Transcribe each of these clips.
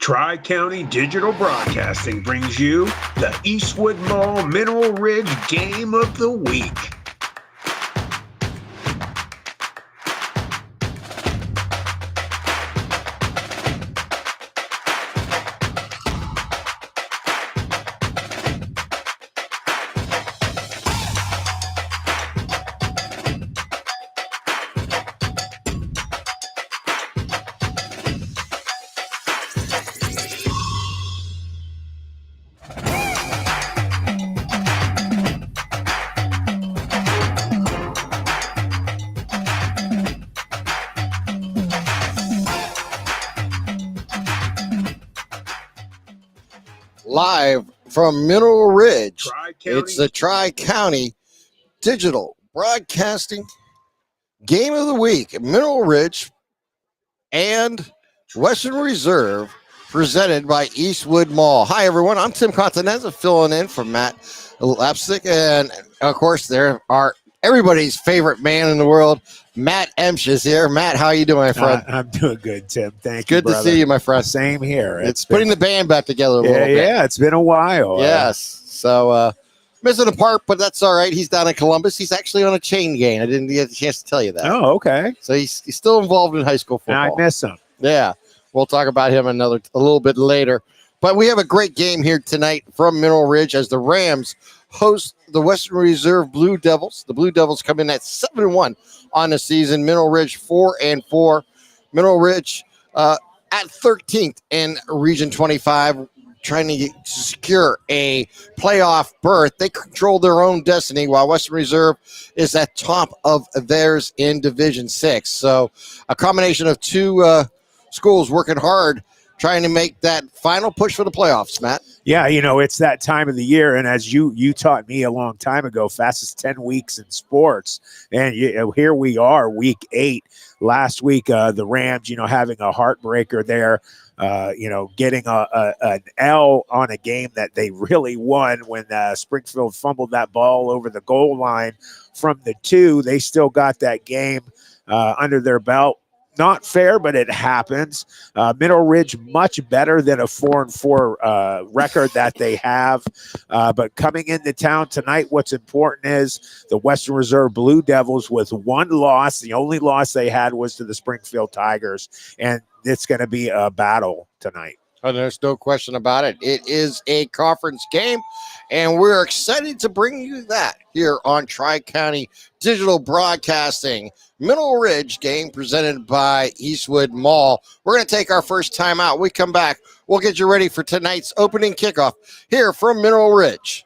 Tri-County Digital Broadcasting brings you the Eastwood Mall Mineral Ridge Game of the Week. Live from Mineral Ridge, Tri-County. it's the Tri-County Digital Broadcasting Game of the Week. Mineral Ridge and Western Reserve, presented by Eastwood Mall. Hi, everyone. I'm Tim Continenza, filling in for Matt Lapstick. And, of course, there are everybody's favorite man in the world, Matt Emsch is here. Matt, how you doing, my friend? I'm doing good, Tim. Thank you, Good to see you, my friend. Same here. It's putting the band back together a little bit. Yeah, it's been a while. Yes. So, missing a part, but that's all right. He's down in Columbus. He's actually on a chain gang. I didn't get a chance to tell you that. Oh, okay. So he's still involved in high school football. Now I miss him. Yeah. We'll talk about him a little bit later. But we have a great game here tonight from Mineral Ridge as the Rams host the Western Reserve Blue Devils. The Blue Devils come in at 7-1 on the season. Mineral Ridge 4-4. Mineral Ridge at 13th in Region 25, trying to secure a playoff berth. They control their own destiny, while Western Reserve is at top of theirs in Division 6. So a combination of two schools working hard, trying to make that final push for the playoffs, Matt. Yeah, it's that time of the year, and as you taught me a long time ago, fastest 10 weeks in sports, and here we are, week 8. Last week, the Rams, having a heartbreaker there, getting an L on a game that they really won when Springfield fumbled that ball over the goal line from the 2. They still got that game under their belt. Not fair, but it happens. Mineral Ridge much better than a 4-4 record that they have. But coming into town tonight, what's important is the Western Reserve Blue Devils with one loss. The only loss they had was to the Springfield Tigers, and it's going to be a battle tonight. Oh, there's no question about it. It is a conference game, and we're excited to bring you that here on Tri-County Digital Broadcasting. Mineral Ridge game presented by Eastwood Mall. We're going to take our first time out. We come back, we'll get you ready for tonight's opening kickoff here from Mineral Ridge.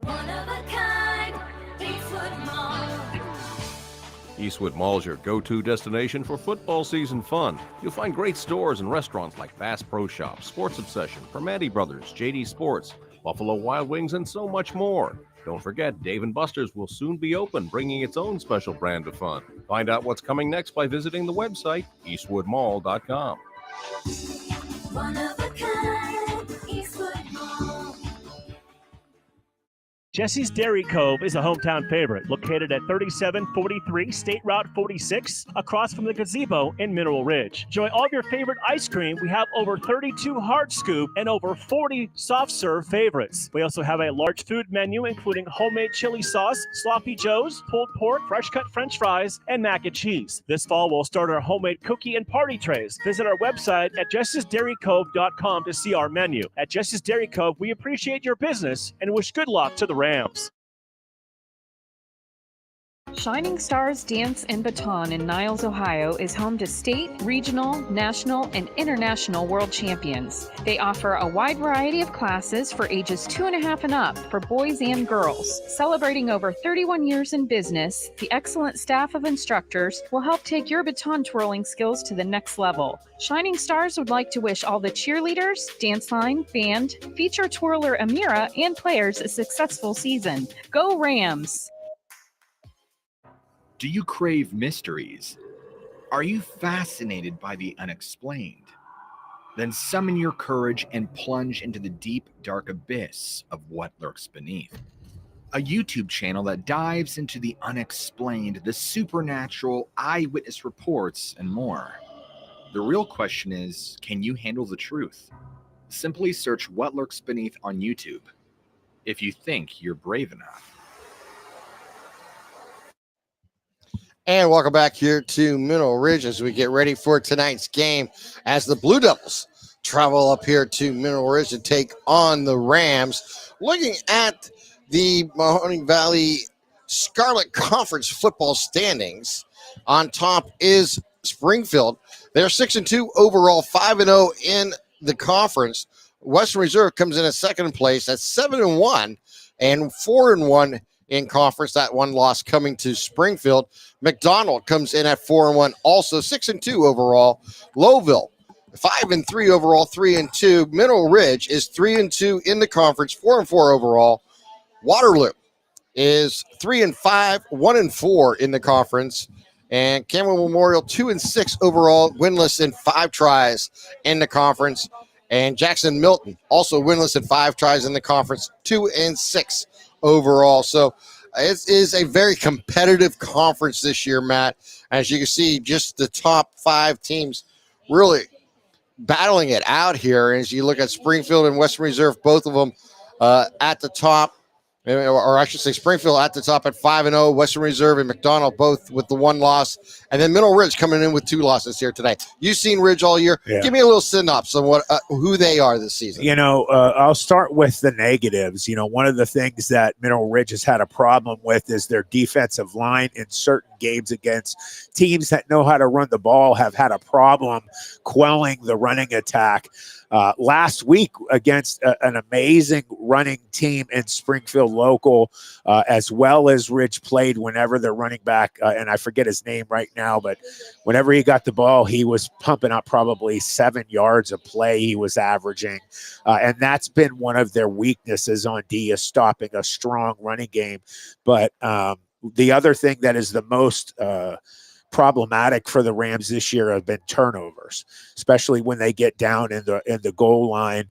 One of a kind, Eastwood Mall. Eastwood Mall is your go-to destination for football season fun. You'll find great stores and restaurants like Bass Pro Shop, Sports Obsession, Permati Brothers, JD Sports, Buffalo Wild Wings, and so much more. Don't forget, Dave & Buster's will soon be open, bringing its own special brand of fun. Find out what's coming next by visiting the website, eastwoodmall.com. One of a kind, Eastwood Mall. Jesse's Dairy Cove is a hometown favorite, located at 3743 State Route 46, across from the gazebo in Mineral Ridge. Enjoy all of your favorite ice cream. We have over 32 hard scoop and over 40 soft serve favorites. We also have a large food menu, including homemade chili sauce, sloppy joes, pulled pork, fresh cut french fries, and mac and cheese. This fall, we'll start our homemade cookie and party trays. Visit our website at jessesdairycove.com to see our menu. At Jesse's Dairy Cove, we appreciate your business and wish good luck to the Rams. Shining Stars Dance and Baton in Niles, Ohio is home to state, regional, national, and international world champions. They offer a wide variety of classes for ages 2.5 and up for boys and girls. Celebrating over 31 years in business, the excellent staff of instructors will help take your baton twirling skills to the next level. Shining Stars would like to wish all the cheerleaders, dance line, band, feature twirler Amira, and players a successful season. Go Rams! Do you crave mysteries? Are you fascinated by the unexplained? Then summon your courage and plunge into the deep, dark abyss of what lurks beneath. a YouTube channel that dives into the unexplained, the supernatural, eyewitness reports, and more. The real question is, can you handle the truth? Simply search What Lurks Beneath on YouTube if you think you're brave enough. And welcome back here to Mineral Ridge as we get ready for tonight's game as the Blue Devils travel up here to Mineral Ridge to take on the Rams. Looking at the Mahoning Valley Scarlet Conference football standings, on top is Springfield. They're 6-2 overall, 5-0 in the conference. Western Reserve comes in at second place at 7-1 and 4-1 in conference. That one loss coming to Springfield. McDonald comes in at 4-1, also 6-2 overall. Lowville 5-3 overall, 3-2. Mineral Ridge is 3-2 in the conference, 4-4 overall. Waterloo is 3-5, 1-4 in the conference. And Cameron Memorial 2-6 overall, winless in 5 tries in the conference. And Jackson Milton also winless in 5 tries in the conference, 2-6 overall. So it is a very competitive conference this year, Matt. As you can see, just the top 5 teams really battling it out here. As you look at Springfield and Western Reserve, both of them at the top, or I should say Springfield at the top at 5-0, Western Reserve and McDonald both with the 1 loss, and then Mineral Ridge coming in with 2 losses here today. You've seen Ridge all year. Yeah. Give me a little synopsis on what who they are this season. I'll start with the negatives. One of the things that Mineral Ridge has had a problem with is their defensive line in certain games against teams that know how to run the ball have had a problem quelling the running attack. Last week against an amazing running team in Springfield local, as well as Ridge played whenever the running back, and I forget his name right now, but whenever he got the ball, he was pumping up probably 7 yards a play he was averaging. And that's been one of their weaknesses on D, is stopping a strong running game. But the other thing that is the most problematic for the Rams this year have been turnovers, especially when they get down in the goal line.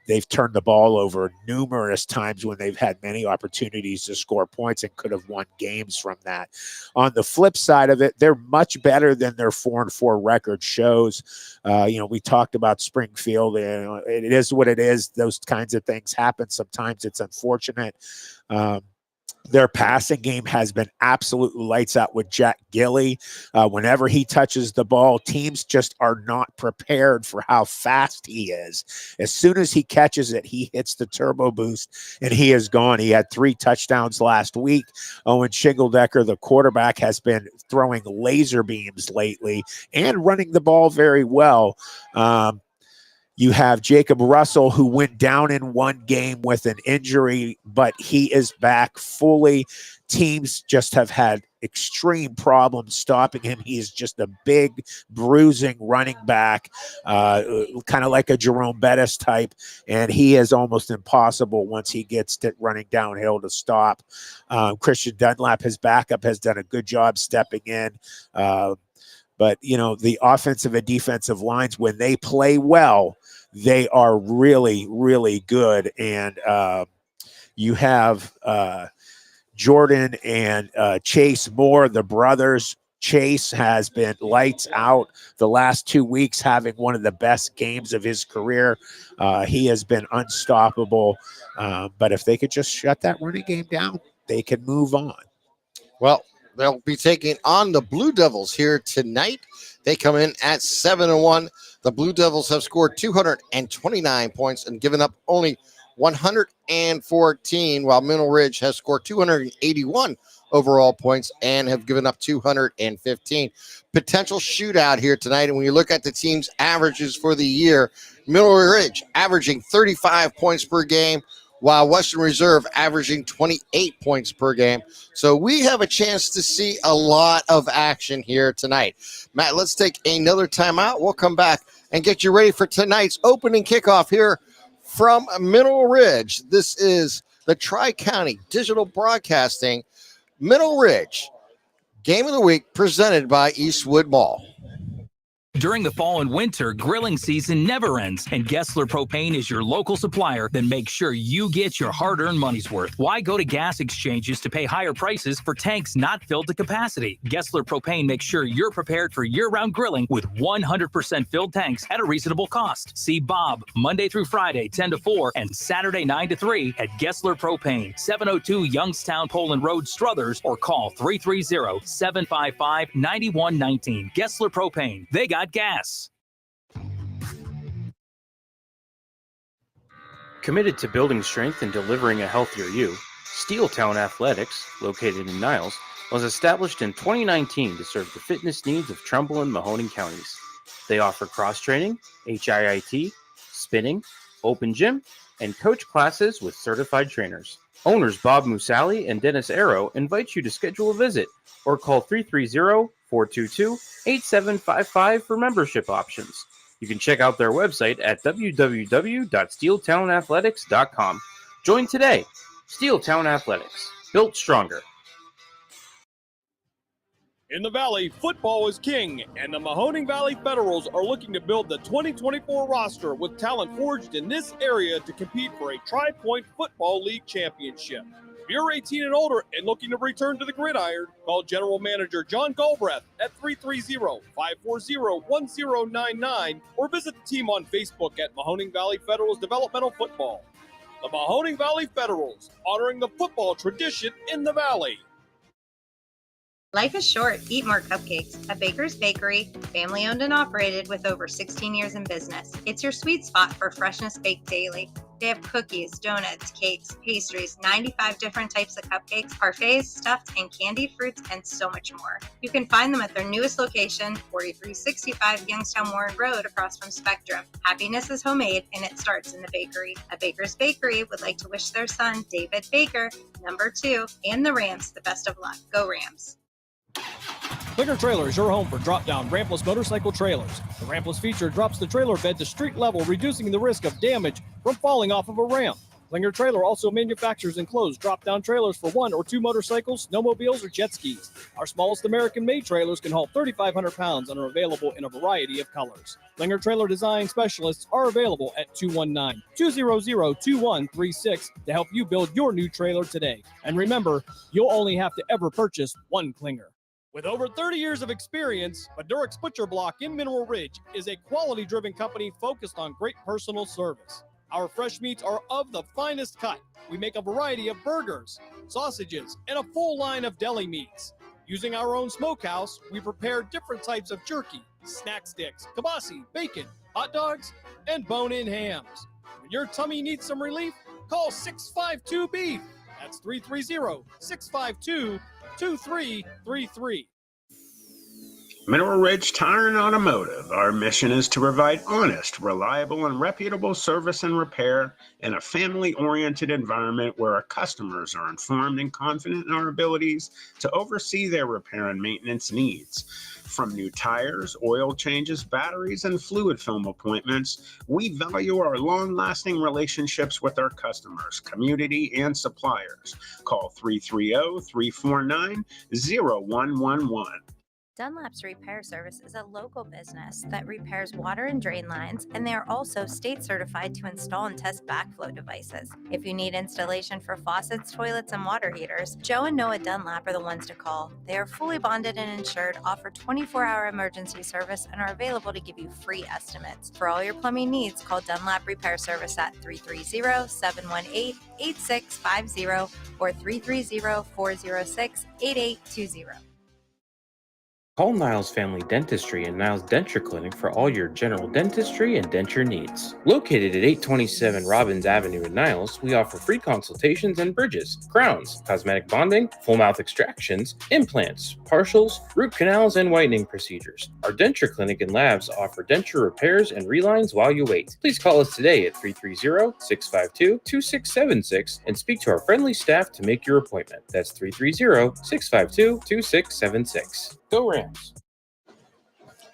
They've turned the ball over numerous times when they've had many opportunities to score points and could have won games from that. On the flip side of it, they're much better than their 4-4 record shows. We talked about Springfield, and it is what it is. Those kinds of things happen. Sometimes it's unfortunate. Their passing game has been absolutely lights out with Jack Gilly. Whenever he touches the ball, teams just are not prepared for how fast he is. As soon as he catches it, he hits the turbo boost, and he is gone. He had 3 touchdowns last week. Owen Shingledecker, the quarterback, has been throwing laser beams lately and running the ball very well. You have Jacob Russell, who went down in one game with an injury, but he is back fully. Teams just have had extreme problems stopping him. He is just a big, bruising running back, kind of like a Jerome Bettis type, and he is almost impossible once he gets to running downhill to stop. Christian Dunlap, his backup, has done a good job stepping in. But, the offensive and defensive lines, when they play well, they are really, really good. And you have Jordan and Chase Moore, the brothers. Chase has been lights out the last 2 weeks, having one of the best games of his career. He has been unstoppable. But if they could just shut that running game down, they can move on. Well, they'll be taking on the Blue Devils here tonight. They come in at 7-1. The Blue Devils have scored 229 points and given up only 114, while Mineral Ridge has scored 281 overall points and have given up 215. Potential shootout here tonight. And when you look at the team's averages for the year, Mineral Ridge averaging 35 points per game, while Western Reserve averaging 28 points per game. So we have a chance to see a lot of action here tonight. Matt, let's take another timeout. We'll come back and get you ready for tonight's opening kickoff here from Mineral Ridge. This is the Tri-County Digital Broadcasting Mineral Ridge Game of the Week presented by Eastwood Mall. During the fall and winter, grilling season never ends, and Gessler Propane is your local supplier that makes sure you get your hard-earned money's worth. Why go to gas exchanges to pay higher prices for tanks not filled to capacity? Gessler Propane makes sure you're prepared for year-round grilling with 100% filled tanks at a reasonable cost. See Bob Monday through Friday, 10 to 4, and Saturday, 9 to 3 at Gessler Propane, 702 Youngstown Poland Road, Struthers, or call 330-755-9119. Gessler Propane. They got gas. Committed to building strength and delivering a healthier you, Steeltown Athletics, located in Niles, was established in 2019 to serve the fitness needs of Trumbull and Mahoning counties. They offer cross-training, HIIT, spinning, open gym, and coach classes with certified trainers. Owners Bob Musali and Dennis Arrow invite you to schedule a visit or call 330-422-8755 for membership options. You can check out their website at www.steeltownathletics.com. Join today. Steeltown Athletics, built stronger. In the Valley, football is king, and the Mahoning Valley Federals are looking to build the 2024 roster with talent forged in this area to compete for a Tri-Point Football League championship. If you're 18 and older and looking to return to the gridiron, call General Manager John Galbraith at 330-540-1099 or visit the team on Facebook at Mahoning Valley Federals Developmental Football. The Mahoning Valley Federals, honoring the football tradition in the Valley. Life is short. Eat more cupcakes. At Baker's Bakery, family owned and operated with over 16 years in business. It's your sweet spot for freshness baked daily. They have cookies, donuts, cakes, pastries, 95 different types of cupcakes, parfaits, stuffed and candied fruits, and so much more. You can find them at their newest location, 4365 Youngstown Warren Road across from Spectrum. Happiness is homemade and it starts in the bakery. At Baker's Bakery would like to wish their son, David Baker, number 2, and the Rams the best of luck. Go Rams. Clinger Trailer is your home for drop-down rampless motorcycle trailers. The rampless feature drops the trailer bed to street level, reducing the risk of damage from falling off of a ramp. Clinger Trailer also manufactures enclosed drop-down trailers for 1 or 2 motorcycles, snowmobiles, or jet skis. Our smallest American-made trailers can haul 3,500 pounds and are available in a variety of colors. Clinger Trailer design specialists are available at 219-200-2136 to help you build your new trailer today. And remember, you'll only have to ever purchase one Clinger. With over 30 years of experience, Madurix Butcher Block in Mineral Ridge is a quality-driven company focused on great personal service. Our fresh meats are of the finest cut. We make a variety of burgers, sausages, and a full line of deli meats. Using our own smokehouse, we prepare different types of jerky, snack sticks, kibasi, bacon, hot dogs, and bone-in hams. When your tummy needs some relief, call 652-BEEF. That's 330-652-2333. Mineral Ridge Tire and Automotive. Our mission is to provide honest, reliable, and reputable service and repair in a family-oriented environment where our customers are informed and confident in our abilities to oversee their repair and maintenance needs. From new tires, oil changes, batteries, and fluid film appointments, we value our long-lasting relationships with our customers, community, and suppliers. Call 330-349-0111. Dunlap's Repair Service is a local business that repairs water and drain lines, and they are also state certified to install and test backflow devices. If you need installation for faucets, toilets, and water heaters, Joe and Noah Dunlap are the ones to call. They are fully bonded and insured, offer 24-hour emergency service, and are available to give you free estimates. For all your plumbing needs, call Dunlap Repair Service at 330-718-8650 or 330-406-8820. Call Niles Family Dentistry and Niles Denture Clinic for all your general dentistry and denture needs. Located at 827 Robbins Avenue in Niles, we offer free consultations and bridges, crowns, cosmetic bonding, full mouth extractions, implants, partials, root canals, and whitening procedures. Our denture clinic and labs offer denture repairs and relines while you wait. Please call us today at 330-652-2676 and speak to our friendly staff to make your appointment. That's 330-652-2676. Go Rams.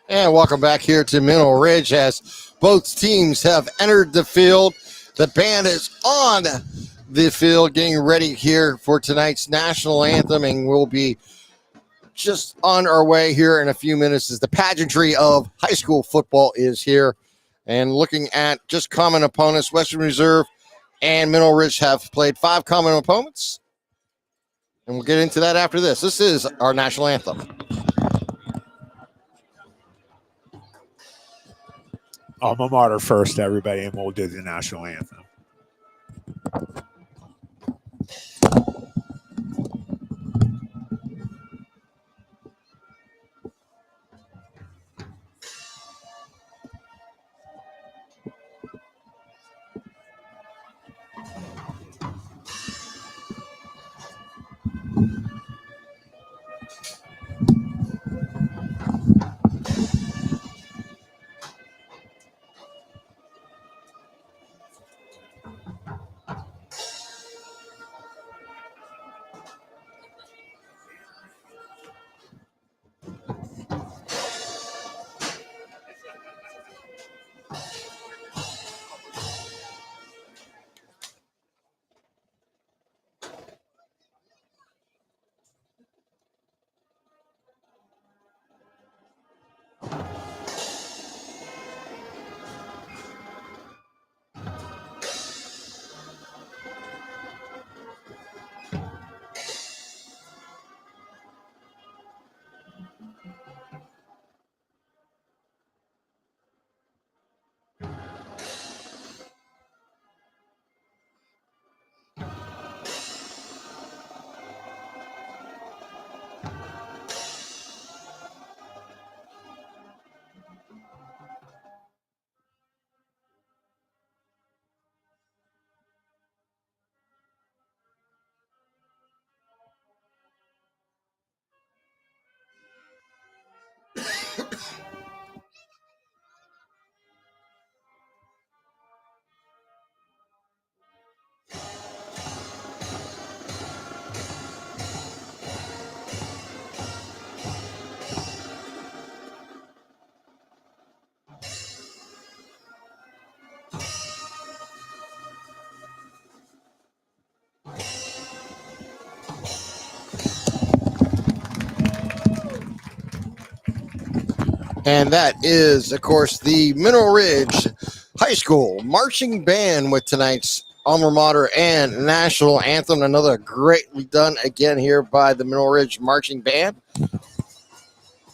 And welcome back here to Mineral Ridge as both teams have entered the field. The band is on the field getting ready here for tonight's national anthem, and we'll be just on our way here in a few minutes as the pageantry of high school football is here. And looking at just common opponents, Western Reserve and Mineral Ridge have played 5 common opponents. And we'll get into that after this. This is our national anthem. Alma mater first, everybody, and we'll do the national anthem. And that is, of course, the Mineral Ridge High School Marching Band with tonight's alma mater and national anthem. Another greatly done again here by the Mineral Ridge Marching Band.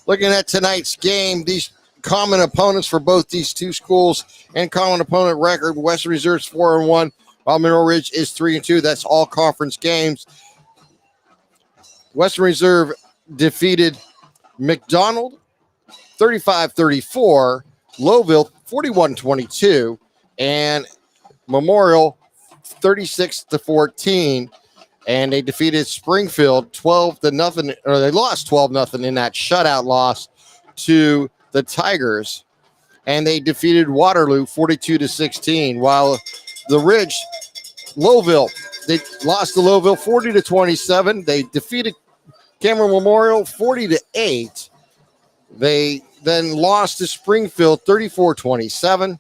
Looking at tonight's game, these common opponents for both these two schools and common opponent record, Western Reserve's 4-1, while Mineral Ridge is 3-2. That's all conference games. Western Reserve defeated McDonald 35-34, Lowville 41-22, and Memorial 36-14. And they defeated Springfield 12-0, or they lost 12-0 in that shutout loss to the Tigers. And they defeated Waterloo 42-16, while the Ridge, Lowville, they lost to Lowville 40-27. They defeated Cameron Memorial 40-8. They then lost to Springfield 34-27,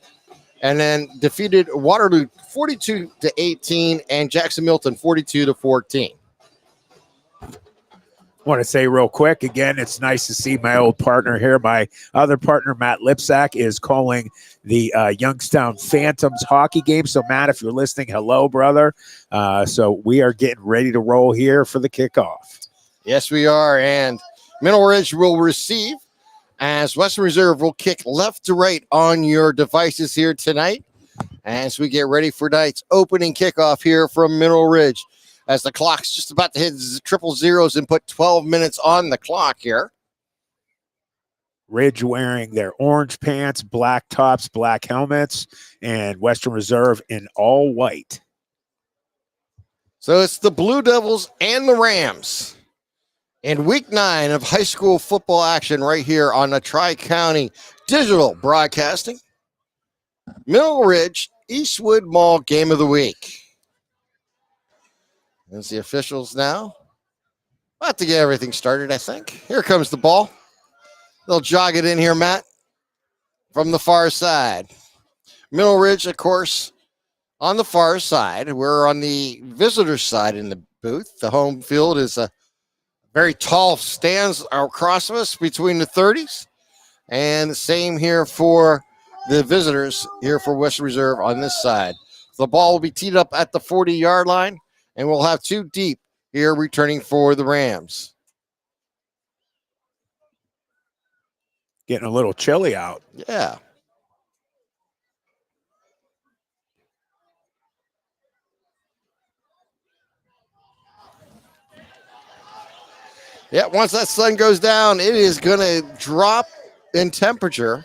and then defeated Waterloo 42-18 and Jackson Milton 42-14. Want to say real quick again, it's nice to see my old partner here. My other partner, Matt Lipsack, is calling the Youngstown Phantoms hockey game. So, Matt, if you're listening, hello, brother. So we are getting ready to roll here for the kickoff. Yes, we are, and Mineral Ridge will receive, as Western Reserve will kick left to right on your devices here tonight as we get ready for tonight's opening kickoff here from Mineral Ridge, as the clock's just about to hit triple zeros and put 12 minutes on the clock here. Ridge wearing their orange pants, black tops, black helmets, and Western Reserve in all white. So it's the Blue Devils and the Rams in week 9 of high school football action right here on the Tri-County Digital Broadcasting. Mineral Ridge Eastwood Mall Game of the Week. There's the officials now. About to get everything started, I think. Here comes the ball. They'll jog it in here, Matt, from the far side. Mineral Ridge, of course, on the far side. We're on the visitor side in the booth. The home field is a Very tall stands across of us between the 30s. And the same here for the visitors here for Western Reserve on this side. The ball will be teed up at the 40-yard line, and we'll have 2 deep here returning for the Rams. Getting a little chilly out. Yeah. Yeah, once that sun goes down, it is going to drop in temperature.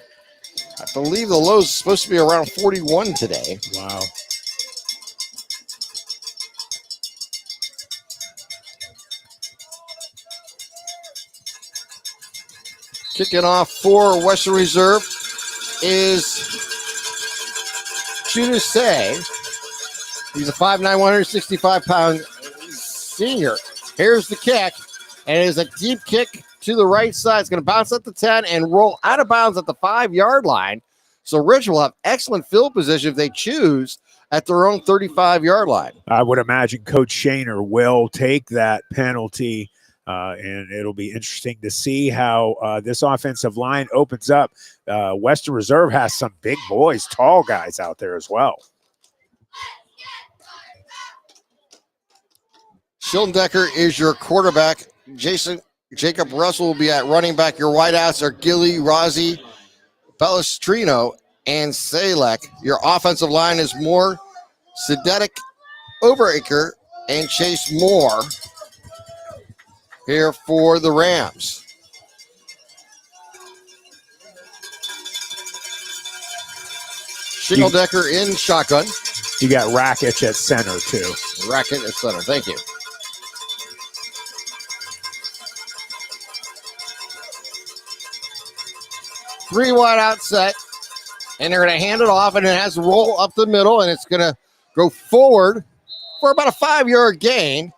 I believe the low is supposed to be around 41 today. Wow. Kicking off for Western Reserve is Chudusay. He's a 5'9", 165-pound senior. Here's the kick, and it is a deep kick to the right side. It's going to bounce at the 10 and roll out of bounds at the 5-yard line. So Ridge will have excellent field position if they choose at their own 35-yard line. I would imagine Coach Shaner will take that penalty, and it'll be interesting to see how this offensive line opens up. Western Reserve has some big boys, tall guys out there as well. Schildendecker is your quarterback. Jacob Russell will be at running back. Your wideouts are Gilly, Rozzi, Bellestrino, and Salek. Your offensive line is Moore, Sidetic, Overacre, and Chase Moore here for the Rams. Schildendecker in shotgun. You got Rakic at center, too. Rakic at center. Thank you. Three wide out set, and they're going to hand it off, and it has to roll up the middle, and it's going to go forward for about a 5-yard gain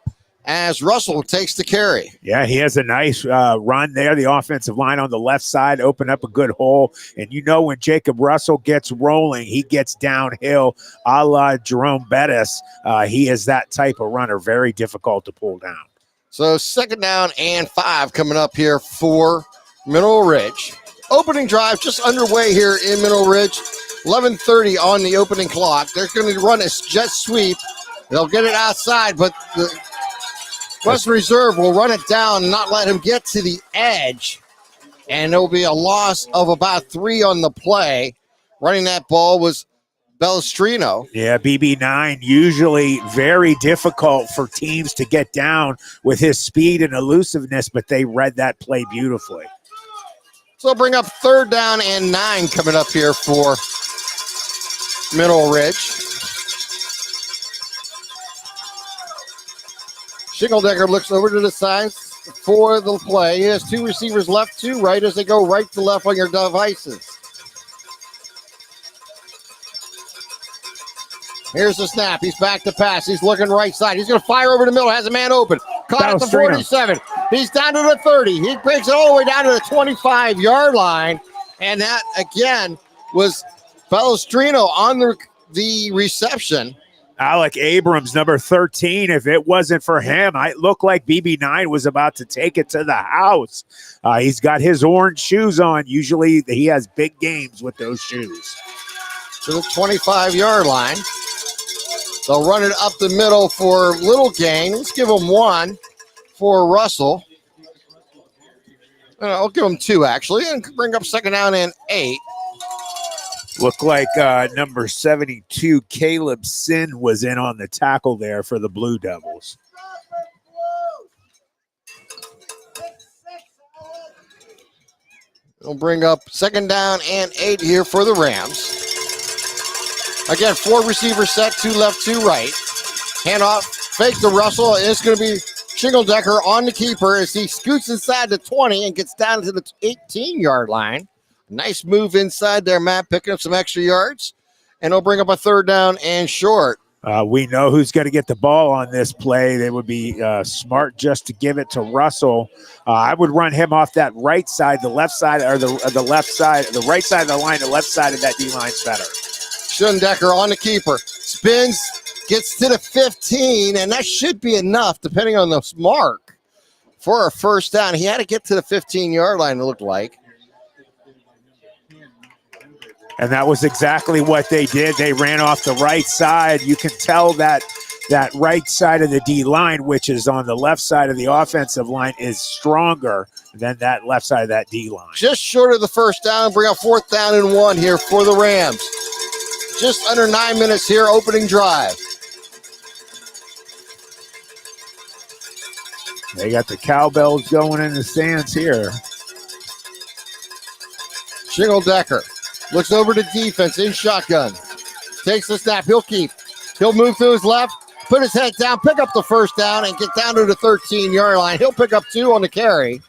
as Russell takes the carry. Yeah, he has a nice run there. The offensive line on the left side opened up a good hole, and you know when Jacob Russell gets rolling, he gets downhill a la Jerome Bettis. He is that type of runner, very difficult to pull down. So 2nd down and 5 coming up here for Mineral Ridge. Opening drive just underway here in Mineral Ridge. 11:30 on the opening clock. They're going to run a jet sweep. They'll get it outside, but the Western Reserve will run it down and not let him get to the edge. And there will be a loss of about 3 on the play. Running that ball was Bellestrino. Yeah, BB9 usually very difficult for teams to get down with his speed and elusiveness, but they read that play beautifully. So they'll bring up 3rd down and 9 coming up here for Mineral Ridge. Schildendecker looks over to the sides for the play. He has 2 receivers left to right as they go right to left on your devices. Here's the snap. He's back to pass. He's looking right side. He's going to fire over the middle. Has a man open. Caught at the 47. He's down to the 30. He breaks it all the way down to the 25-yard line. And that, again, was Bellestrino on the reception. Alec Abrams, number 13. If it wasn't for him, it looked like BB9 was about to take it to the house. He's got his orange shoes on. Usually he has big games with those shoes. To the 25-yard line. They'll run it up the middle for little gain. Let's give them 1 for Russell. I'll give them 2, actually, and bring up 2nd down and 8. Looked like number 72, Caleb Sin, was in on the tackle there for the Blue Devils. We'll bring up 2nd down and 8 here for the Rams. Again, 4 receivers set, 2 left, 2 right. Handoff, fake to Russell. It's going to be Schildendecker on the keeper as he scoots inside the 20 and gets down to the 18-yard line. Nice move inside there, Matt, picking up some extra yards. And he'll bring up a 3rd down and short. We know who's going to get the ball on this play. They would be smart just to give it to Russell. I would run him off that right side, the left side, or the left side, the right side of the line, the left side of that D-line's better. Schildendecker on the keeper. Spins, gets to the 15, and that should be enough, depending on the mark, for a first down. He had to get to the 15-yard line, it looked like. And that was exactly what they did. They ran off the right side. You can tell that right side of the D line, which is on the left side of the offensive line, is stronger than that left side of that D line. Just short of the first down. Bring up 4th down and 1 here for the Rams. Just under 9 minutes here, opening drive. They got the cowbells going in the stands here. Shingle-Decker looks over to defense in shotgun. Takes the snap. He'll keep. He'll move to his left, put his head down, pick up the first down, and get down to the 13-yard line. He'll pick up 2 on the carry.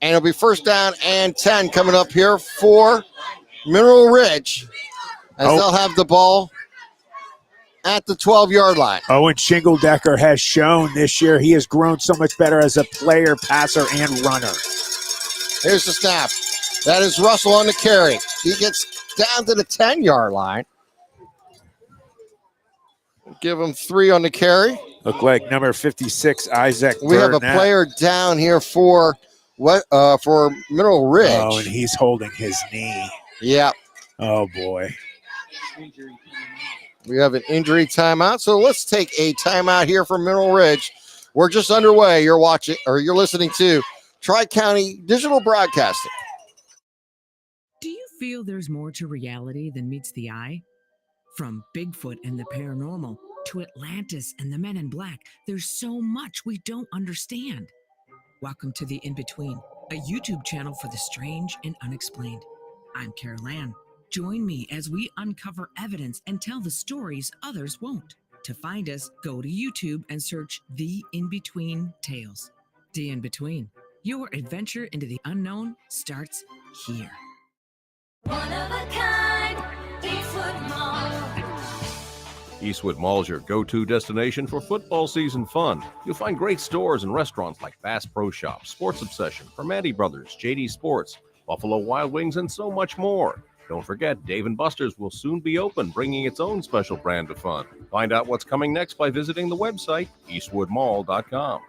And it'll be first down and 10 coming up here for Mineral Ridge as they'll have the ball at the 12-yard line. Owen Shingle-Decker has shown this year he has grown so much better as a player, passer, and runner. Here's the snap. That is Russell on the carry. He gets down to the 10-yard line. Give him 3 on the carry. Look like number 56, Isaac We have a Burnett. player down here for Mineral Ridge. Oh, and he's holding his knee. Yeah. Oh, boy. We have an injury timeout. So let's take a timeout here for Mineral Ridge. We're just underway. You're listening to Tri-County Digital Broadcasting. Do you feel there's more to reality than meets the eye? From Bigfoot and the paranormal to Atlantis and the Men in Black, there's so much we don't understand. Welcome to The In-Between, a YouTube channel for the strange and unexplained. I'm Carol Ann. Join me as we uncover evidence and tell the stories others won't. To find us, go to YouTube and search The In-Between Tales. The In-Between, your adventure into the unknown starts here. One of a kind, Eastwood Mall. Eastwood Mall is your go-to destination for football season fun. You'll find great stores and restaurants like Bass Pro Shop, Sports Obsession, Permati Brothers, JD Sports, Buffalo Wild Wings, and so much more. Don't forget, Dave & Buster's will soon be open, bringing its own special brand of fun. Find out what's coming next by visiting the website, eastwoodmall.com.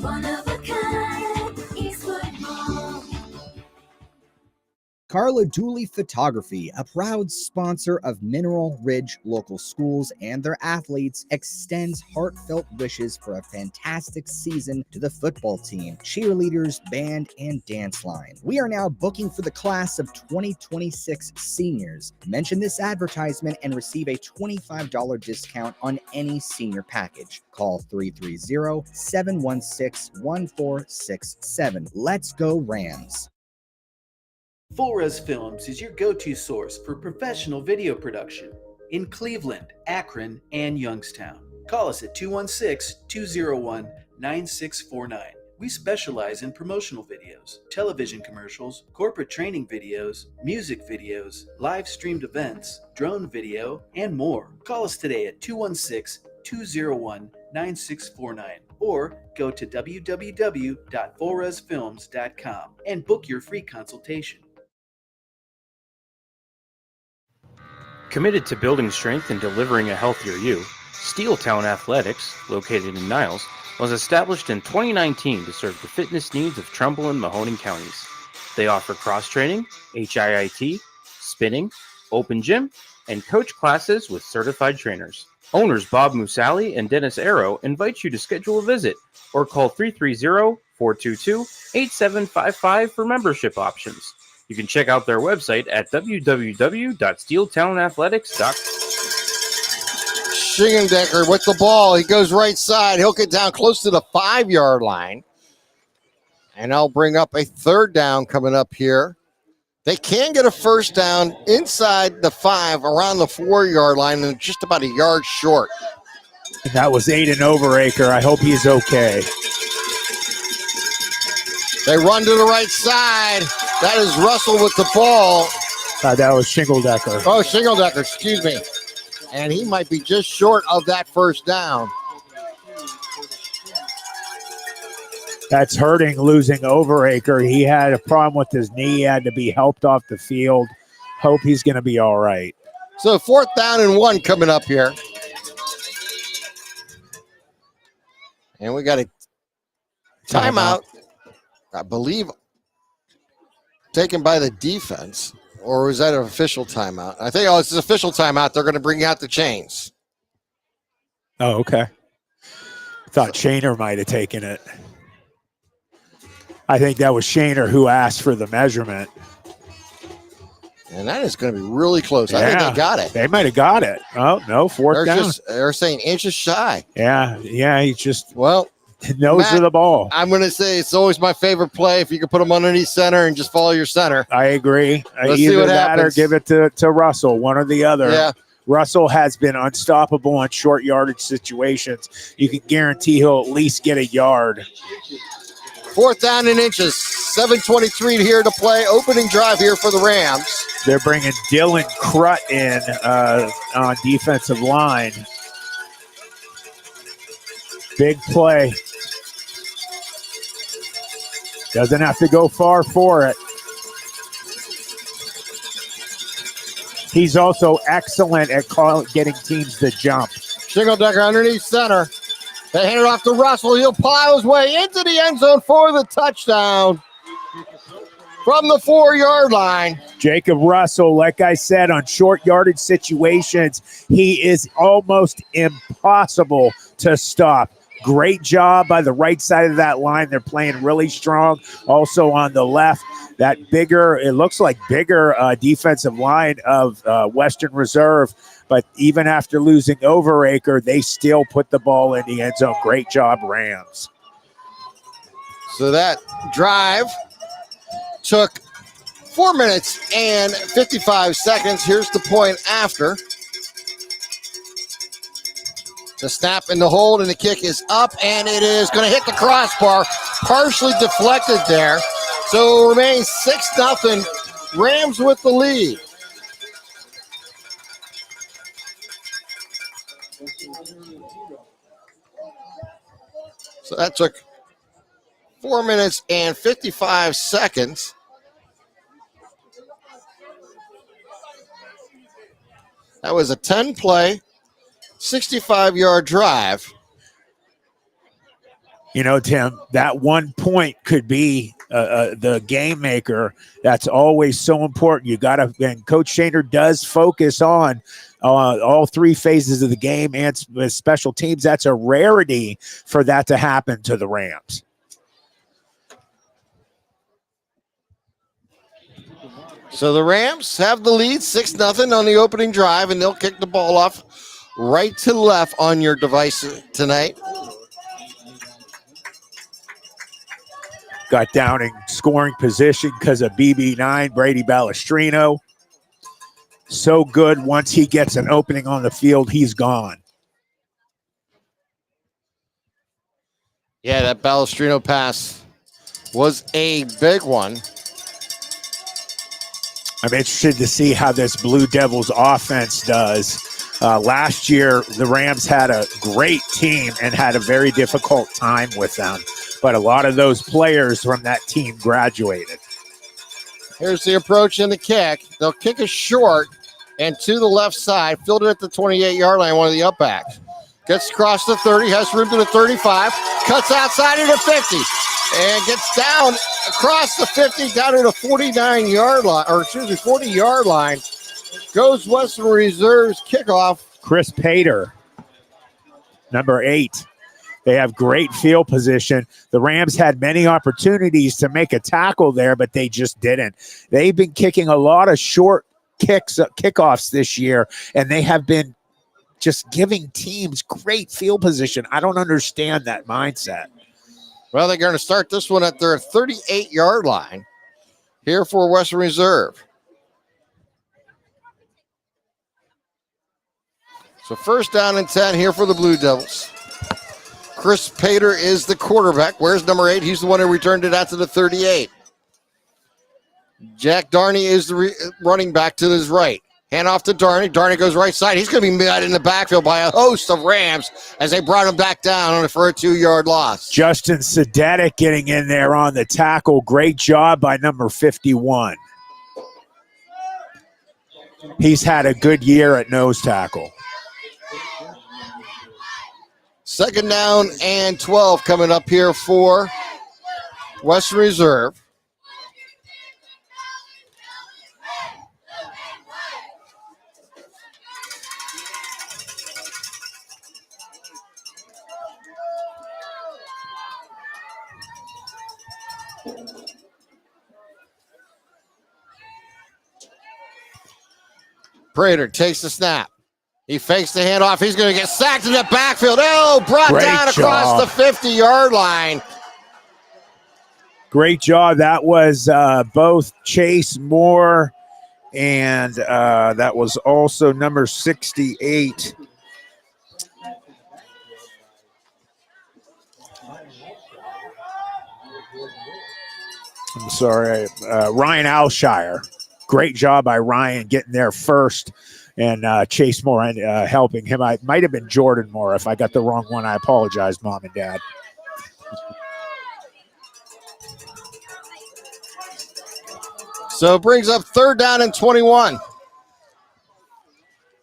One of a kind, Eastwood Mall. Carla Dooley Photography, a proud sponsor of Mineral Ridge Local Schools and their athletes, extends heartfelt wishes for a fantastic season to the football team, cheerleaders, band, and dance line. We are now booking for the class of 2026 seniors. Mention this advertisement and receive a $25 discount on any senior package. Call 330-716-1467. Let's go Rams. Full Res Films is your go-to source for professional video production in Cleveland, Akron, and Youngstown. Call us at 216-201-9649. We specialize in promotional videos, television commercials, corporate training videos, music videos, live streamed events, drone video, and more. Call us today at 216-201-9649 or go to www.fullresfilms.com and book your free consultation. Committed to building strength and delivering a healthier you, Steeltown Athletics, located in Niles, was established in 2019 to serve the fitness needs of Trumbull and Mahoning counties. They offer cross-training, HIIT, spinning, open gym, and coach classes with certified trainers. Owners Bob Musali and Dennis Arrow invite you to schedule a visit or call 330-422-8755 for membership options. You can check out their website at www.steeltownathletics.com. Shingendecker with the ball. He goes right side. He'll get down close to the 5-yard line. And I'll bring up a third down coming up here. They can get a first down inside the 5, around the 4-yard line, and just about a yard short. That was Aiden Overaker. I hope he's okay. They run to the right side. That is Russell with the ball. That was Shingle-Decker. Oh, Shingle-Decker, excuse me. And he might be just short of that first down. That's hurting, losing Overaker. He had a problem with his knee. He had to be helped off the field. Hope he's going to be all right. So 4th down and 1 coming up here. And we got a Timeout, I believe, taken by the defense. Or was that an official timeout? I think, it's an official timeout. They're going to bring out the chains. Oh, okay. Thought Shaner might have taken it. I think that was Shaner who asked for the measurement. And that is going to be really close. I think they got it. They might have got it. Oh, no, fourth down. They're saying inches shy. Yeah, he just nose of the ball. I'm going to say it's always my favorite play if you can put them underneath center and just follow your center. I agree. Let's see what happens. Or give it to Russell, one or the other. Yeah. Russell has been unstoppable on short yardage situations. You can guarantee he'll at least get a yard. 4th down and inches. 7:23 here to play. Opening drive here for the Rams. They're bringing Dylan Crut in on defensive line. Big play. Doesn't have to go far for it. He's also excellent at getting teams to jump. Shingle Decker underneath center. They hand it off to Russell. He'll plow his way into the end zone for the touchdown from the 4-yard line. Jacob Russell, like I said, on short yardage situations, he is almost impossible to stop. Great job by the right side of that line. They're playing really strong. Also on the left, that bigger, it looks like bigger defensive line of Western Reserve. But even after losing Overacre, they still put the ball in the end zone. Great job, Rams. So that drive took 4 minutes and 55 seconds. Here's the point after. The snap and the hold, and the kick is up, and it is going to hit the crossbar. Partially deflected there. So it remains 6-0. Rams with the lead. So that took 4 minutes and 55 seconds. That was a 10-play, 65-yard drive. You know, Tim, that 1 point could be the game maker. That's always so important. You got to, and Coach Shaner does focus on all 3 phases of the game and special teams. That's a rarity for that to happen to the Rams. So the Rams have the lead 6-0 on the opening drive, and they'll kick the ball off right to left on your device tonight. Got down in scoring position because of BB9, Brady Balestrino. So good. Once he gets an opening on the field, he's gone. Yeah, that Balestrino pass was a big one. I'm interested to see how this Blue Devils offense does. Last year, the Rams had a great team and had a very difficult time with them. But a lot of those players from that team graduated. Here's the approach and the kick. They'll kick it short and to the left side. Fielded at the 28-yard line, one of the upbacks. Gets across the 30, has room to the 35. Cuts outside of the 50. And gets down across the 50, down to the 49-yard line, or 40-yard line. Goes Western Reserve's kickoff. Chris Pater, number 8. They have great field position. The Rams had many opportunities to make a tackle there, but they just didn't. They've been kicking a lot of short kickoffs this year, and they have been just giving teams great field position. I don't understand that mindset. Well, they're going to start this one at their 38-yard line here for Western Reserve. So 1st down and 10 here for the Blue Devils. Chris Pater is the quarterback. Where's number 8? He's the one who returned it out to the 38. Jack Darney is the running back to his right. Hand off to Darney. Darney goes right side. He's going to be met in the backfield by a host of Rams as they brought him back down for a 2-yard loss. Justin Sedetic getting in there on the tackle. Great job by number 51. He's had a good year at nose tackle. 2nd down and 12 coming up here for Western Reserve. Prater takes the snap. He fakes the handoff. He's going to get sacked in the backfield. Oh, brought Great down across job. the 50-yard line. Great job. That was both Chase Moore and that was also number 68. I'm sorry, Ryan Alshire. Great job by Ryan getting there first, and Chase Moore helping him. I might have been Jordan Moore. If I got the wrong one, I apologize, Mom and Dad. So it brings up 3rd down and 21.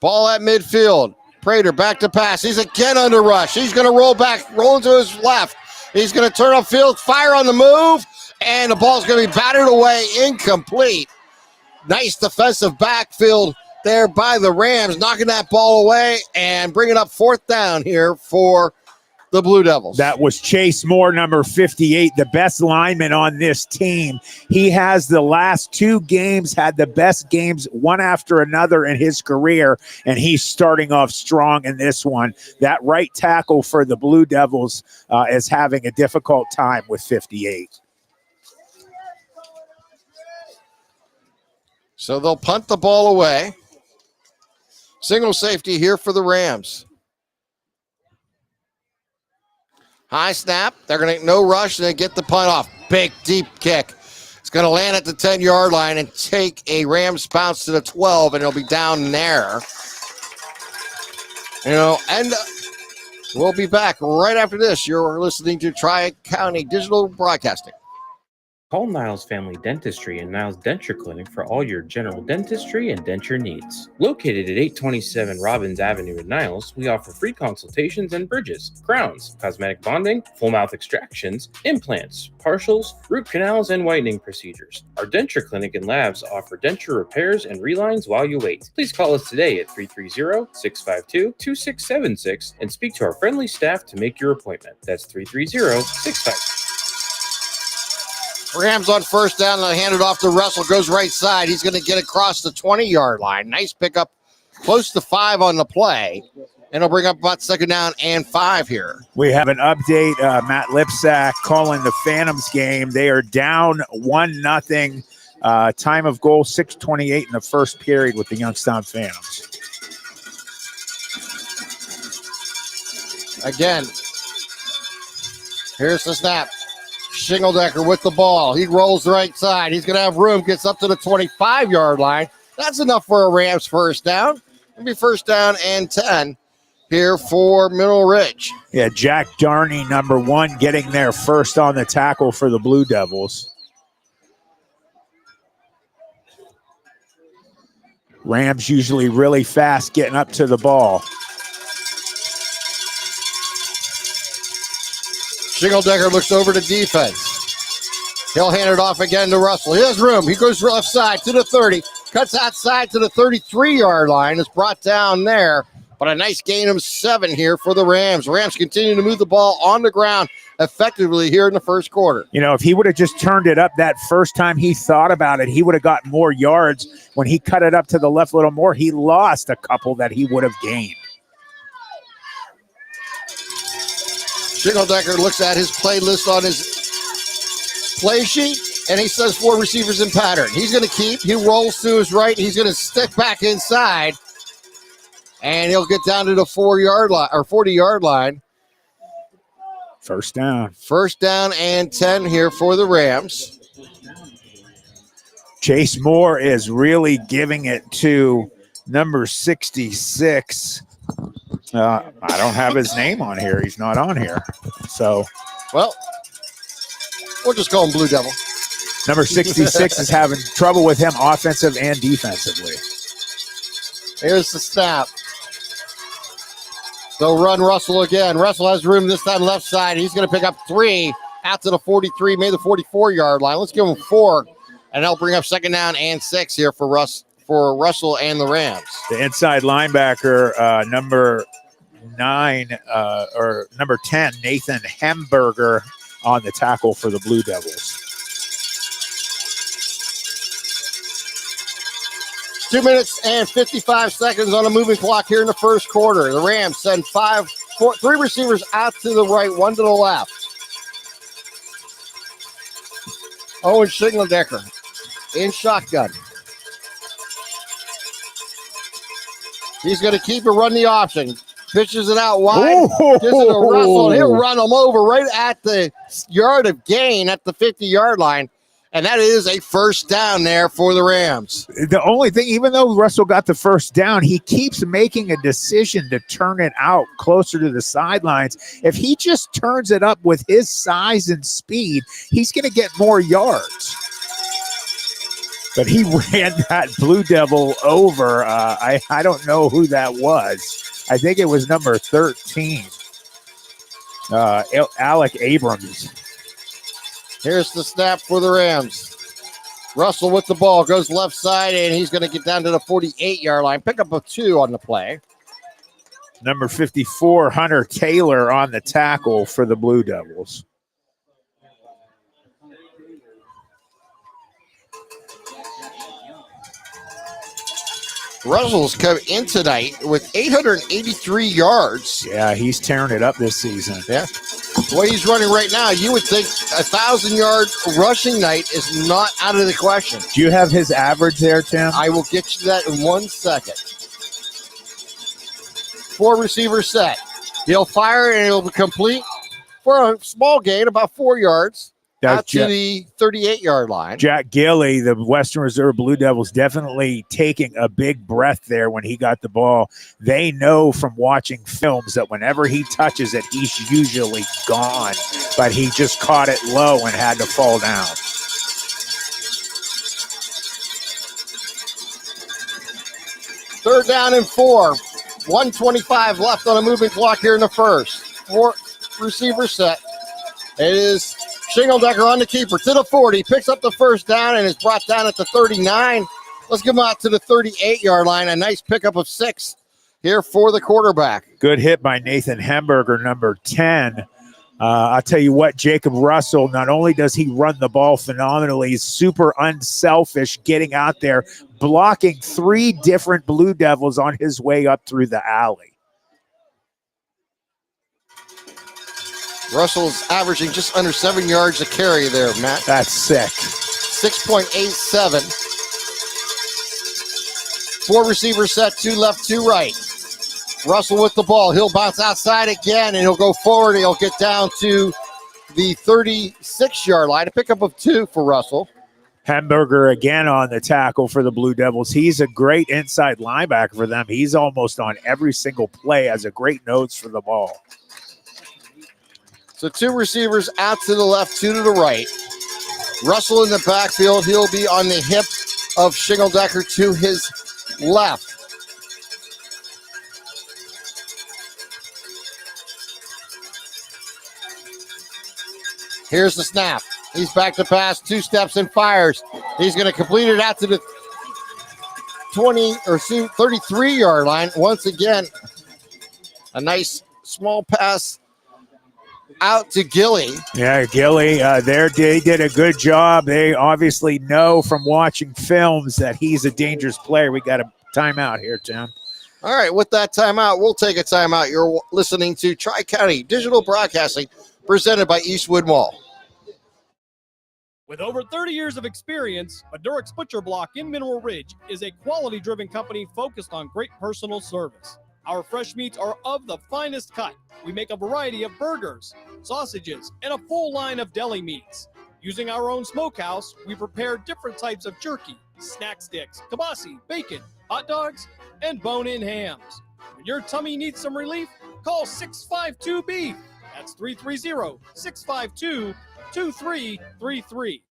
Ball at midfield. Prater back to pass. He's again under rush. He's going to roll back, roll to his left. He's going to turn upfield, fire on the move, and the ball's going to be battered away, incomplete. Nice defensive backfield there by the Rams, knocking that ball away and bringing up 4th down here for the Blue Devils. That was Chase Moore, number 58, the best lineman on this team. He has the last 2 games, had the best games one after another in his career, and he's starting off strong in this one. That right tackle for the Blue Devils is having a difficult time with 58. So they'll punt the ball away. Single safety here for the Rams. High snap. They're going to no rush and then get the punt off. Big, deep kick. It's going to land at the 10-yard line and take a Rams bounce to the 12, and it'll be down there. And we'll be back right after this. You're listening to Tri-County Digital Broadcasting. Call Niles Family Dentistry and Niles Denture Clinic for all your general dentistry and denture needs. Located at 827 Robbins Avenue in Niles, we offer free consultations and bridges, crowns, cosmetic bonding, full mouth extractions, implants, partials, root canals, and whitening procedures. Our denture clinic and labs offer denture repairs and relines while you wait. Please call us today at 330-652-2676 and speak to our friendly staff to make your appointment. That's 330-652. Rams on 1st down. They'll hand it off to Russell. Goes right side. He's going to get across the 20-yard line. Nice pickup. Close to 5 on the play. And it'll bring up about 2nd down and 5 here. We have an update. Matt Lipsack calling the Phantoms game. They are down 1-0. Time of goal, 6:28 in the first period with the Youngstown Phantoms. Again, here's the snap. Shingledecker with the ball. He rolls the right side. He's going to have room. Gets up to the 25-yard line. That's enough for a Rams 1st down. It'll be 1st down and 10 here for Mineral Ridge. Yeah, Jack Darney, number 1, getting there first on the tackle for the Blue Devils. Rams usually really fast getting up to the ball. Shingledecker looks over to defense. He'll hand it off again to Russell. He has room. He goes left side to the 30. Cuts outside to the 33-yard line. Is brought down there. But a nice gain of 7 here for the Rams. Rams continue to move the ball on the ground effectively here in the first quarter. You know, if he would have just turned it up that first time he thought about it, he would have got more yards. When he cut it up to the left a little more, he lost a couple that he would have gained. Shingledecker looks at his play list on his play sheet, and he says 4 receivers in pattern. He's going to keep. He rolls to his right. He's going to stick back inside, and he'll get down to the 4-yard line or 40-yard line. 1st down. 1st down and 10 here for the Rams. Chase Moore is really giving it to number 66. I don't have his name on here. He's not on here. So, well, we'll just call him Blue Devil. Number 66 is having trouble with him offensive and defensively. Here's the snap. They'll run Russell again. Russell has room this time left side. He's going to pick up 3 out to the 43, maybe the 44-yard line. Let's give him 4, and that'll bring up 2nd down and 6 here for Russell and the Rams. The inside linebacker, number 10, Nathan Hamburger on the tackle for the Blue Devils. 2 minutes and 55 seconds on a moving clock here in the first quarter. The Rams send 3 receivers out to the right, 1 to the left. Owen Shingledecker in shotgun. He's going to keep it, run the option. Pitches it out wide. Gives it to Russell. He'll run him over right at the yard of gain at the 50-yard line. And that is a first down there for the Rams. The only thing, even though Russell got the first down, he keeps making a decision to turn it out closer to the sidelines. If he just turns it up with his size and speed, he's going to get more yards. But he ran that Blue Devil over. I don't know who that was. I think it was number 13, Alec Abrams. Here's the snap for the Rams. Russell with the ball, goes left side, and he's going to get down to the 48-yard line. Pick up a 2 on the play. Number 54, Hunter Taylor on the tackle for the Blue Devils. Russell's come in tonight with 883 yards. Yeah, he's tearing it up this season. Yeah. The way he's running right now, you would think a 1,000-yard rushing night is not out of the question. Do you have his average there, Tim? I will get you that in 1 second. 4 receiver set. He'll fire and it'll be complete for a small gain, about 4 yards. Out to the 38-yard line. Jack Gilley, the Western Reserve Blue Devils, definitely taking a big breath there when he got the ball. They know from watching films that whenever he touches it, he's usually gone. But he just caught it low and had to fall down. Third down and 4. 1:25 left on a moving clock here in the first. 4 receiver set. It is Shingledecker on the keeper to the 40, picks up the first down and is brought down at the 39. Let's give him out to the 38-yard line. A nice pickup of 6 here for the quarterback. Good hit by Nathan Hamburger, number 10. I'll tell you what, Jacob Russell, not only does he run the ball phenomenally, he's super unselfish, getting out there, blocking 3 different Blue Devils on his way up through the alley. Russell's averaging just under 7 yards a carry there, Matt. That's sick. 6.87. 4 receivers set, 2 left, 2 right. Russell with the ball. He'll bounce outside again, and he'll go forward. He'll get down to the 36-yard line. A pickup of 2 for Russell. Hamburger again on the tackle for the Blue Devils. He's a great inside linebacker for them. He's almost on every single play, has a great nose for the ball. So 2 receivers out to the left, 2 to the right. Russell in the backfield. He'll be on the hip of Shingledecker to his left. Here's the snap. He's back to pass, 2 steps and fires. He's going to complete it out to the 33-yard line. Once again, a nice small pass out to Gilley. Yeah, Gilley, they did a good job. They obviously know from watching films that he's a dangerous player. We got a timeout here, Tim. All right, with that timeout, we'll take a timeout. You're listening to Tri-County Digital Broadcasting, presented by Eastwood Mall. With over 30 years of experience, Madurix Butcher Block in Mineral Ridge is a quality-driven company focused on great personal service. Our fresh meats are of the finest cut. We make a variety of burgers, sausages, and a full line of deli meats. Using our own smokehouse, we prepare different types of jerky, snack sticks, kibasi, bacon, hot dogs, and bone-in hams. When your tummy needs some relief, call 652-BEEF. That's 330-652-2333.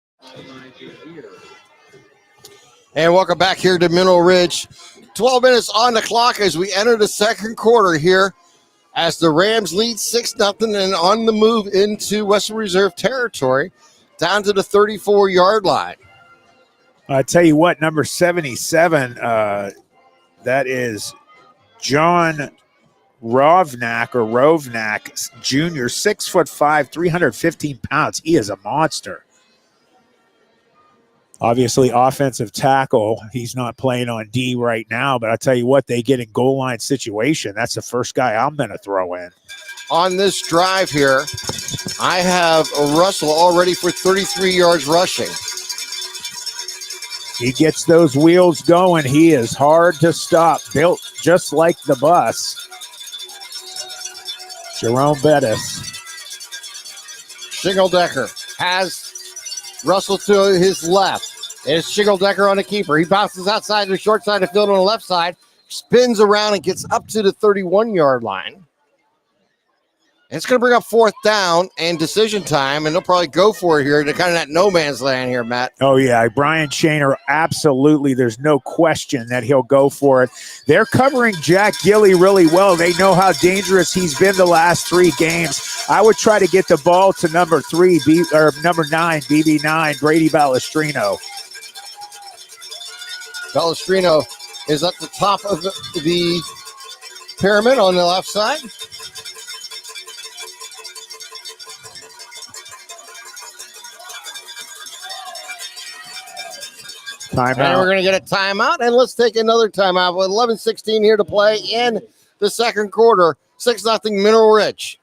And welcome back here to Mineral Ridge. 12 minutes on the clock as we enter the second quarter here as the Rams lead 6-0 and on the move into Western Reserve territory down to the 34-yard line. I tell you what, number 77, that is John Rovnak Jr., 6'5", 315 pounds. He is a monster. Obviously, offensive tackle. He's not playing on D right now, but I tell you what, they get in goal line situation. That's the first guy I'm going to throw in. On this drive here, I have Russell already for 33 yards rushing. He gets those wheels going. He is hard to stop, built just like the bus. Jerome Bettis. Shingle-Decker has Russell to his left. It's Shingle-Decker on the keeper. He bounces outside the short side of the field on the left side, spins around and gets up to the 31-yard line. And it's going to bring up 4th down and decision time, and they'll probably go for it here. They're kind of that no man's land here, Matt. Oh, yeah. Brian Shaner, absolutely. There's no question that he'll go for it. They're covering Jack Gilly really well. They know how dangerous he's been the last 3 games. I would try to get the ball to number 9, BB9, Brady Balestrino. Balestrino is at the top of the pyramid on the left side. Timeout. And we're going to get a timeout, and let's take another timeout with 11:16 here to play in the second quarter. 6-0 Mineral Ridge.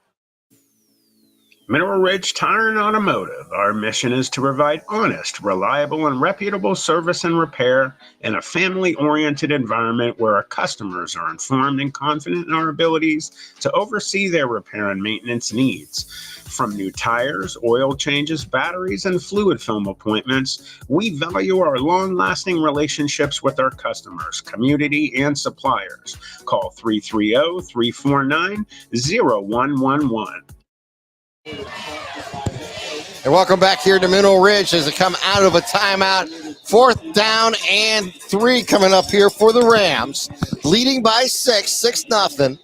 Mineral Ridge Tire and Automotive. Our mission is to provide honest, reliable, and reputable service and repair in a family-oriented environment where our customers are informed and confident in our abilities to oversee their repair and maintenance needs. From new tires, oil changes, batteries, and fluid film appointments, we value our long-lasting relationships with our customers, community, and suppliers. Call 330-349-0111. And welcome back here to Mineral Ridge as they come out of a timeout. 4th down and 3 coming up here for the Rams. Leading by 6-0.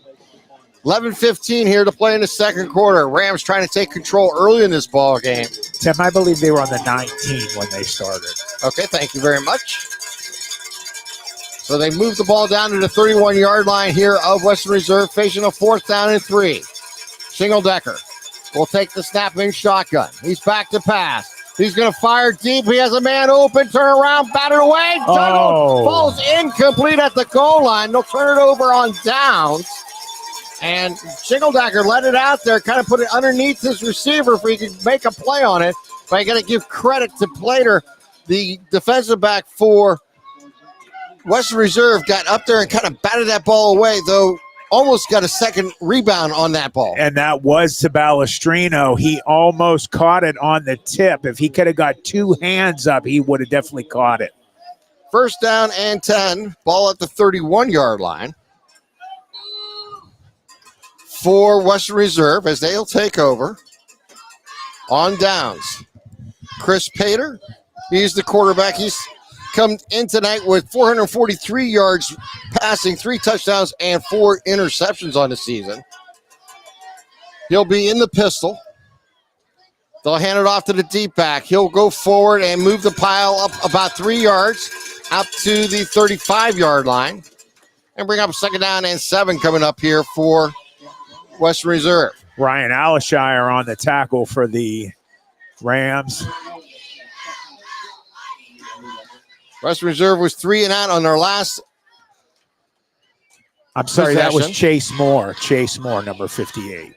11:15 here to play in the second quarter. Rams trying to take control early in this ball game. Tim, I believe they were on the 19 when they started. Okay, thank you very much. So they move the ball down to the 31-yard line here of Western Reserve, facing a 4th down and 3. Shingle-Decker will take the snap in shotgun. He's back to pass. He's going to fire deep. He has a man open. Turn around, batted away. Juggled, falls incomplete at the goal line. They'll turn it over on downs. And Shingle-Decker let it out there, kind of put it underneath his receiver for he could make a play on it. But I got to give credit to Plater, the defensive back for Western Reserve, got up there and kind of batted that ball away, though almost got a second rebound on that ball. And that was to Balestrino. He almost caught it on the tip. If he could have got 2 hands up, he would have definitely caught it. 1st down and 10. Ball at the 31-yard line for Western Reserve as they'll take over on downs. Chris Pater, he's the quarterback. He's come in tonight with 443 yards passing, 3 touchdowns, and 4 interceptions on the season. He'll be in the pistol. They'll hand it off to the deep back. He'll go forward and move the pile up about 3 yards out to the 35-yard line and bring up 2nd down and 7 coming up here for Western Reserve. Ryan Alishire on the tackle for the Rams. Western Reserve was 3 and out on their last. I'm sorry, that was Chase Moore. Chase Moore, number 58.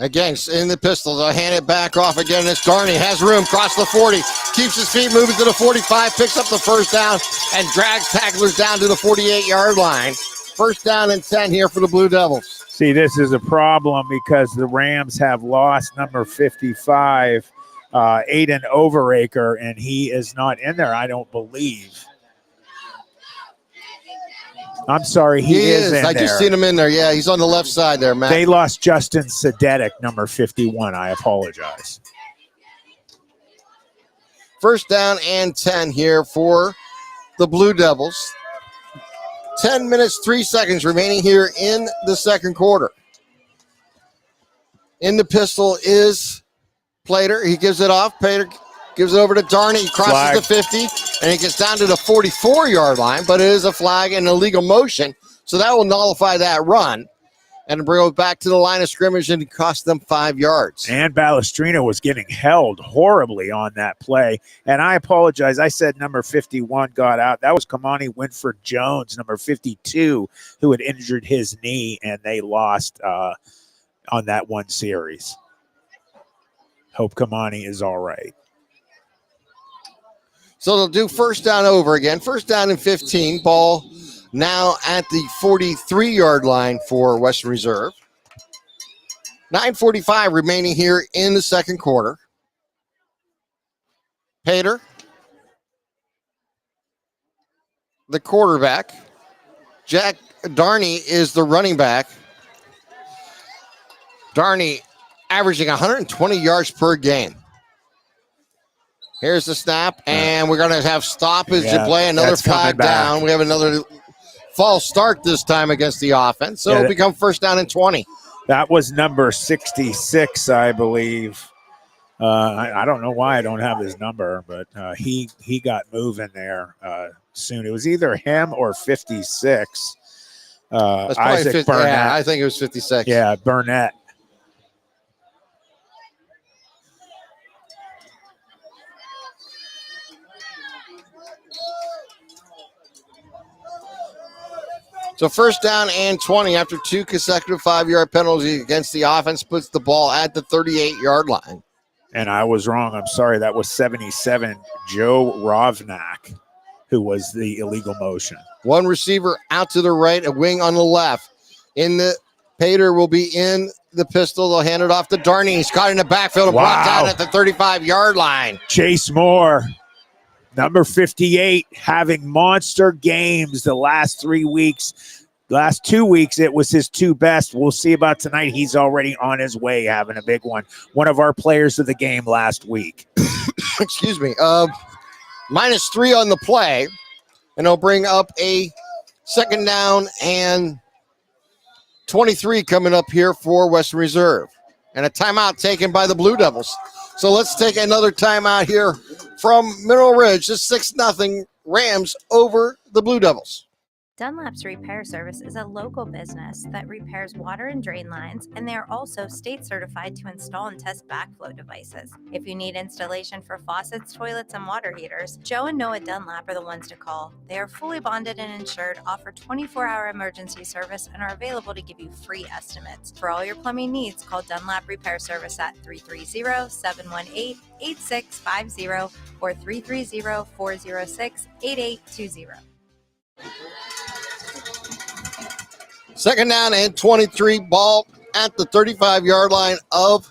Again, in the pistol. They'll hand it back off again. It's Darney. Has room. Cross the 40. Keeps his feet moving to the 45. Picks up the 1st down and drags tacklers down to the 48-yard line. 1st down and 10 here for the Blue Devils. See, this is a problem because the Rams have lost number 55, Aiden Overacre, and he is not in there, I don't believe. I'm sorry, he is in I just there. seen him in there. Yeah, he's on the left side there, Matt. They lost Justin Sedetic, number 51. I apologize. First down and 10 here for the Blue Devils. 10 minutes, 3 seconds remaining here in the second quarter. In the pistol is Plater. He gives it off. Plater gives it over to Darney. He crosses Flag. the 50, and he gets down to the 44-yard line, but it is a flag and illegal motion, so that will nullify that run and bring it back to the line of scrimmage and cost them 5 yards. And Balestrino was getting held horribly on that play. And I apologize. I said number 51 got out. That was Kamani Winford Jones, number 52, who had injured his knee, and they lost on that one series. Hope Kamani is all right. So they'll do first down over again. First down and 15. Ball now at the 43-yard line for Western Reserve. 9:45 remaining here in the second quarter. Pater, the quarterback. Jack Darney is the running back. Darney averaging 120 yards per game. Here's the snap, and we're going to have stoppage to play. Another that's coming flag back. down. We have another false start this time against the offense. So it'll become first down and 20. That was number 66, I believe. I don't know why I don't have his number, but he got moving there soon. It was either him or 56. That's probably Isaac 50, Burnett. yeah, I think it was 56. Yeah, Burnett. So first down and 20 after 2 consecutive 5-yard penalties against the offense puts the ball at the 38-yard line. And I was wrong. I'm sorry. That was 77, Joe Rovnak, who was the illegal motion. One receiver out to the right, a wing on the left. In the Pater will be in the pistol. They'll hand it off to Darney. He's caught in the backfield and brought down at the 35-yard line. Chase Moore, number 58, having monster games the last 3 weeks. Last 2 weeks, it was his 2 best. We'll see about tonight. He's already on his way having a big one. One of our players of the game last week. Excuse me. -3 on the play, and they'll bring up a second down and 23 coming up here for Western Reserve. And a timeout taken by the Blue Devils. So let's take another timeout here from Mineral Ridge. It's 6-0 Rams over the Blue Devils. Dunlap's Repair Service is a local business that repairs water and drain lines, and they are also state certified to install and test backflow devices. If you need installation for faucets, toilets, and water heaters, Joe and Noah Dunlap are the ones to call. They are fully bonded and insured, offer 24-hour emergency service, and are available to give you free estimates. For all your plumbing needs, call Dunlap Repair Service at 330-718-8650 or 330-406-8820. Second down and 23, ball at the 35-yard line of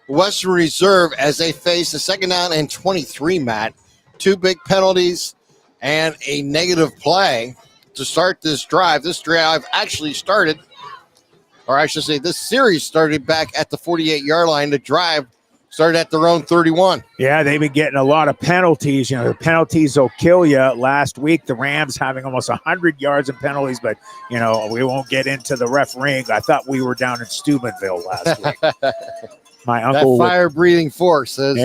Western Reserve as they face the second down and 23, Matt. 2 big penalties and a negative play to start this drive. This drive actually started, or I should say this series started back at the 48-yard line. The drive started at their own 31. Yeah, they've been getting a lot of penalties. You know, the penalties will kill you. Last week, the Rams having almost 100 yards in penalties, but, you know, we won't get into the refereeing. I thought we were down in Steubenville last week. My uncle, that fire-breathing force is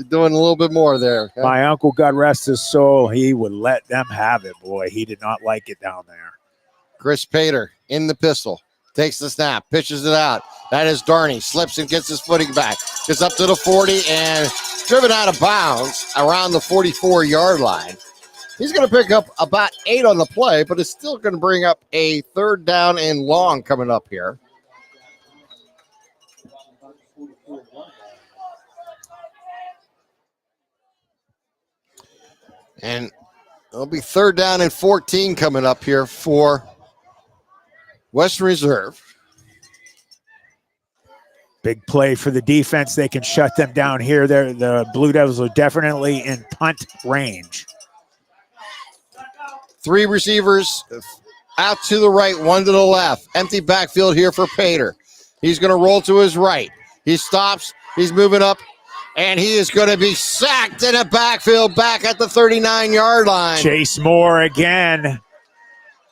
doing a little bit more there. My uncle, God rest his soul, he would let them have it, boy. He did not like it down there. Chris Pater in the pistol. Takes the snap, pitches it out. That is Darney. Slips and gets his footing back. Gets up to the 40 and driven out of bounds around the 44-yard line. He's going to pick up about 8 on the play, but it's still going to bring up a third down and long coming up here. And it'll be third down and 14 coming up here for Western Reserve. Big play for the defense. They can shut them down here. The Blue Devils are definitely in punt range. 3 receivers out to the right, one to the left. Empty backfield here for Pater. He's going to roll to his right. He stops. He's moving up, and he is going to be sacked in a backfield back at the 39-yard line. Chase Moore again.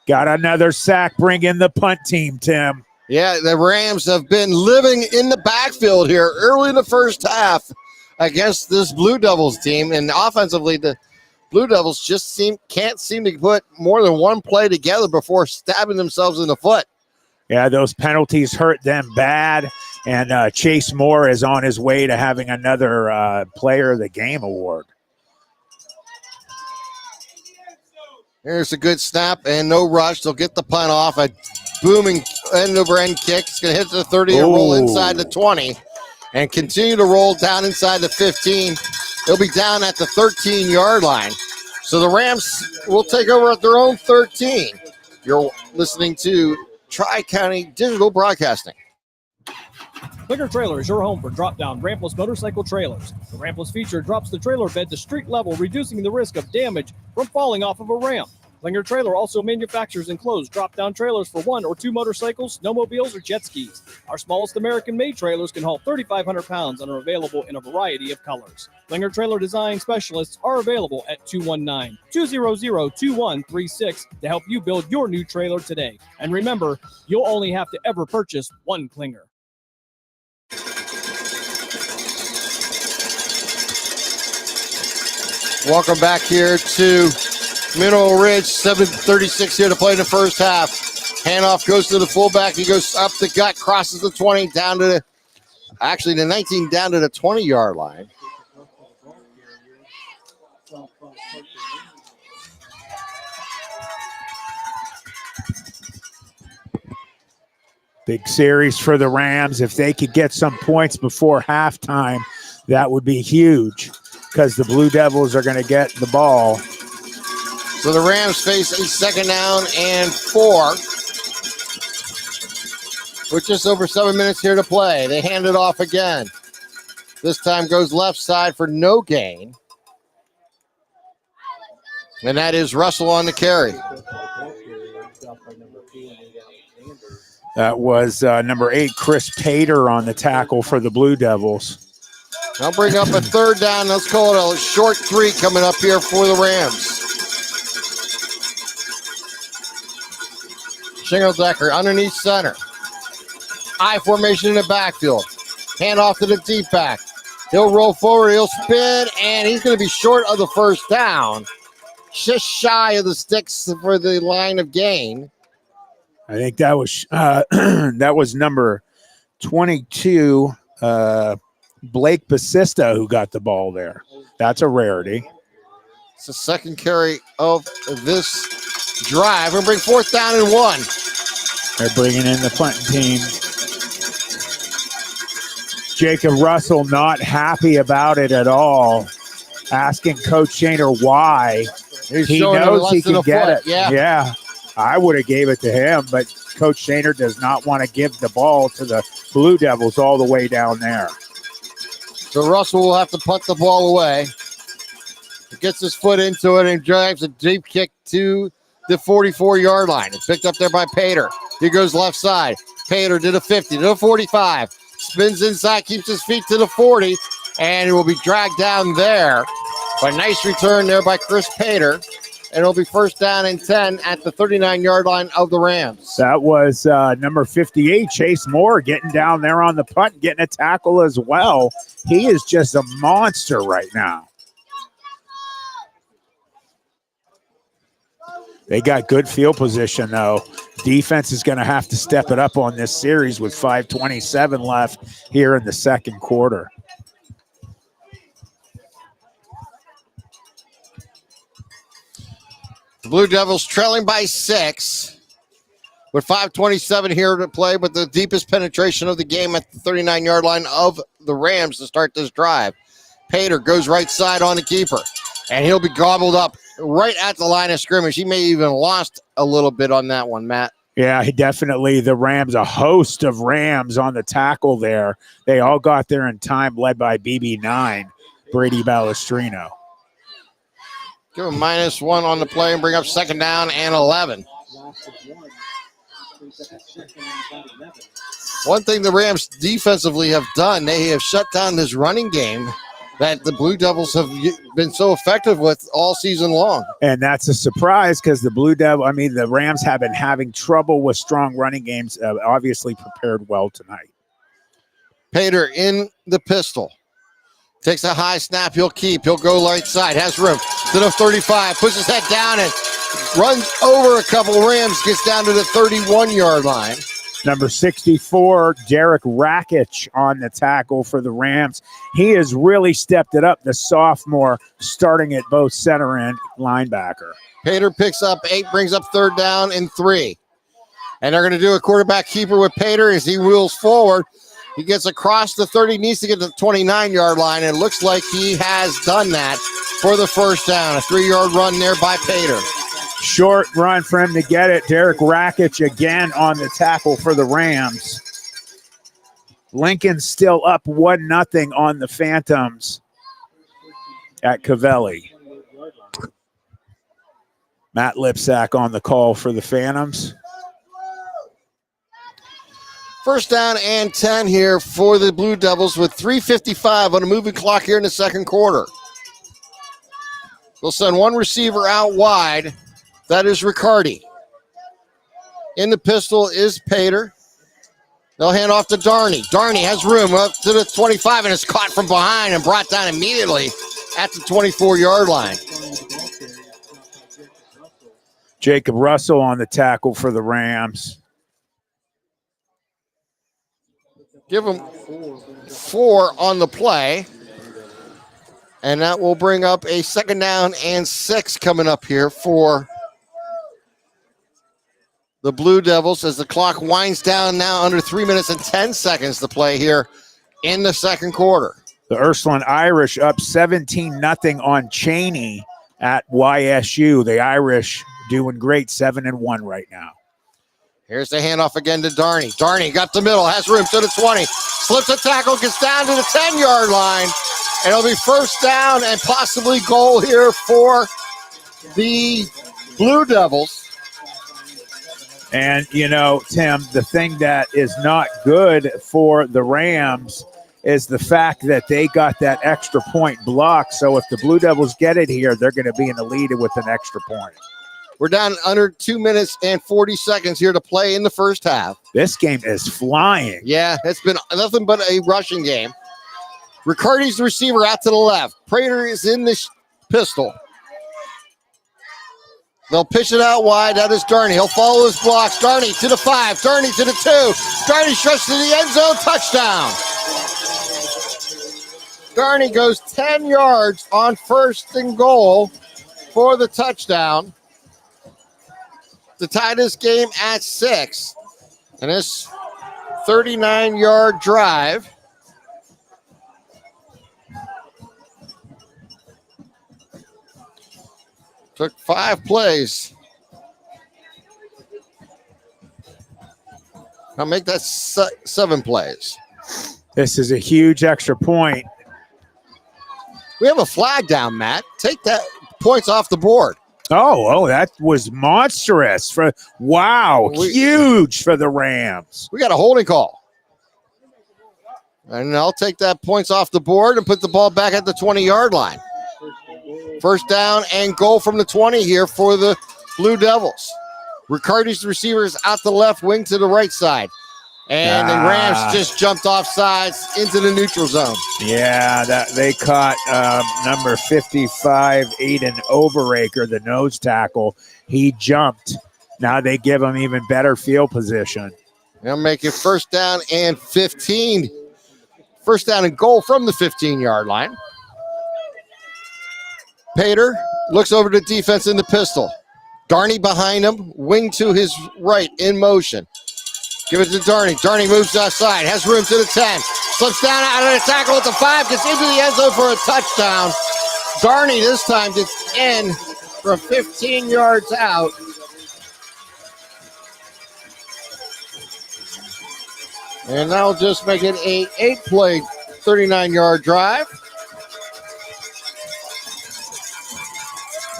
Got another sack. Bring in the punt team, Tim. Yeah, the Rams have been living in the backfield here early in the first half against this Blue Devils team. And offensively, the Blue Devils just can't seem to put more than one play together before stabbing themselves in the foot. Yeah, those penalties hurt them bad. And Chase Moore is on his way to having another Player of the Game award. Here's a good snap and no rush. They'll get the punt off. A booming end-over-end kick. It's going to hit the 30 and roll inside the 20 and continue to roll down inside the 15. They'll be down at the 13-yard line. So the Rams will take over at their own 13. You're listening to Tri-County Digital Broadcasting. Clinger Trailer is your home for drop-down rampless motorcycle trailers. The rampless feature drops the trailer bed to street level, reducing the risk of damage from falling off of a ramp. Clinger Trailer also manufactures enclosed drop-down trailers for 1 or 2 motorcycles, snowmobiles, or jet skis. Our smallest American-made trailers can haul 3,500 pounds and are available in a variety of colors. Clinger Trailer design specialists are available at 219-200-2136 to help you build your new trailer today. And remember, you'll only have to ever purchase one Clinger. Welcome back here to Mineral Ridge. 7:36 here to play in the first half. Handoff goes to the fullback. He goes up the gut, crosses the 20, down to the 19, down to the 20-yard line. Big series for the Rams. If they could get some points before halftime, that would be huge because the Blue Devils are going to get the ball. So the Rams face a 2nd down and 4 with just over 7 minutes here to play. They hand it off again. This time goes left side for no gain. And that is Russell on the carry. That was number 8, Chris Pater, on the tackle for the Blue Devils. I'll bring up a 3rd down. Let's call it a short 3 coming up here for the Rams. Shingledecker underneath center. I formation in the backfield. Hand off to the deep back. He'll roll forward. He'll spin, and he's going to be short of the first down. Just shy of the sticks for the line of gain. I think that was that was number 22, Blake Basista, who got the ball there. That's a rarity. It's the second carry of this drive. We'll bring 4th down and 1. They're bringing in the punting team. Jacob Russell not happy about it at all. Asking Coach Shaner why. He knows he can get it. Yeah. I would have gave it to him, but Coach Shaner does not want to give the ball to the Blue Devils all the way down there. So Russell will have to punt the ball away. He gets his foot into it and drives a deep kick to the 44-yard line. It's picked up there by Pater. He goes left side. Pater to the 50, to the 45. Spins inside, keeps his feet to the 40, and it will be dragged down there. But nice return there by Chris Pater. And it'll be 1st down and 10 at the 39-yard line of the Rams. That was number 58, Chase Moore, getting down there on the punt, getting a tackle as well. He is just a monster right now. They got good field position, though. Defense is going to have to step it up on this series with 5:27 left here in the second quarter. The Blue Devils trailing by 6 with 5:27 here to play, but the deepest penetration of the game at the 39-yard line of the Rams to start this drive. Pater goes right side on the keeper, and he'll be gobbled up right at the line of scrimmage. He may even lost a little bit on that one, Matt. Yeah, definitely the Rams, a host of Rams on the tackle there. They all got there in time, led by BB9, Brady Balestrino. Give him -1 on the play and bring up 2nd down and 11. One thing the Rams defensively have done, they have shut down this running game that the Blue Devils have been so effective with all season long. And that's a surprise because the Rams have been having trouble with strong running games. Obviously prepared well tonight. Pater in the pistol. Takes a high snap. He'll keep. He'll go right side. Has room. To the 35. Puts his head down and runs over a couple Rams. Gets down to the 31-yard line. Number 64, Derek Rakic on the tackle for the Rams. He has really stepped it up, the sophomore, starting at both center and linebacker. Pater picks up 8, brings up 3rd down and 3. And they're going to do a quarterback keeper with Pater as he wheels forward. He gets across the 30, needs to get to the 29-yard line, and it looks like he has done that for the first down. A 3-yard run there by Pater. Short run for him to get it. Derek Rakic again on the tackle for the Rams. Lincoln still up 1-0 on the Phantoms at Covelli. Matt Lipsack on the call for the Phantoms. First down and 10 here for the Blue Devils with 3:55 on a moving clock here in the second quarter. They'll send one receiver out wide. That is Riccardi. In the pistol is Pater. They'll hand off to Darney. Darney has room up to the 25 and is caught from behind and brought down immediately at the 24-yard line. Jacob Russell on the tackle for the Rams. Give them 4 on the play. And that will bring up a 2nd down and 6 coming up here for the Blue Devils as the clock winds down now under 3 minutes and 10 seconds to play here in the second quarter. The Ursuline Irish up 17-0 on Cheney at YSU. The Irish doing great, 7-1 right now. Here's the handoff again to Darney. Darney got the middle, has room to the 20. Slips a tackle, gets down to the 10-yard line. And it'll be first down and possibly goal here for the Blue Devils. And, you know, Tim, the thing that is not good for the Rams is the fact that they got that extra point blocked. So if the Blue Devils get it here, they're going to be in the lead with an extra point. We're down under 2 minutes and 40 seconds here to play in the first half. This game is flying. Yeah, it's been nothing but a rushing game. Riccardi's the receiver out to the left. Prater is in the pistol. They'll pitch it out wide. That is Darney. He'll follow his blocks. Darney to the 5. Darney to the 2. Darney stretches to the end zone. Touchdown. Darney goes 10 yards on 1st and goal for the touchdown to tie this game at 6. And this 39-yard drive took 5 plays. I'll make that 7 plays. This is a huge extra point. We have a flag down, Matt. Take that points off the board. Oh, that was monstrous. Huge for the Rams. We got a holding call. And I'll take that points off the board and put the ball back at the 20-yard line. First down and goal from the 20 here for the Blue Devils. Riccardi's receivers out the left wing to the right side. And the Rams just jumped off sides into the neutral zone. Yeah, that they caught number 55, Aiden Overaker, the nose tackle. He jumped. Now they give him even better field position. They'll make it first down and 15. First down and goal from the 15-yard line. Pater looks over to defense in the pistol. Darney behind him, wing to his right in motion. Give it to Darney. Darney moves outside, has room to the 10. Slips down out of the tackle at the 5, gets into the end zone for a touchdown. Darney this time gets in from 15 yards out. And that'll just make it a 8-play, 39-yard drive.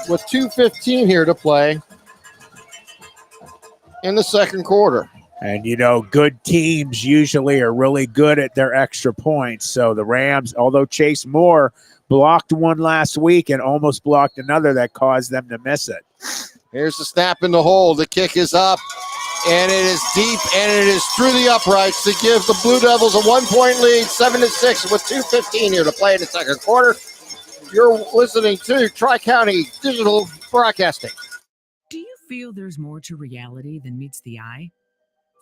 With 2:15 here to play. in the second quarter. And, good teams usually are really good at their extra points. So the Rams, although Chase Moore blocked one last week and almost blocked another that caused them to miss it. Here's the snap in the hole. The kick is up, and it is deep, and it is through the uprights to give the Blue Devils a 1-point lead, 7-6, with 2:15 here to play in the second quarter. You're listening to Tri-County Digital Broadcasting. Do you feel there's more to reality than meets the eye?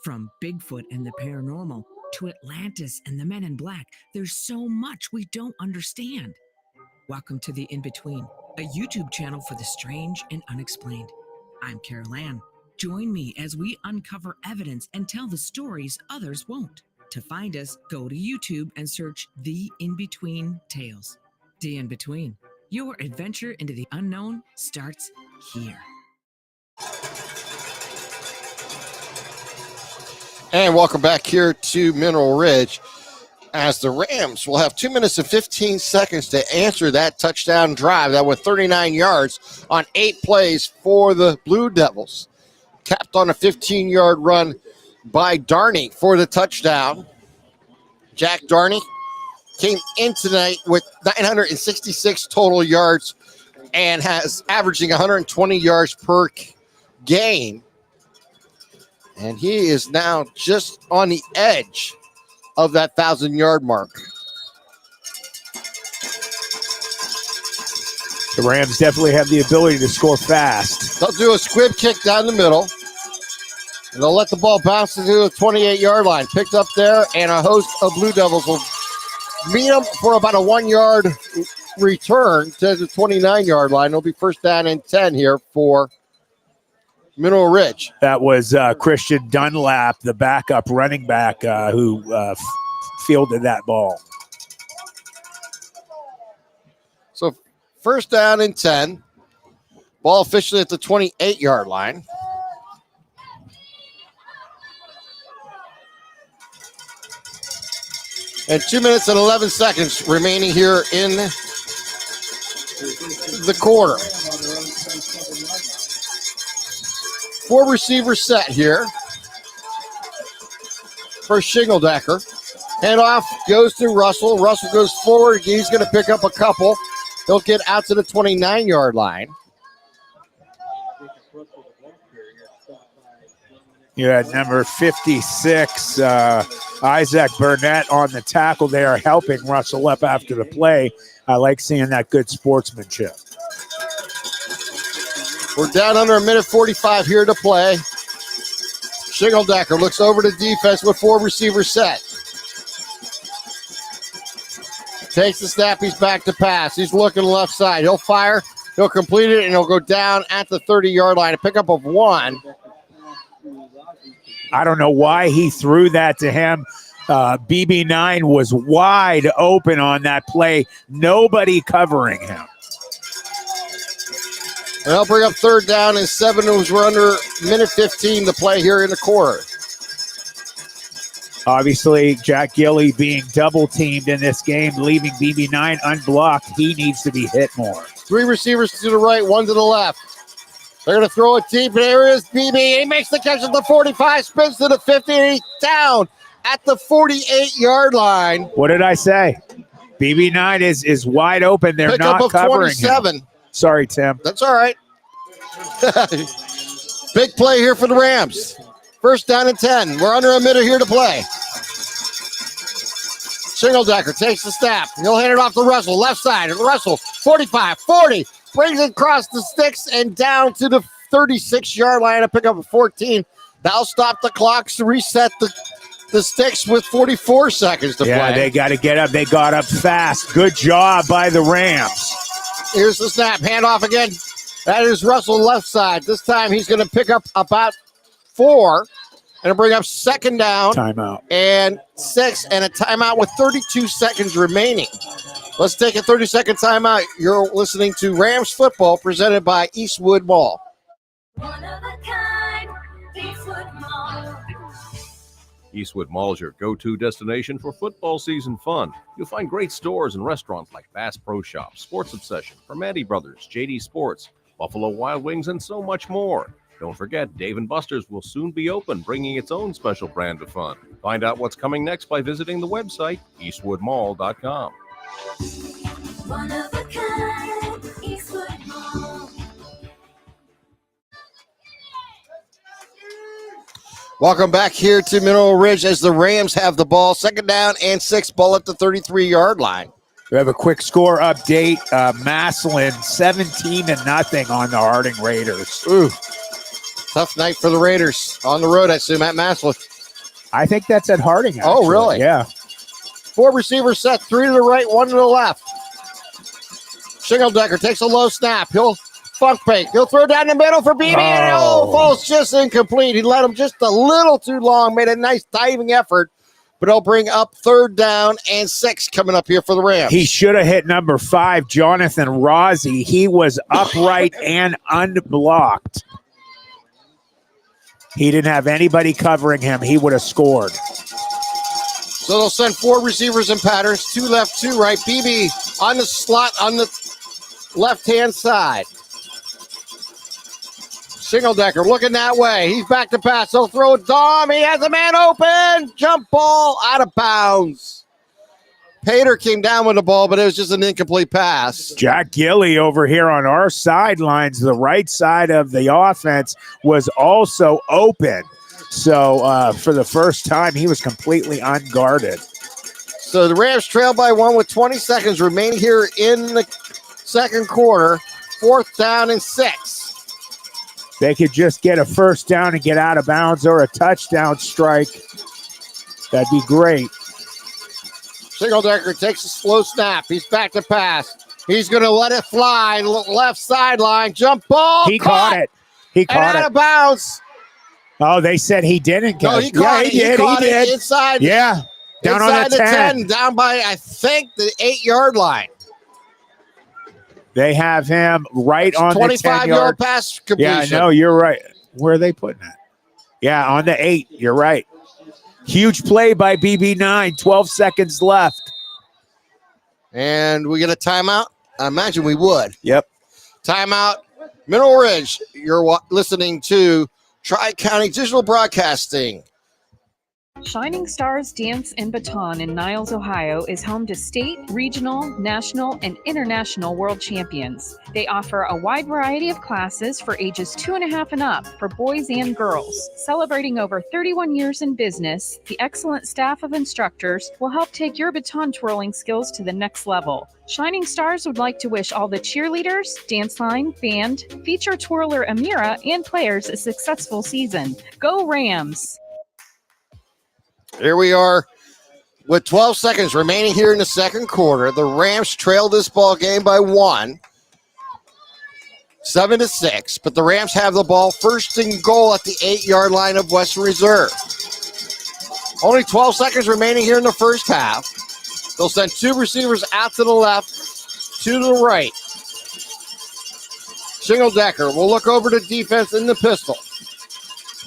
From Bigfoot and the paranormal to Atlantis and the Men in Black, there's so much we don't understand. Welcome to The In-Between, a YouTube channel for the strange and unexplained. I'm Carol Ann. Join me as we uncover evidence and tell the stories others won't. To find us, go to YouTube and search The In-Between Tales. The In-Between, your adventure into the unknown starts here. And welcome back here to Mineral Ridge, as the Rams will have 2 minutes and 15 seconds to answer that touchdown drive that went 39 yards on 8 plays for the Blue Devils. Capped on a 15-yard run by Darney for the touchdown. Jack Darney came in tonight with 966 total yards and has averaging 120 yards per game. And he is now just on the edge of that 1,000-yard mark. The Rams definitely have the ability to score fast. They'll do a squib kick down the middle. And they'll let the ball bounce into the 28-yard line. Picked up there, and a host of Blue Devils will meet them for about a 1-yard return to the 29-yard line. It'll be first down and 10 here for Mineral Ridge. That was Christian Dunlap, the backup running back who fielded that ball. So first down and 10. Ball officially at the 28-yard line. And 2 minutes and 11 seconds remaining here in the quarter. 4 receivers set here for Shingledecker. Handoff goes to Russell. Russell goes forward. He's going to pick up a couple. He'll get out to the 29-yard line. You had number 56, Isaac Burnett on the tackle there, helping Russell up after the play. I like seeing that good sportsmanship. We're down under a minute 45 here to play. Shingledecker looks over to defense with 4 receivers set. Takes the snap. He's back to pass. He's looking left side. He'll fire. He'll complete it, and he'll go down at the 30-yard line. A pickup of 1. I don't know why he threw that to him. BB9 was wide open on that play. Nobody covering him. And they'll bring up third down and 7 as we're under minute 15 to play here in the quarter. Obviously, Jack Gilly being double teamed in this game, leaving BB9 unblocked. He needs to be hit more. 3 receivers to the right, 1 to the left. They're going to throw it deep. There is BB. He makes the catch at the 45, spins to the 50, and he's down at the 48-yard line. What did I say? BB9 is wide open. They're Pick not up of covering 27. him. Sorry, Tim. That's all right. Big play here for the Rams. First down and 10. We're under a minute here to play. Shingledecker takes the snap. He'll hand it off to Russell, left side. And Russell, 45, 40. Brings it across the sticks and down to the 36-yard line. A pickup of 14. That'll stop the clocks to reset the sticks with 44 seconds to play. Yeah, they got to get up. They got up fast. Good job by the Rams. Here's the snap. Handoff again. That is Russell left side. This time he's going to pick up about 4 and bring up second down. Timeout. And 6 and a timeout with 32 seconds remaining. Let's take a 30-second timeout. You're listening to Rams football presented by Eastwood Mall. One of a kind, Eastwood Mall. Eastwood Mall is your go-to destination for football season fun. You'll find great stores and restaurants like Bass Pro Shop, Sports Obsession, Permati Brothers, JD Sports, Buffalo Wild Wings, and so much more. Don't forget, Dave & Buster's will soon be open, bringing its own special brand of fun. Find out what's coming next by visiting the website, eastwoodmall.com. One of a kind, Eastwood Mall. Welcome back here to Mineral Ridge as the Rams have the ball. 2nd down and 6, ball at the 33-yard line. We have a quick score update. Massillon 17-0 on the Harding Raiders. Ooh, tough night for the Raiders. On the road, I assume, at Massillon. I think that's at Harding, actually. Oh, really? Yeah. 4 receivers set, 3 to the right, 1 to the left. Shingledecker takes a low snap. He'll funk fake. He'll throw down the middle for BB, and falls just incomplete. He let him just a little too long, made a nice diving effort, but he'll bring up 3rd down and 6 coming up here for the Rams. He should have hit number 5, Jonathan Rossi. He was upright and unblocked. He didn't have anybody covering him. He would have scored. So they'll send 4 receivers in patterns, 2 left, 2 right. BB on the slot on the left-hand side. Shingledecker looking that way. He's back to pass. He'll throw it. Dom. He has a man open. Jump ball out of bounds. Pater came down with the ball, but it was just an incomplete pass. Jack Gilly over here on our sidelines, the right side of the offense, was also open. So for the first time, he was completely unguarded. So the Rams trail by 1 with 20 seconds remaining here in the second quarter. 4th down and 6. They could just get a 1st down and get out of bounds or a touchdown strike. That'd be great. Shingledecker takes a slow snap. He's back to pass. He's going to let it fly. Left sideline. Jump ball. He caught it. He caught out it. of bounds. Oh, they said he didn't. No, he caught it. He caught it inside. Yeah. Down on inside the 10. Down by, I think, the 8-yard line. They have him right on the 25-yard pass completion. Yeah, no, you're right. Where are they putting that? Yeah, on the 8. You're right. Huge play by BB9. 12 seconds left. And we get a timeout? I imagine we would. Yep. Timeout. Mineral Ridge. You're listening to Tri-County Digital Broadcasting. Shining Stars Dance and Baton in Niles, Ohio is home to state, regional, national, and international world champions. They offer a wide variety of classes for ages 2.5 and up for boys and girls. Celebrating over 31 years in business, the excellent staff of instructors will help take your baton twirling skills to the next level. Shining Stars would like to wish all the cheerleaders, dance line, band, feature twirler Amira, and players a successful season. Go Rams! Here we are with 12 seconds remaining here in the second quarter. The Rams trail this ball game by 1, 7-6, but the Rams have the ball 1st and goal at the 8-yard line of Western Reserve. Only 12 seconds remaining here in the first half. They'll send 2 receivers out to the left, 2 to the right. Shingledecker will look over to defense in the pistol.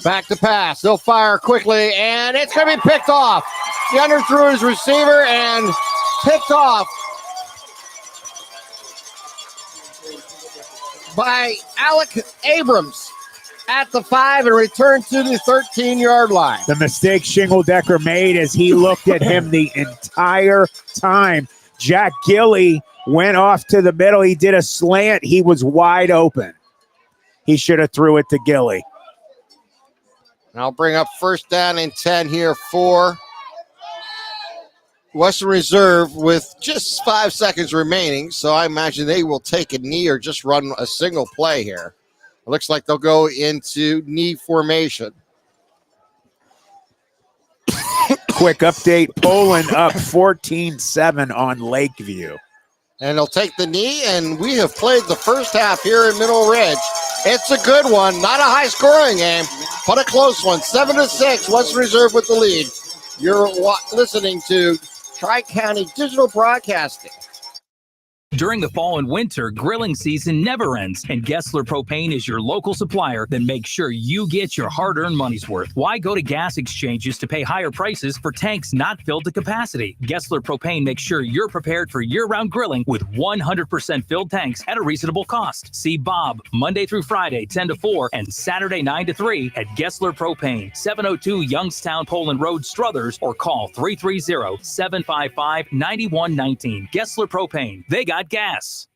Back to pass. They'll fire quickly, and it's going to be picked off. He underthrew his receiver and picked off by Alec Abrams at the 5 and returned to the 13-yard line. The mistake Shingledecker made as he looked at him the entire time. Jack Gilly went off to the middle. He did a slant. He was wide open. He should have threw it to Gilly. And I'll bring up 1st down and 10 here for Western Reserve with just 5 seconds remaining. So I imagine they will take a knee or just run a single play here. It looks like they'll go into knee formation. Quick update. Poland up 14-7 on Lakeview. And they'll take the knee, and we have played the first half here in Mineral Ridge. It's a good one, not a high-scoring game, but a close one. 7-6, Western Reserve with the lead. You're listening to Tri-County Digital Broadcasting. During the fall and winter, grilling season never ends, and Gessler Propane is your local supplier that makes sure you get your hard-earned money's worth. Why go to gas exchanges to pay higher prices for tanks not filled to capacity? Gessler Propane makes sure you're prepared for year-round grilling with 100% filled tanks at a reasonable cost. See Bob Monday through Friday, 10 to 4, and Saturday, 9 to 3 at Gessler Propane, 702 Youngstown Poland Road, Struthers, or call 330-755-9119. Gessler Propane. They got gas.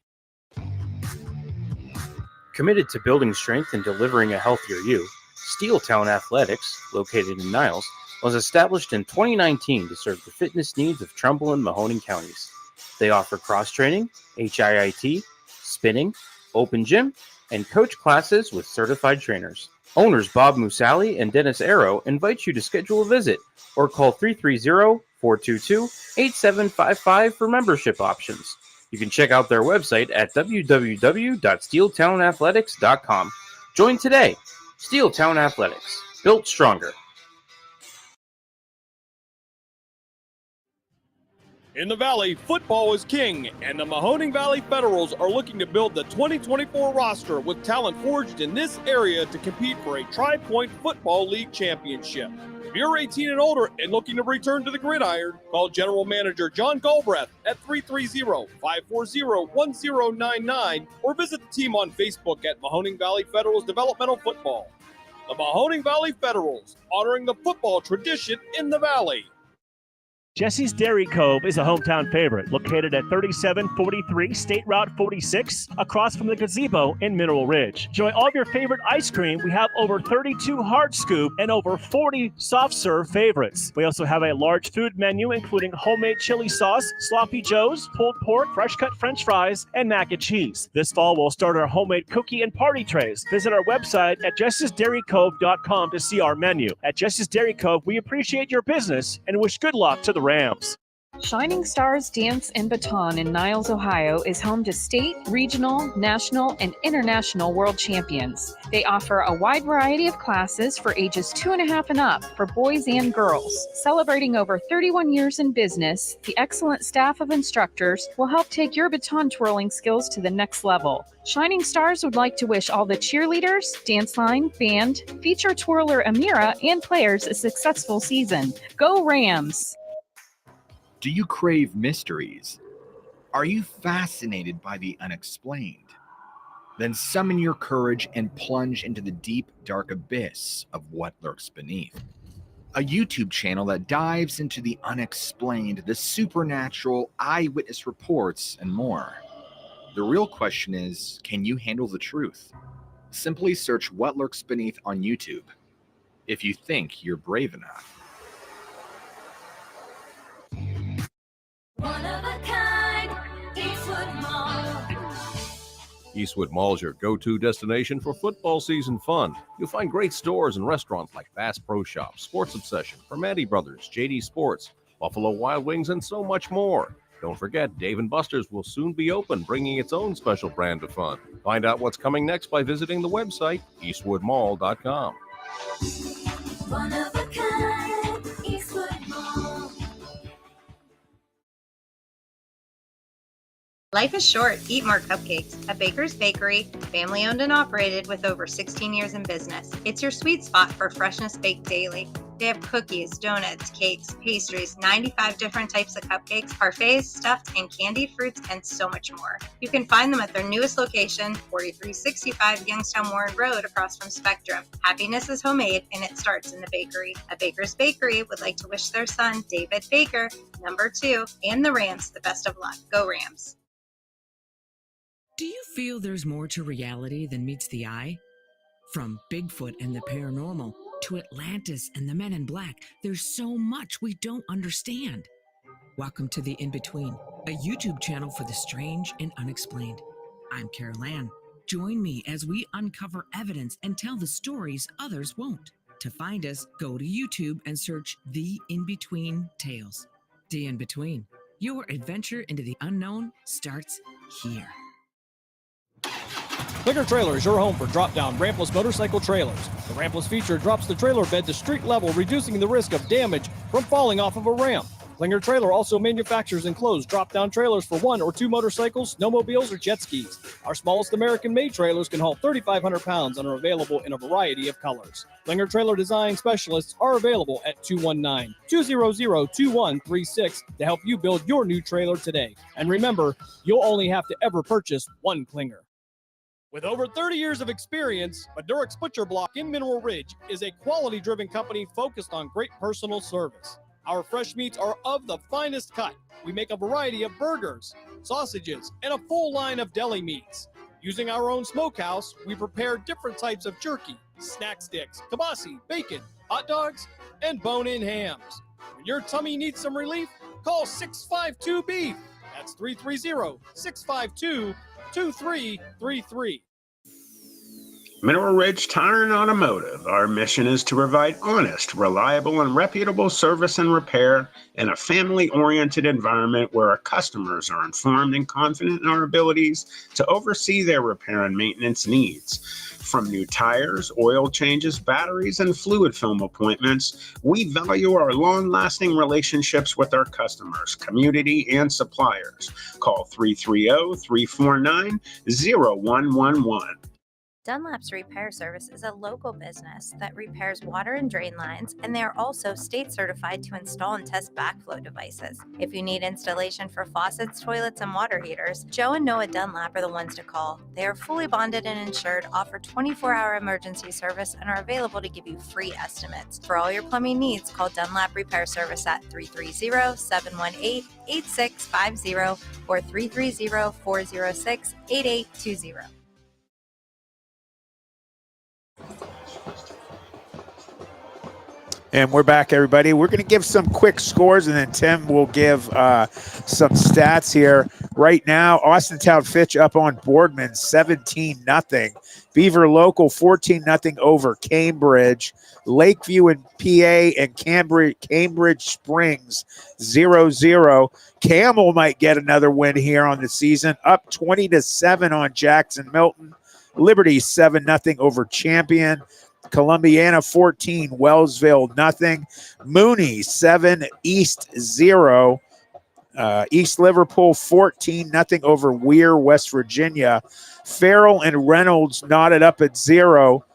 Committed to building strength and delivering a healthier you, Steeltown Athletics, located in Niles, was established in 2019 to serve the fitness needs of Trumbull and Mahoning counties. They offer cross-training, HIIT, spinning, open gym, and coach classes with certified trainers. Owners Bob Musali and Dennis Arrow invite you to schedule a visit or call 330-422-8755 for membership options. You can check out their website at www.steeltownathletics.com. Join today. Steeltown Athletics, built stronger. In the Valley, football is king, and the Mahoning Valley Federals are looking to build the 2024 roster with talent forged in this area to compete for a Tri-Point Football League championship. If you're 18 and older and looking to return to the gridiron, call General Manager John Galbraith at 330-540-1099 or visit the team on Facebook at Mahoning Valley Federals Developmental Football. The Mahoning Valley Federals, honoring the football tradition in the Valley. Jesse's Dairy Cove is a hometown favorite, located at 3743 State Route 46, across from the gazebo in Mineral Ridge. Enjoy all of your favorite ice cream. We have over 32 hard scoop and over 40 soft serve favorites. We also have a large food menu, including homemade chili sauce, sloppy joes, pulled pork, fresh cut french fries, and mac and cheese. This fall, we'll start our homemade cookie and party trays. Visit our website at jessesdairycove.com to see our menu. At Jesse's Dairy Cove, we appreciate your business and wish good luck to the Rams. Shining Stars Dance and Baton in Niles, Ohio is home to state, regional, national, and international world champions. They offer a wide variety of classes for ages 2.5 and up for boys and girls. Celebrating over 31 years in business, the excellent staff of instructors will help take your baton twirling skills to the next level. Shining Stars would like to wish all the cheerleaders, dance line, band, feature twirler Amira, and players a successful season. Go Rams! Do you crave mysteries? Are you fascinated by the unexplained? Then summon your courage and plunge into the deep, dark abyss of what lurks beneath. A YouTube channel that dives into the unexplained, the supernatural, eyewitness reports, and more. The real question is, can you handle the truth? Simply search What Lurks Beneath on YouTube, if you think you're brave enough. One of a kind, Eastwood Mall. Eastwood Mall is your go-to destination for football season fun. You'll find great stores and restaurants like Bass Pro Shop, Sports Obsession, Permati Brothers, JD Sports, Buffalo Wild Wings, and so much more. Don't forget, Dave & Buster's will soon be open, bringing its own special brand of fun. Find out what's coming next by visiting the website, eastwoodmall.com. One of a kind, Eastwood Mall. Life is short. Eat more cupcakes. At Baker's Bakery, family owned and operated with over 16 years in business. It's your sweet spot for freshness baked daily. They have cookies, donuts, cakes, pastries, 95 different types of cupcakes, parfaits, stuffed and candied fruits, and so much more. You can find them at their newest location, 4365 Youngstown Warren Road, across from Spectrum. Happiness is homemade, and it starts in the bakery. At Baker's Bakery would like to wish their son, David Baker, number 2, and the Rams the best of luck. Go Rams. Do you feel there's more to reality than meets the eye? From Bigfoot and the paranormal to Atlantis and the Men in Black, there's so much we don't understand. Welcome to The In-Between, a YouTube channel for the strange and unexplained. I'm Carol Ann. Join me as we uncover evidence and tell the stories others won't. To find us, go to YouTube and search The In-Between Tales. The In-Between, your adventure into the unknown starts here. Clicker Trailer is your home for drop-down rampless motorcycle trailers. The rampless feature drops the trailer bed to street level, reducing the risk of damage from falling off of a ramp. Klinger Trailer also manufactures enclosed drop-down trailers for 1 or 2 motorcycles, snowmobiles, or jet skis. Our smallest American-made trailers can haul 3,500 pounds and are available in a variety of colors. Klinger Trailer design specialists are available at 219-200-2136 to help you build your new trailer today. And remember, you'll only have to ever purchase one Klinger. With over 30 years of experience, Madurix Butcher Block in Mineral Ridge is a quality-driven company focused on great personal service. Our fresh meats are of the finest cut. We make a variety of burgers, sausages, and a full line of deli meats. Using our own smokehouse, we prepare different types of jerky, snack sticks, kibasi, bacon, hot dogs, and bone-in hams. When your tummy needs some relief, call 652-BEEF. That's 330-652-2333. Mineral Ridge Tire and Automotive. Our mission is to provide honest, reliable, and reputable service and repair in a family-oriented environment where our customers are informed and confident in our abilities to oversee their repair and maintenance needs. From new tires, oil changes, batteries, and fluid film appointments, we value our long-lasting relationships with our customers, community, and suppliers. Call 330-349-0111. Dunlap's Repair Service is a local business that repairs water and drain lines, and they are also state certified to install and test backflow devices. If you need installation for faucets, toilets, and water heaters, Joe and Noah Dunlap are the ones to call. They are fully bonded and insured, offer 24-hour emergency service, and are available to give you free estimates. For all your plumbing needs, call Dunlap Repair Service at 330-718-8650 or 330-406-8820. And we're back, everybody. We're going to give some quick scores, and then Tim will give some stats here. Right now, Austintown Fitch up on Boardman, 17-0. Beaver Local, 14-0 over Cambridge. Lakeview and PA and Cambridge Springs, 0-0. Camel might get another win here on the season, up 20-7 on Jackson Milton. Liberty, 7-0 over Champion. Columbiana 14, Wellsville nothing. Mooney 7, East 0. East Liverpool 14-0 over Weir, West Virginia. Farrell and Reynolds knotted up at 0.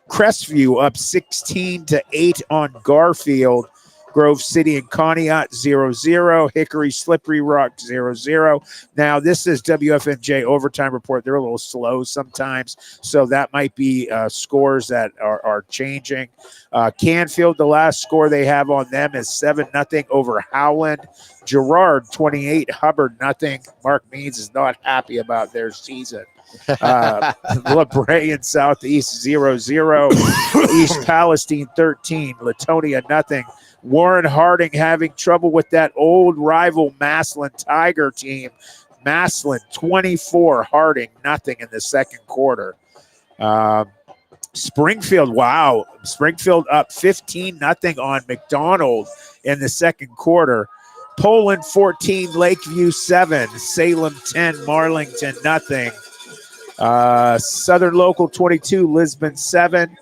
Crestview up 16-8 on Garfield. Grove City and Conneaut 0-0. Hickory Slippery Rock 0-0. Now, this is WFMJ Overtime Report. They're a little slow sometimes, so that might be scores that are changing. Canfield, the last score they have on them is 7-0 over Howland. Girard 28, Hubbard nothing. Mark Means is not happy about their season. La Brea and Southeast 0-0. East Palestine 13, Latonia nothing. Warren Harding having trouble with that old rival Massillon Tiger team. Massillon 24, Harding nothing in the second quarter. Springfield, wow. Springfield up 15-0 on McDonald in the second quarter. Poland 14, Lakeview 7, Salem 10, Marlington nothing. Southern Local 22, Lisbon 7.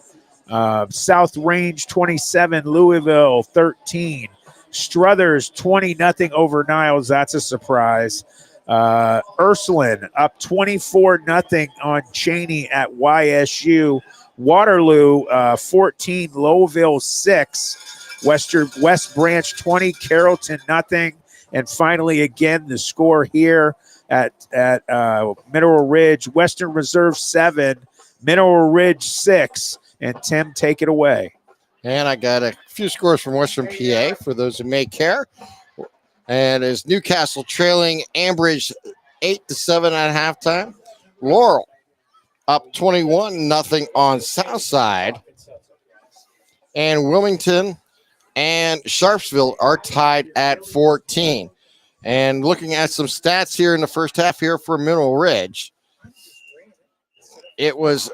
South Range 27, Louisville 13. Struthers 20-0 over Niles. That's a surprise. Ursuline up 24-0 on Cheney at YSU. Waterloo 14, Lowville 6. West Branch 20, Carrollton nothing. And finally, again, the score here at Mineral Ridge, Western Reserve 7, Mineral Ridge 6. And Tim, take it away. And I got a few scores from Western PA for those who may care. And is Newcastle trailing Ambridge 8-7 at halftime. Laurel up 21-0 on Southside. And Wilmington and Sharpsville are tied at 14. And looking at some stats here in the first half here for Mineral Ridge, it was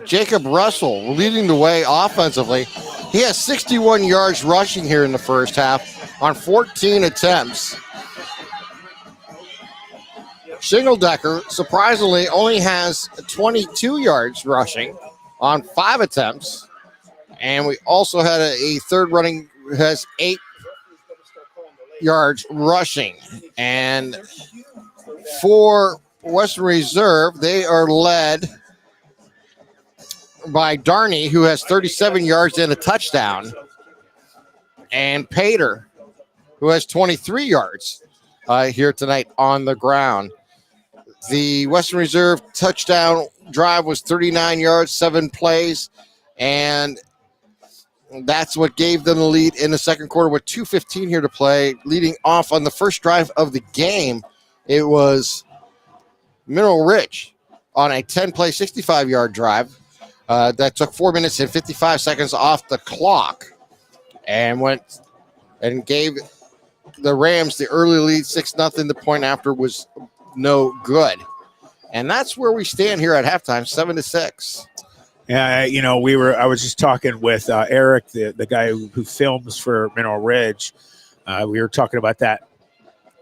Jacob Russell leading the way offensively. He has 61 yards rushing here in the first half on 14 attempts. Shingledecker, surprisingly, only has 22 yards rushing on 5 attempts. And we also had a third running who has 8 yards rushing. And for Western Reserve, they are led by Darney, who has 37 yards and a touchdown, and Pater, who has 23 yards here tonight on the ground. The Western Reserve touchdown drive was 39 yards, 7 plays, and that's what gave them the lead in the second quarter with 2:15 here to play. Leading off on the first drive of the game, it was Mineral Ridge on a 10-play, 65-yard drive. That took 4 minutes and 55 seconds off the clock and went and gave the Rams the early lead 6-0. The point after was no good. And that's where we stand here at halftime, 7-6. Yeah, I was just talking with Eric, the guy who films for Mineral Ridge. We were talking about that.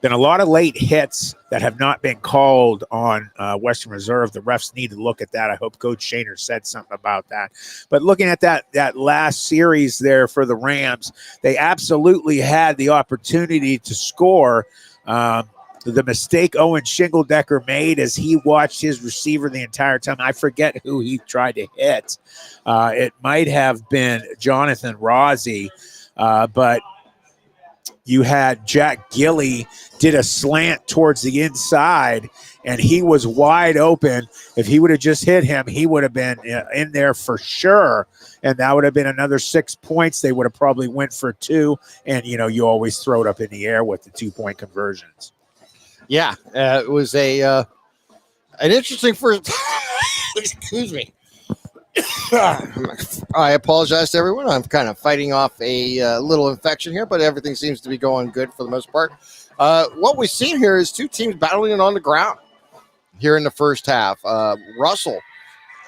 Been a lot of late hits that have not been called on Western Reserve. The refs need to look at that. I hope Coach Shaner said something about that. But looking at that last series there for the Rams, they absolutely had the opportunity to score. The mistake Owen Shingledecker made as he watched his receiver the entire time. I forget who he tried to hit. It might have been Jonathan Rossi, but you had Jack Gilly did a slant towards the inside, and he was wide open. If he would have just hit him, he would have been in there for sure, and that would have been another 6 points. They would have probably went for 2, and, you always throw it up in the air with the 2-point conversions. Yeah, it was an interesting first. Excuse me. I apologize to everyone. I'm kind of fighting off a little infection here, but everything seems to be going good for the most part. What we've seen here is 2 teams battling it on the ground here in the first half. Russell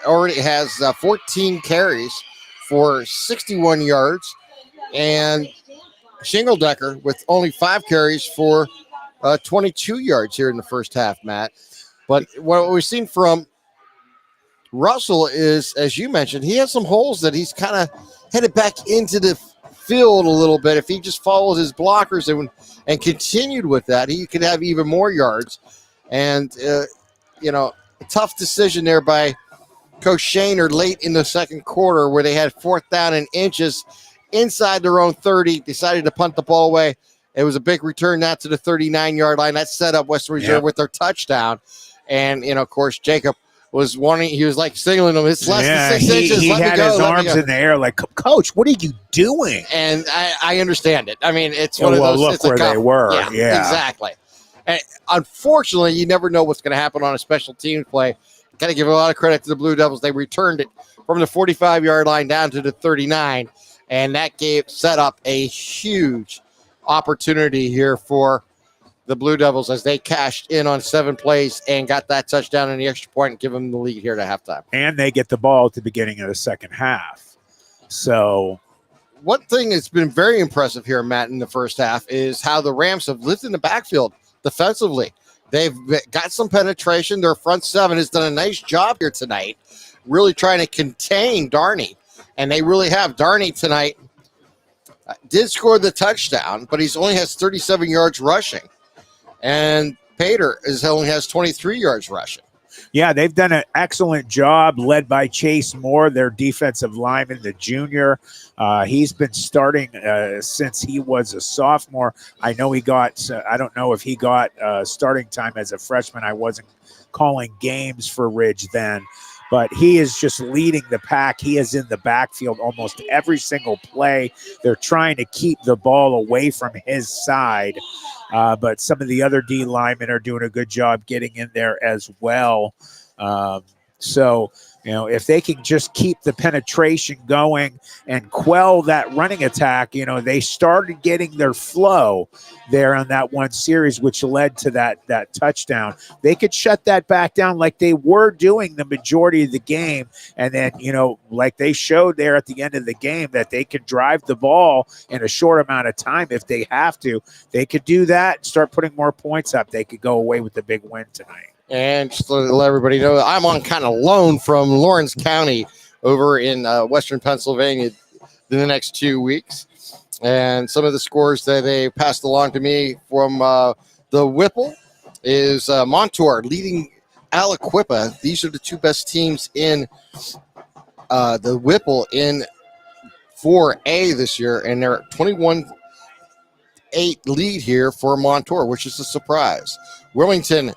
already has 14 carries for 61 yards, and Shingledecker with only 5 carries for 22 yards here in the first half, Matt. But what we've seen from Russell is, as you mentioned, he has some holes that he's kind of headed back into the field a little bit. If he just followed his blockers and continued with that, he could have even more yards. And, a tough decision there by Coach Shaner late in the second quarter where they had 4th down and inches inside their own 30, decided to punt the ball away. It was a big return now to the 39-yard line. That set up Western Reserve with their touchdown. And, of course, Jacob was wanting, he was like signaling him, it's less than 6 inches. He had his arms in the air like, Coach, what are you doing? And I understand it. I mean, it's one of those. Look where they were. Yeah, exactly. And unfortunately, you never know what's going to happen on a special team play. Got to give a lot of credit to the Blue Devils. They returned it from the 45-yard line down to the 39, and that set up a huge opportunity here for the Blue Devils as they cashed in on 7 plays and got that touchdown and the extra point and give them the lead here at halftime. And they get the ball at the beginning of the second half. So one thing that's been very impressive here, Matt, in the first half is how the Rams have lived in the backfield defensively. They've got some penetration. Their front 7 has done a nice job here tonight, really trying to contain Darney. And they really have. Darney tonight did score the touchdown, but he only has 37 yards rushing. And Pater only has 23 yards rushing. Yeah, they've done an excellent job, led by Chase Moore, their defensive lineman, the junior. He's been starting since he was a sophomore. I know he got, I don't know if he got starting time as a freshman. I wasn't calling games for Ridge then. But he is just leading the pack. He is in the backfield almost every single play. They're trying to keep the ball away from his side. But some of the other D linemen are doing a good job getting in there as well. If they can just keep the penetration going and quell that running attack, they started getting their flow there on that one series, which led to that touchdown. They could shut that back down like they were doing the majority of the game. And then, like they showed there at the end of the game that they could drive the ball in a short amount of time if they have to. They could do that, start putting more points up. They could go away with the big win tonight. And just to let everybody know, I'm on kind of loan from Lawrence County over in Western Pennsylvania in the next 2 weeks. And some of the scores that they passed along to me from the Whipple is Montour leading Aliquippa. These are the two best teams in the Whipple in 4A this year, and they're 21-8 lead here for Montour, which is a surprise. Wilmington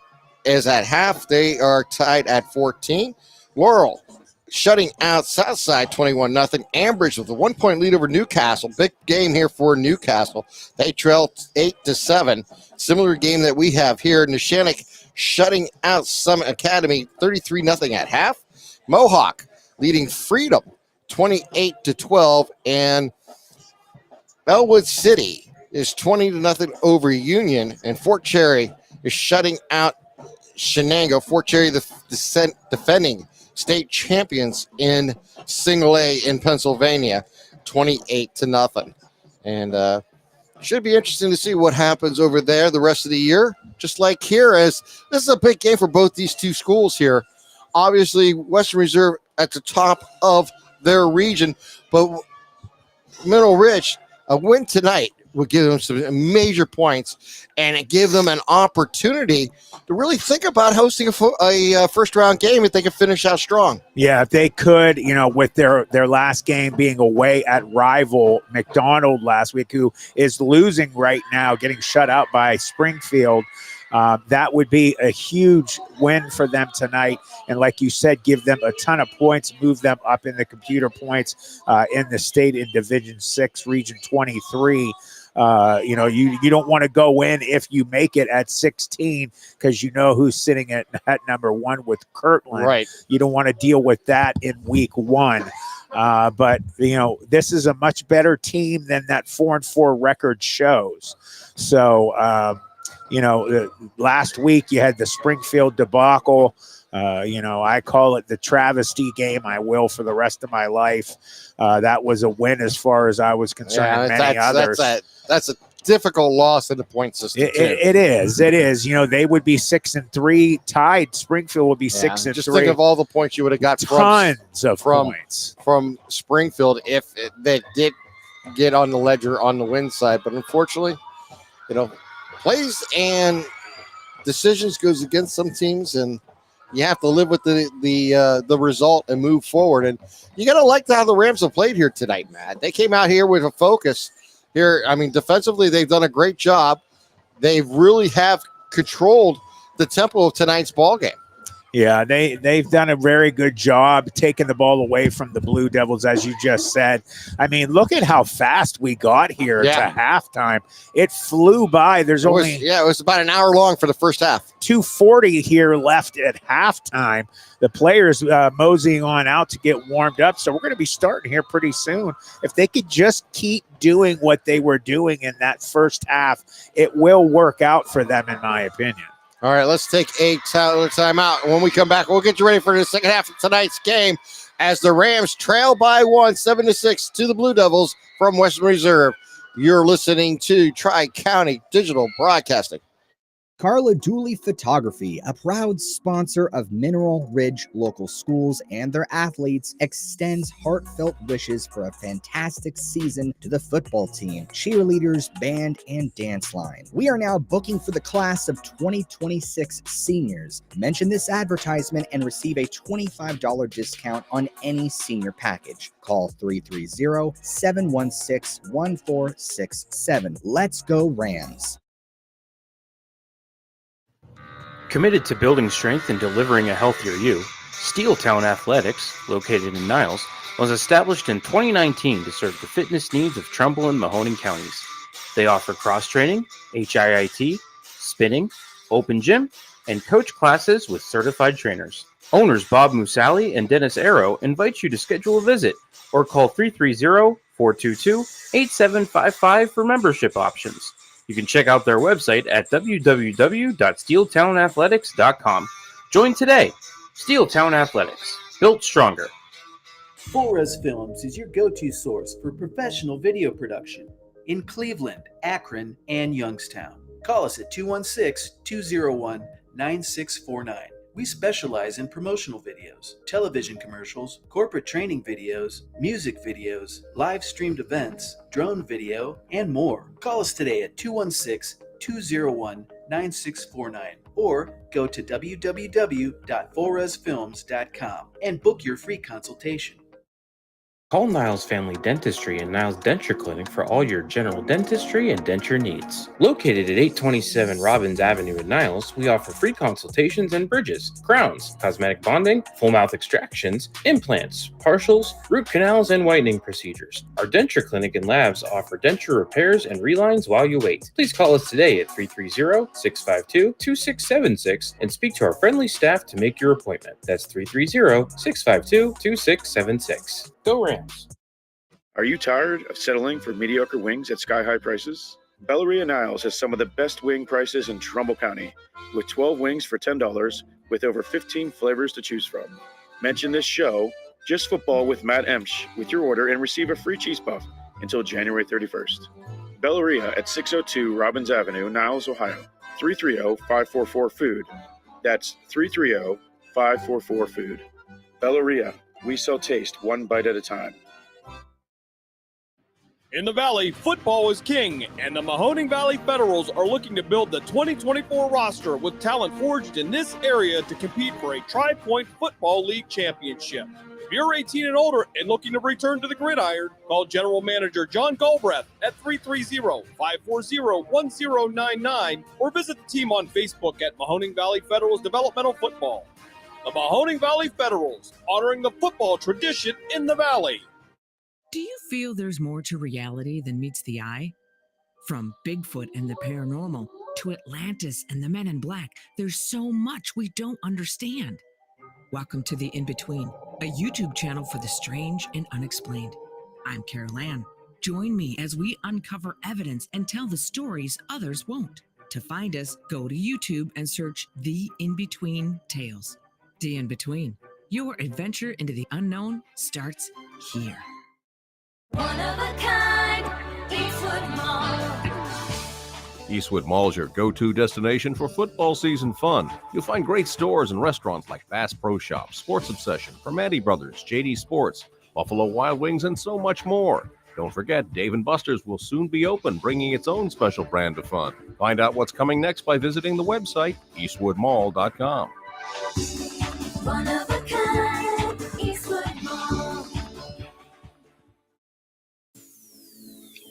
is at half. They are tied at 14. Laurel shutting out Southside 21-0. Ambridge with a 1-point lead over Newcastle. Big game here for Newcastle. They trail 8-7. Similar game that we have here. Neshannock shutting out Summit Academy 33-0 at half. Mohawk leading Freedom 28-12. And Elwood City is 20-0 over Union. And Fort Cherry is shutting out Shenango. Fort Cherry, the defending state champions in Single A in Pennsylvania, 28-0. And should be interesting to see what happens over there the rest of the year. Just like here, as this is a big game for both these two schools here. Obviously, Western Reserve at the top of their region, but Mineral Ridge, a win tonight would give them some major points, and it gave them an opportunity to really think about hosting a first-round game if they could finish out strong. Yeah, if they could, with their last game being away at rival McDonald last week, who is losing right now, getting shut out by Springfield, that would be a huge win for them tonight. And like you said, give them a ton of points, move them up in the computer points in the state in Division 6, Region 23. You don't want to go in if you make it at 16 because you know who's sitting at number 1 with Kirtland. Right. You don't want to deal with that in week 1. But this is a much better team than that 4-4 record shows. So, last week you had the Springfield debacle. I call it the travesty game. I will for the rest of my life. That was a win as far as I was concerned. Yeah, many others. That's a difficult loss in the point system. It is. They would be 6-3 tied. Springfield would be 6-3. Just think of all the points you would have got from points from Springfield if they did get on the ledger on the win side. But unfortunately, plays and decisions goes against some teams, and you have to live with the result and move forward. And you got to like how the Rams have played here tonight, Matt. They came out here with a focus here. I mean, defensively, they've done a great job. They really have controlled the tempo of tonight's ball game. Yeah, they've done a very good job taking the ball away from the Blue Devils, as you just said. I mean, look at how fast we got here to halftime. It flew by. It was about an hour long for the first half. 2:40 here left at halftime. The players moseying on out to get warmed up. So we're going to be starting here pretty soon. If they could just keep doing what they were doing in that first half, it will work out for them, in my opinion. All right, let's take a timeout. When we come back, we'll get you ready for the second half of tonight's game as the Rams trail by 7-6 to the Blue Devils from Western Reserve. You're listening to Tri-County Digital Broadcasting. Carla Dooley Photography, a proud sponsor of Mineral Ridge local schools and their athletes, extends heartfelt wishes for a fantastic season to the football team, cheerleaders, band, and dance line. We are now booking for the class of 2026 seniors. Mention this advertisement and receive a $25 discount on any senior package. Call 330-716-1467. Let's go Rams. Committed to building strength and delivering a healthier you, Steeltown Athletics, located in Niles, was established in 2019 to serve the fitness needs of Trumbull and Mahoning counties. They offer cross-training, HIIT, spinning, open gym, and coach classes with certified trainers. Owners Bob Musali and Dennis Arrow invite you to schedule a visit or call 330-422-8755 for membership options. You can check out their website at www.steeltownathletics.com. Join today. Steeltown Athletics, built stronger. Flores Films is your go-to source for professional video production in Cleveland, Akron, and Youngstown. Call us at 216-201-9649 We specialize in promotional videos, television commercials, corporate training videos, music videos, live streamed events, drone video, and more. Call us today at 216-201-9649 or go to www.fullresfilms.com and book your free consultation. Call Niles Family Dentistry and Niles Denture Clinic for all your general dentistry and denture needs. Located at 827 Robbins Avenue in Niles, we offer free consultations and bridges, crowns, cosmetic bonding, full mouth extractions, implants, partials, root canals, and whitening procedures. Our denture clinic and labs offer denture repairs and relines while you wait. Please call us today at 330-652-2676 and speak to our friendly staff to make your appointment. That's 330-652-2676. Go Rams! Are you tired of settling for mediocre wings at sky-high prices? Belleria Niles has some of the best wing prices in Trumbull County, with 12 wings for $10 with over 15 flavors to choose from. Mention this show, Just Football with Matt Emsch, with your order and receive a free cheese puff until January 31st. Belleria at 602 Robbins Avenue, Niles, Ohio. 330-544-FOOD. That's 330-544-FOOD. Belleria. We sell taste one bite at a time. In the Valley, football is king, and the Mahoning Valley Federals are looking to build the 2024 roster with talent forged in this area to compete for a Tri-Point Football League championship. If you're 18 and older and looking to return to the gridiron, call General Manager John Galbraith at 330-540-1099 or visit the team on Facebook at Mahoning Valley Federals Developmental Football. The Mahoning Valley Federals, honoring the football tradition in the Valley. Do you feel there's more to reality than meets the eye? From Bigfoot and the paranormal to Atlantis and the Men in Black, there's so much we don't understand. Welcome to The In-Between, a YouTube channel for the strange and unexplained. I'm Carol Ann. Join me as we uncover evidence and tell the stories others won't. To find us, go to YouTube and search The In-Between Tales. The In-Between. Your adventure into the unknown starts here. One of a kind, Eastwood Mall. Eastwood Mall is your go-to destination for football season fun. You'll find great stores and restaurants like Bass Pro Shops, Sports Obsession, Permati Brothers, JD Sports, Buffalo Wild Wings, and so much more. Don't forget, Dave & Buster's will soon be open, bringing its own special brand of fun. Find out what's coming next by visiting the website, eastwoodmall.com. One of a kind, Eastwood Mall.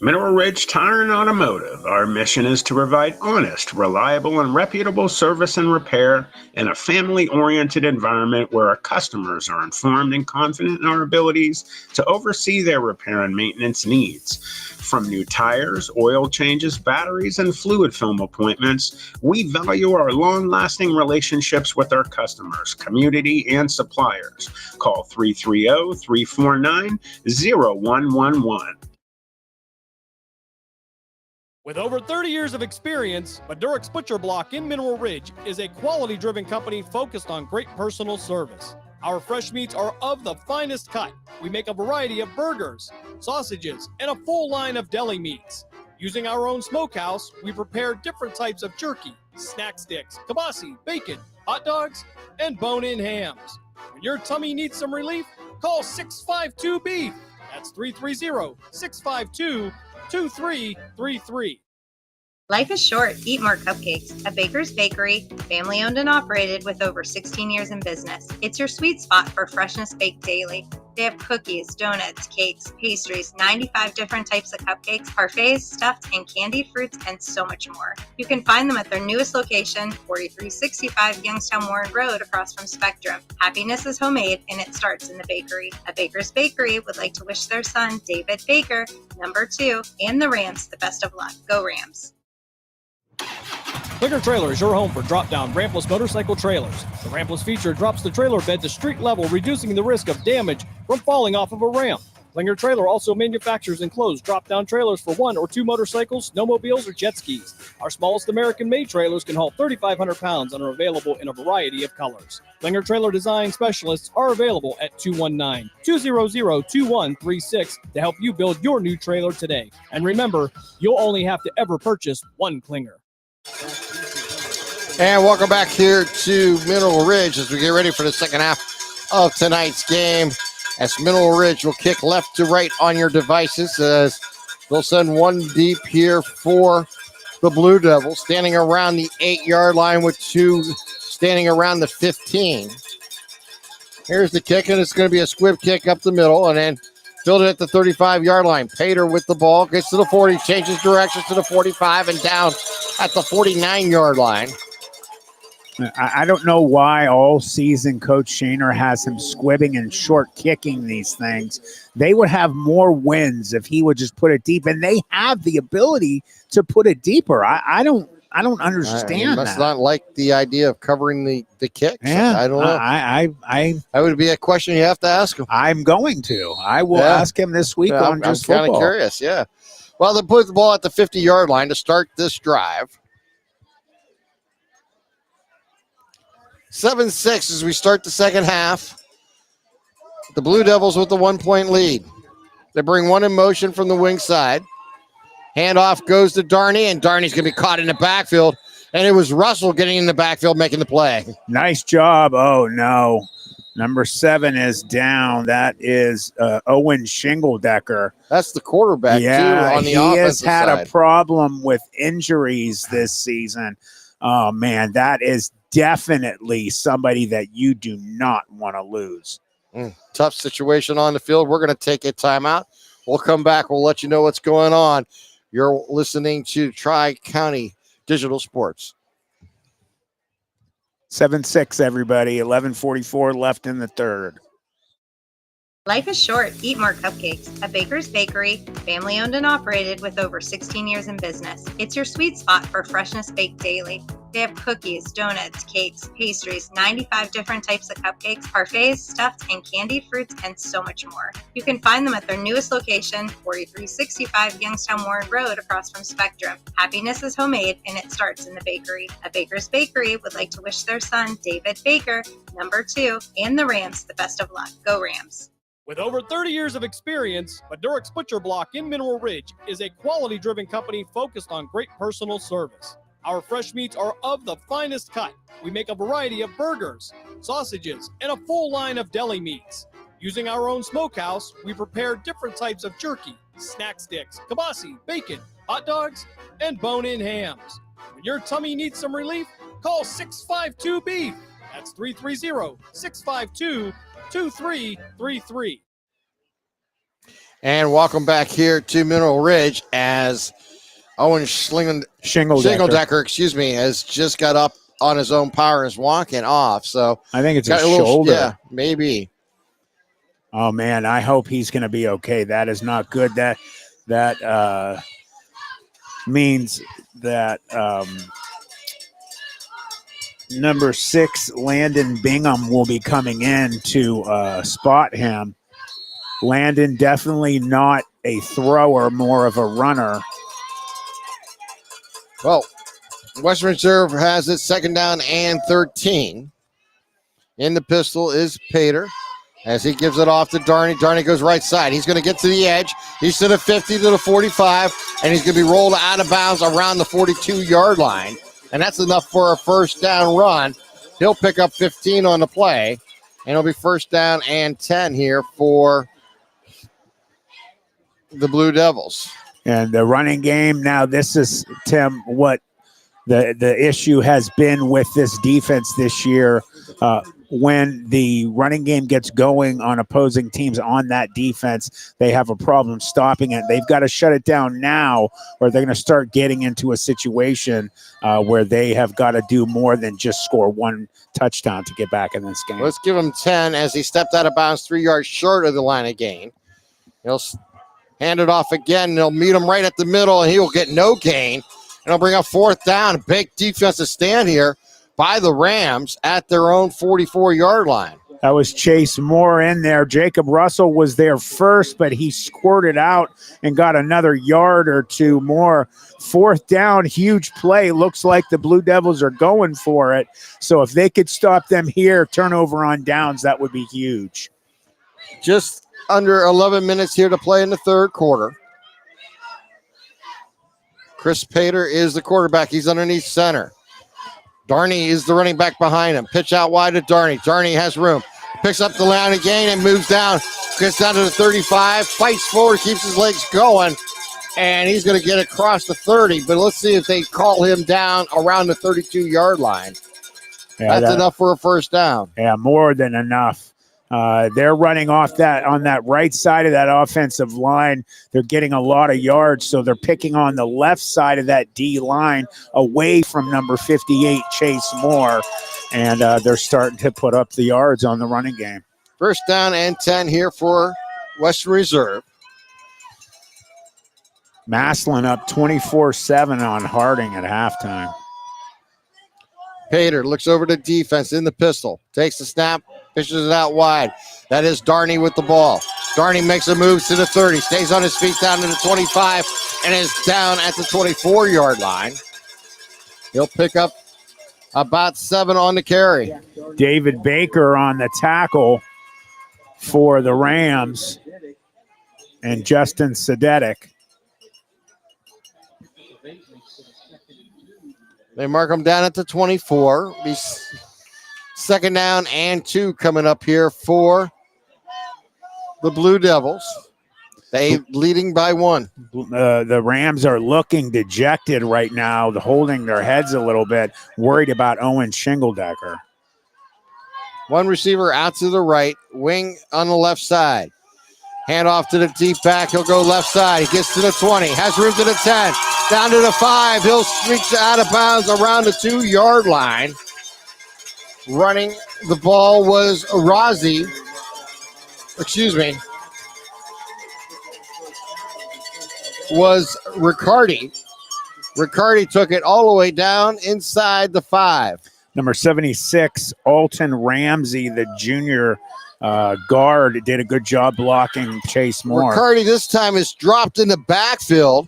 Mineral Ridge Tire and Automotive. Our mission is to provide honest, reliable, and reputable service and repair in a family-oriented environment where our customers are informed and confident in our abilities to oversee their repair and maintenance needs. From new tires, oil changes, batteries, and fluid film appointments, we value our long-lasting relationships with our customers, community, and suppliers. Call 330-349-0111. With over 30 years of experience, Madurex Butcher Block in Mineral Ridge is a quality-driven company focused on great personal service. Our fresh meats are of the finest cut. We make a variety of burgers, sausages, and a full line of deli meats. Using our own smokehouse, we prepare different types of jerky, snack sticks, kibasi, bacon, hot dogs, and bone-in hams. When your tummy needs some relief, call 652-BEEF. That's 330-652-2333. Life is short. Eat more cupcakes. A Baker's Bakery, family owned and operated with over 16 years in business. It's your sweet spot for freshness baked daily. They have cookies, donuts, cakes, pastries, 95 different types of cupcakes, parfaits, stuffed and candied fruits, and so much more. You can find them at their newest location, 4365 Youngstown Warren Road across from Spectrum. Happiness is homemade and it starts in the bakery. A Baker's Bakery would like to wish their son, David Baker, number 2, and the Rams the best of luck. Go Rams. Clinger Trailer is your home for drop-down rampless motorcycle trailers. The rampless feature drops the trailer bed to street level, reducing the risk of damage from falling off of a ramp. Clinger Trailer also manufactures enclosed drop-down trailers for 1 or 2 motorcycles, snowmobiles, or jet skis. Our smallest American-made trailers can haul 3,500 pounds and are available in a variety of colors. Clinger Trailer design specialists are available at 219-200-2136 to help you build your new trailer today. And remember, you'll only have to ever purchase one Clinger. And welcome back here to Mineral Ridge as we get ready for the second half of tonight's game. As Mineral Ridge will kick left to right on your devices as they'll send one deep here for the Blue Devils, standing around the 8-yard line with two standing around the 15. Here's the kick, and it's going to be a squib kick up the middle, and then filled it at the 35-yard line. Pater with the ball, gets to the 40, changes directions to the 45, and down at the 49-yard line. I don't know why all season Coach Shaner has him squibbing and short kicking these things. They would have more wins if he would just put it deep, and they have the ability to put it deeper. I don't understand. He must not like the idea of covering the kicks. Yeah, I don't know. That would be a question you have to ask him. I'm going to. I will ask him this week on just I'm kind football. of curious. Yeah. Well, they put the ball at the 50-yard line to start this drive. 7-6 as we start the second half. The Blue Devils with the 1-point lead. They bring one in motion from the wing side. Handoff goes to Darney, and Darney's going to be caught in the backfield. And it was Russell getting in the backfield making the play. Nice job. Oh, no. Number 7 is down. That is Owen Shingledecker. That's the quarterback, too, on the he offensive has had side. a problem with injuries this season. Oh, man, that is definitely somebody that you do not want to lose. Tough situation on the field. We're going to take a timeout. We'll come back. We'll let you know what's going on. You're listening to Tri-County Digital Sports. 7-6, everybody. 11:44 left in the third. Life is short. Eat more cupcakes. At Baker's Bakery, family owned and operated with over 16 years in business. It's your sweet spot for freshness baked daily. They have cookies, donuts, cakes, pastries, 95 different types of cupcakes, parfaits, stuffed and candied fruits, and so much more. You can find them at their newest location, 4365 Youngstown Warren Road across from Spectrum. Happiness is homemade and it starts in the bakery. At Baker's Bakery would like to wish their son, David Baker, number 2, and the Rams the best of luck. Go Rams. With over 30 years of experience, Madurix Butcher Block in Mineral Ridge is a quality-driven company focused on great personal service. Our fresh meats are of the finest cut. We make a variety of burgers, sausages, and a full line of deli meats. Using our own smokehouse, we prepare different types of jerky, snack sticks, kibasi, bacon, hot dogs, and bone-in hams. When your tummy needs some relief, call 652-BEEF. That's 330-652-2333. And welcome back here to Mineral Ridge as Owen Shingledecker, has just got up on his own power and is walking off. So I think it's got his a little, shoulder. Yeah, maybe. Oh man, I hope he's going to be okay. That is not good. That means that number 6, Landon Bingham, will be coming in to spot him. Landon definitely not a thrower, more of a runner. Well, Western Reserve has it 2nd down and 13. In the pistol is Pater as he gives it off to Darney. Darney goes right side. He's going to get to the edge. He's to the 50 to the 45, and he's going to be rolled out of bounds around the 42-yard line. And that's enough for a first down run. He'll pick up 15 on the play, and it'll be 1st down and 10 here for the Blue Devils. And the running game, now this is, Tim, what the issue has been with this defense this year. When the running game gets going on opposing teams on that defense, they have a problem stopping it. They've got to shut it down now, or they're going to start getting into a situation where they have got to do more than just score one touchdown to get back in this game. Let's give him 10 as he stepped out of bounds 3 yards short of the line of gain. He'll hand it off again. They'll meet him right at the middle, and he will get no gain. And he'll bring up 4th down. Big defensive stand here by the Rams at their own 44-yard line. That was Chase Moore in there. Jacob Russell was there first, but he squirted out and got another yard or two more. 4th down, huge play. Looks like the Blue Devils are going for it. So if they could stop them here, turnover on downs, that would be huge. Just under 11 minutes here to play in the third quarter. Chris Pater is the quarterback. He's underneath center. Darney is the running back behind him. Pitch out wide to Darney. Darney has room. Picks up the line again and moves down. Gets down to the 35. Fights forward, keeps his legs going. And he's going to get across the 30. But let's see if they call him down around the 32-yard line. Yeah, That's enough for a first down. Yeah, more than enough. They're running off that on that right side of that offensive line. They're getting a lot of yards, so they're picking on the left side of that D line away from number 58, Chase Moore, and they're starting to put up the yards on the running game. First down and 10 here for Western Reserve. Maslin up 24-7 on Harding at halftime. Pater looks over to defense in the pistol. Takes the snap, pitches it out wide. That is Darney with the ball. Darney makes a move to the 30, stays on his feet down to the 25, and is down at the 24-yard line. He'll pick up about 7 on the carry. David Baker on the tackle for the Rams, and Justin Sedetic. They mark him down at the 24. Be second down and 2 coming up here for the Blue Devils. They leading by 1. The Rams are looking dejected right now, holding their heads a little bit, worried about Owen Shingledecker. One receiver out to the right, wing on the left side. Hand off to the deep back. He'll go left side. He gets to the 20. Has room to the 10. Down to the 5. He'll reach out of bounds around the 2-yard line. Running the ball was Razi. Excuse me. Was Riccardi. Riccardi took it all the way down inside the 5. Number 76, Alton Ramsey, the junior guard, did a good job blocking Chase Moore. Riccardi this time is dropped in the backfield.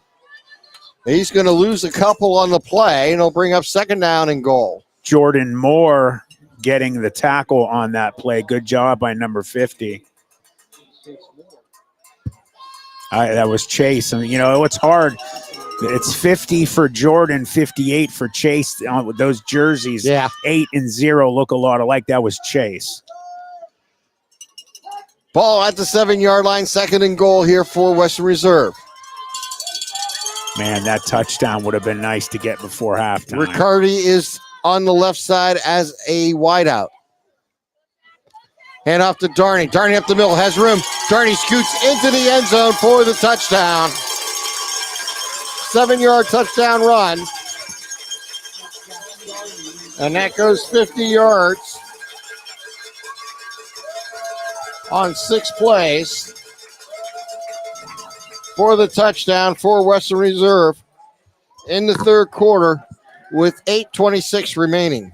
He's going to lose a couple on the play, and he'll bring up second down and goal. Jordan Moore getting the tackle on that play. Good job by number 50. That was Chase. And, it's hard. It's 50 for Jordan, 58 for Chase. With those jerseys, 8 and 0 look a lot alike. That was Chase. Ball at the 7-yard line, second and goal here for Western Reserve. Man, that touchdown would have been nice to get before halftime. Riccardi is on the left side as a wideout. Hand off to Darney. Darney up the middle, has room. Darney scoots into the end zone for the touchdown. 7-yard touchdown run. And that goes 50 yards on 6 plays for the touchdown for Western Reserve in the third quarter with 8:26 remaining.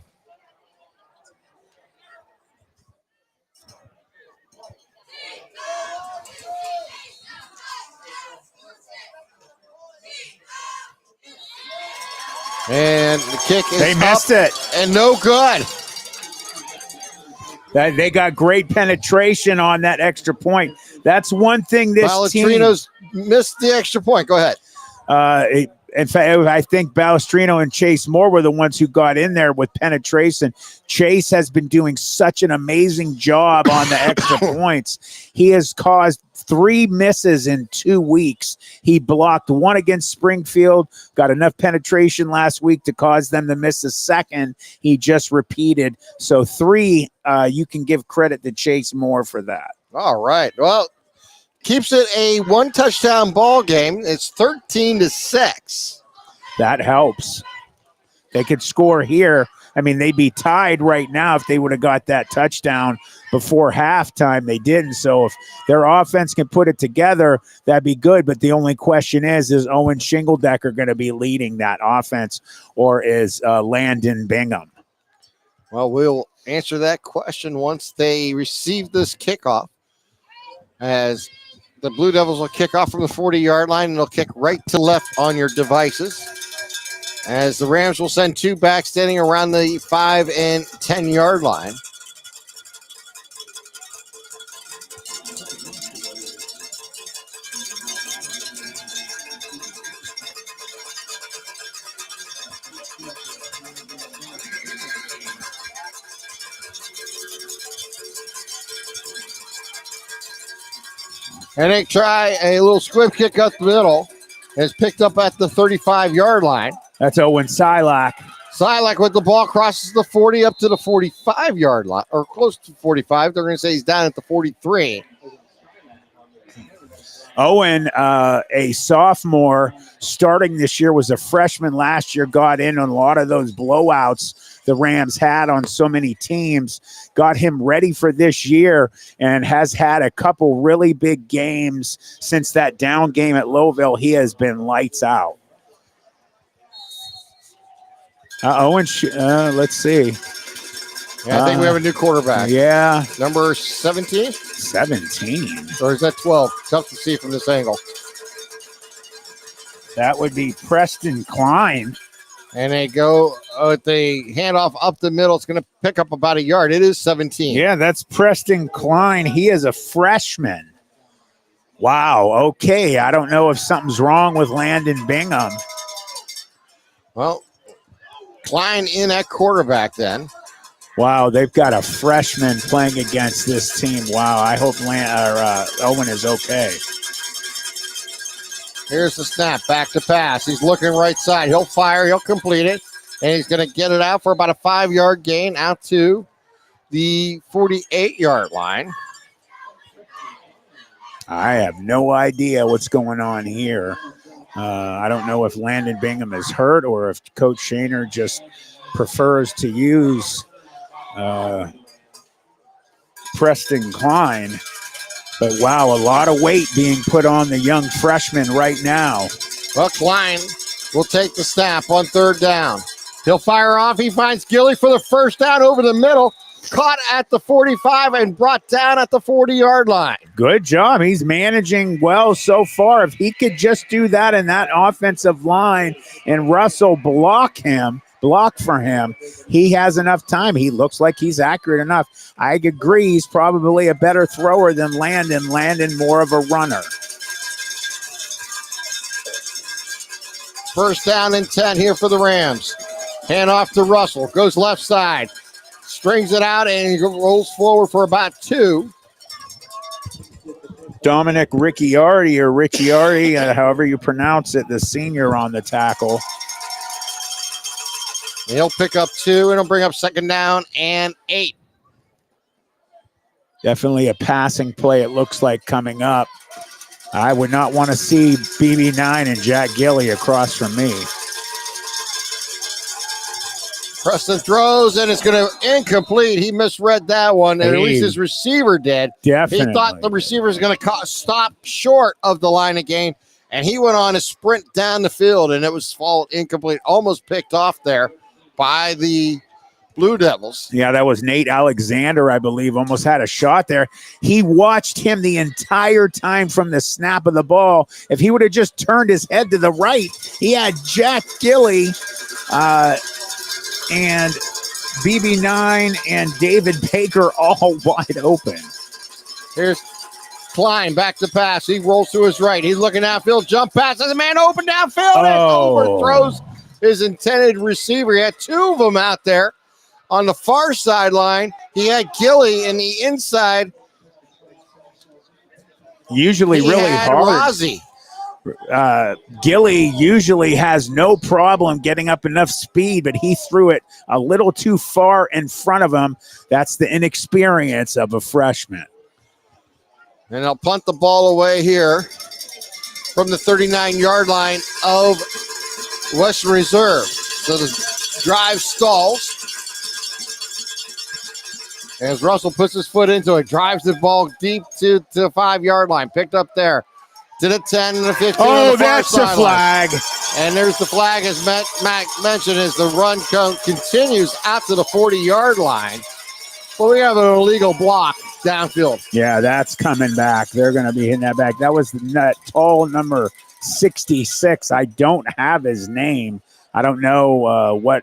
And the kick is They missed up it. and no good. They got great penetration on that extra point. That's one thing this Balestrino's missed the extra point. Go ahead. In fact, I think Balestrino and Chase Moore were the ones who got in there with penetration. Chase has been doing such an amazing job on the extra points. He has caused 3 misses in 2 weeks. He blocked 1 against Springfield, got enough penetration last week to cause them to miss a second. He just repeated. So 3, you can give credit to Chase Moore for that. All right. Well, keeps it a 1-touchdown ball game. It's 13-6. That helps. They could score here. I mean, they'd be tied right now if they would have got that touchdown before halftime. They didn't. So if their offense can put it together, that'd be good. But the only question is Owen Shingledecker going to be leading that offense, or is Landon Bingham? Well, we'll answer that question once they receive this kickoff, as the Blue Devils will kick off from the 40-yard line, and they'll kick right to left on your devices, as the Rams will send 2 back standing around the 5 and 10-yard line. And they try a little squib kick up the middle. It's picked up at the 35-yard line. That's Owen Silac. Silac with the ball crosses the 40 up to the 45-yard line, or close to 45. They're going to say he's down at the 43. Owen, a sophomore starting this year, was a freshman last year, got in on a lot of those blowouts the Rams had on so many teams, got him ready for this year, and has had a couple really big games since that down game at Lowville. He has been lights out. Owen, let's see. Yeah, I think we have a new quarterback. Yeah. Number 17? 17. Or is that 12? Tough to see from this angle. That would be Preston Klein. And they go with the handoff up the middle. It's going to pick up about a yard. It is 17. Yeah, that's Preston Klein. He is a freshman. Wow. Okay. I don't know if something's wrong with Landon Bingham. Well, Klein in at quarterback then. Wow, they've got a freshman playing against this team. Wow, I hope Owen is okay. Here's the snap, back to pass. He's looking right side. He'll fire, he'll complete it, and he's going to get it out for about a 5-yard gain out to the 48-yard line. I have no idea what's going on here. I don't know if Landon Bingham is hurt or if Coach Shaner just prefers to use Preston Klein. But wow, a lot of weight being put on the young freshman right now. Well, Klein will take the snap on 3rd down. He'll fire off. He finds Gilly for the first down over the middle. Caught at the 45 and brought down at the 40-yard line. Good job. He's managing well so far. If he could just do that in that offensive line and Russell block for him, he has enough time. He looks like he's accurate enough. I agree he's probably a better thrower than Landon. Landon more of a runner. First down and 10 here for the Rams. Hand off to Russell. Goes left side. Strings it out and he rolls forward for about 2. Dominic Ricciardi, however you pronounce it, the senior on the tackle. And he'll pick up 2 and he'll bring up 2nd down and 8. Definitely a passing play, it looks like, coming up. I would not want to see BB9 and Jack Gilly across from me. Preston throws, and it's going to incomplete. He misread that one, and at least his receiver did. Definitely. He thought the receiver was going to stop short of the line of gain, and he went on a sprint down the field, and it was incomplete. Almost picked off there by the Blue Devils. Yeah, that was Nate Alexander, I believe, almost had a shot there. He watched him the entire time from the snap of the ball. If he would have just turned his head to the right, he had Jack Gilly and BB9 and David Baker all wide open. Here's Klein back to pass. He rolls to his right. He's looking downfield. Jump pass. There's a man open downfield. And overthrows his intended receiver. He had 2 of them out there. On the far sideline, he had Gilly in the inside. Usually he really had hard. Rozzy. Gilly usually has no problem getting up enough speed, but he threw it a little too far in front of him. That's the inexperience of a freshman. And they'll punt the ball away here from the 39-yard line of Western Reserve. So the drive stalls. As Russell puts his foot into it, drives the ball deep to the 5-yard line. Picked up there to the 10 and the 15. Oh, that's a flag. And there's the flag, as Mac mentioned, as the run continues out to the 40-yard line. Well, we have an illegal block downfield. Yeah, that's coming back. They're going to be hitting that back. That was that tall number 66. I don't have his name. I don't know what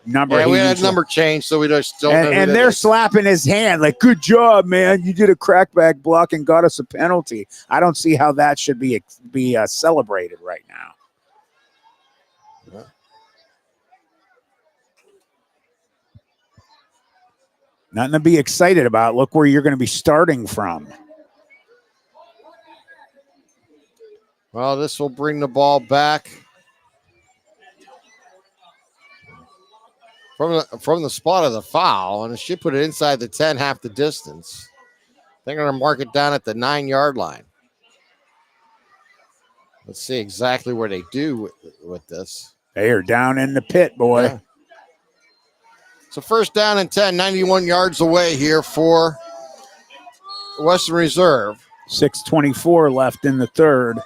number. Yeah, we had a number change, so we just don't know. And they're slapping his hand like, "Good job, man! You did a crackback block and got us a penalty." I don't see how that should be celebrated right now. Yeah. Nothing to be excited about. Look where you're going to be starting from. Well, this will bring the ball back from the spot of the foul, and it should put it inside the 10, half the distance. They're going to mark it down at the 9-yard line. Let's see exactly what they do with this. They are down in the pit, boy. Yeah. So first down and 10, 91 yards away here for Western Reserve. 6:24 left in the third.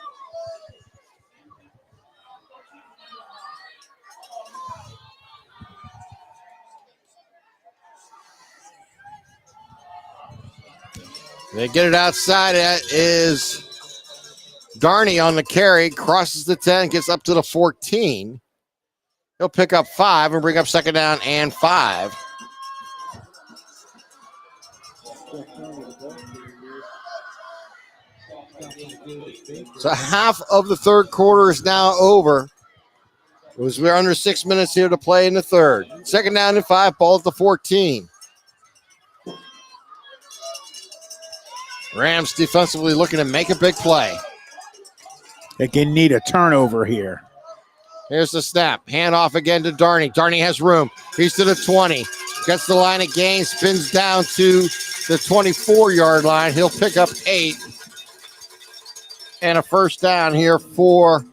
They get it outside. That is Darney on the carry, crosses the 10, gets up to the 14. He'll pick up 5 and bring up second down and 5. So half of the third quarter is now over. We're under 6 minutes here to play in the third. Second down and 5, ball at the 14. Rams defensively looking to make a big play. They can need a turnover here. Here's the snap. Hand off again to Darney. Darney has room. He's to the 20. Gets the line of gain. Spins down to the 24-yard line. He'll pick up 8. And a first down here for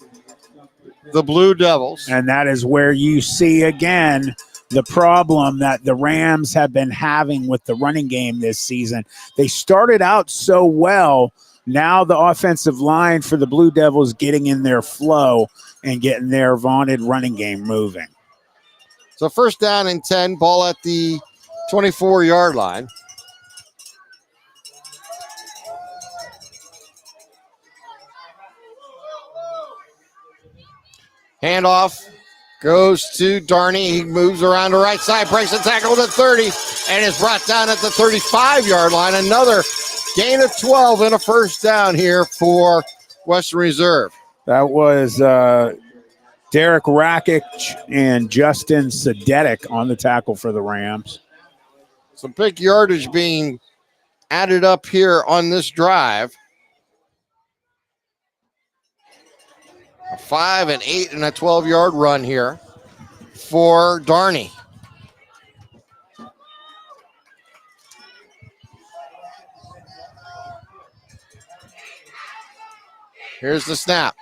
the Blue Devils. And that is where you see again the problem that the Rams have been having with the running game this season. They started out so well. Now the offensive line for the Blue Devils getting in their flow and getting their vaunted running game moving. So first down and 10, ball at the 24-yard line. Handoff goes to Darney. He moves around the right side, breaks the tackle to 30, and is brought down at the 35-yard line. Another gain of 12 and a first down here for Western Reserve. That was Derek Rakic and Justin Sadetic on the tackle for the Rams. Some big yardage being added up here on this drive. A 5, an 8, and a 12-yard run here for Darney. Here's the snap.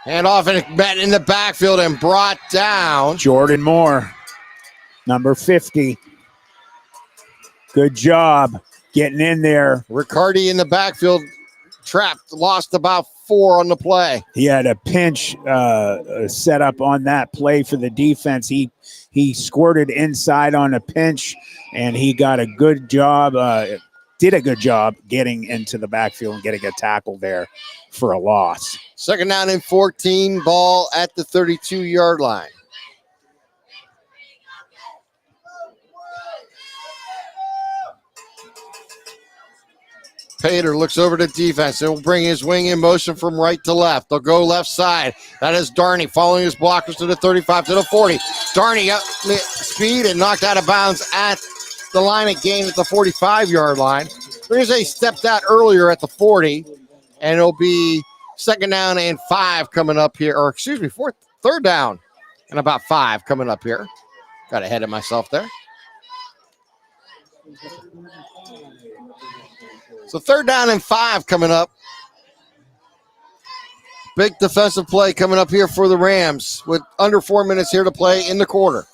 Hand off and met in the backfield and brought down. Jordan Moore, number 50. Good job getting in there. Riccardi in the backfield, trapped, lost about 4 on the play. He had a pinch set up on that play for the defense. He squirted inside on a pinch, and he got a good job, did a good job getting into the backfield and getting a tackle there for a loss. Second down and 14, ball at the 32-yard line. Pater looks over to defense. He'll bring his wing in motion from right to left. They'll go left side. That is Darney following his blockers to the 35, to the 40. Darney up speed and knocked out of bounds at the line of gain at the 45-yard line. Rizzo stepped out earlier at the 40, and it'll be second down and 5 coming up here, or excuse me, third down and about 5 coming up here. Got ahead of myself there. So third down and 5 coming up. Big defensive play coming up here for the Rams with under 4 minutes here to play in the quarter.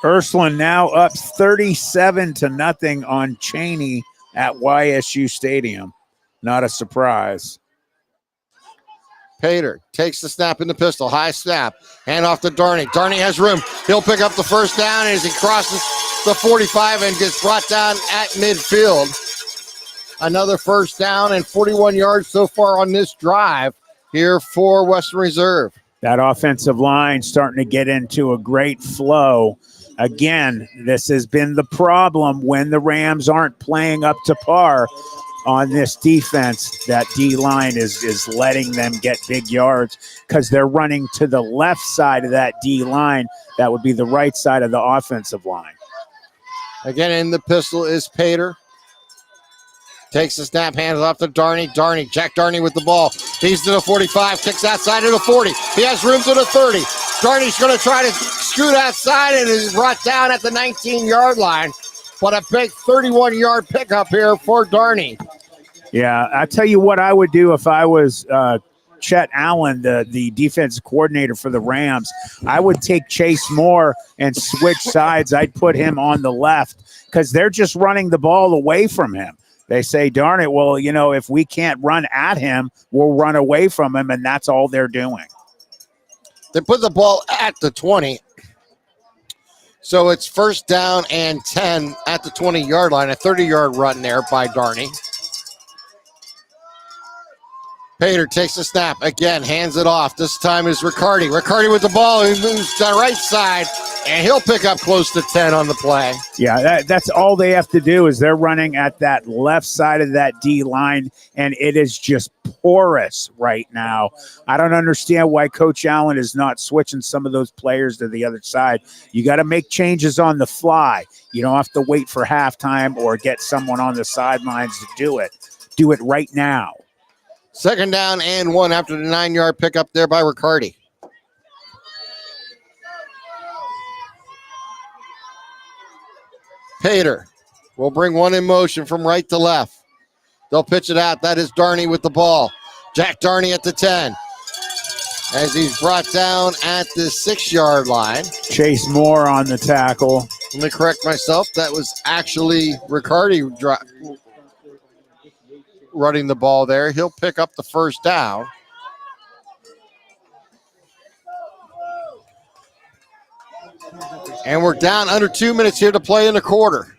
Ursuline now up 37-0 on Cheney at YSU Stadium. Not a surprise. Pater takes the snap in the pistol. High snap. Hand off to Darney. Darney has room. He'll pick up the first down as he crosses the 45 and gets brought down at midfield. Another first down and 41 yards so far on this drive here for Western Reserve. That offensive line starting to get into a great flow. Again, this has been the problem when the Rams aren't playing up to par on this defense. That D-line is letting them get big yards because they're running to the left side of that D-line. That would be the right side of the offensive line. Again, in the pistol is Pater. Takes the snap, hands off to Darney. Jack Darney with the ball. He's to the 45, kicks outside to the 40. He has room to the 30. Darney's going to try to scoot outside and is brought down at the 19-yard line. But a big 31-yard pickup here for Darney. Yeah, I tell you what I would do if I was Chet Allen, the defense coordinator for the Rams. I would take Chase Moore and switch sides. I'd put him on the left because they're just running the ball away from him. They say, darn it, well, you know, if we can't run at him, we'll run away from him, and that's all they're doing. They put the ball at the 20. So it's first down and 10 at the 20-yard line, a 30-yard run there by Darney. Pater takes the snap. Again, hands it off. This time is Riccardi. Riccardi with the ball. He moves to the right side, and he'll pick up close to 10 on the play. Yeah, that's all they have to do is they're running at that left side of that D line, and it is just porous right now. I don't understand why Coach Allen is not switching some of those players to the other side. You got to make changes on the fly. You don't have to wait for halftime or get someone on the sidelines to do it. Do it right now. Second down and 1 after the 9-yard pickup there by Riccardi. Pater will bring one in motion from right to left. They'll pitch it out. That is Darney with the ball. Jack Darney at the 10. As he's brought down at the 6-yard line. Chase Moore on the tackle. Let me correct myself. That was actually Riccardi running the ball there. He'll pick up the first down. And we're down under 2 minutes here to play in the quarter.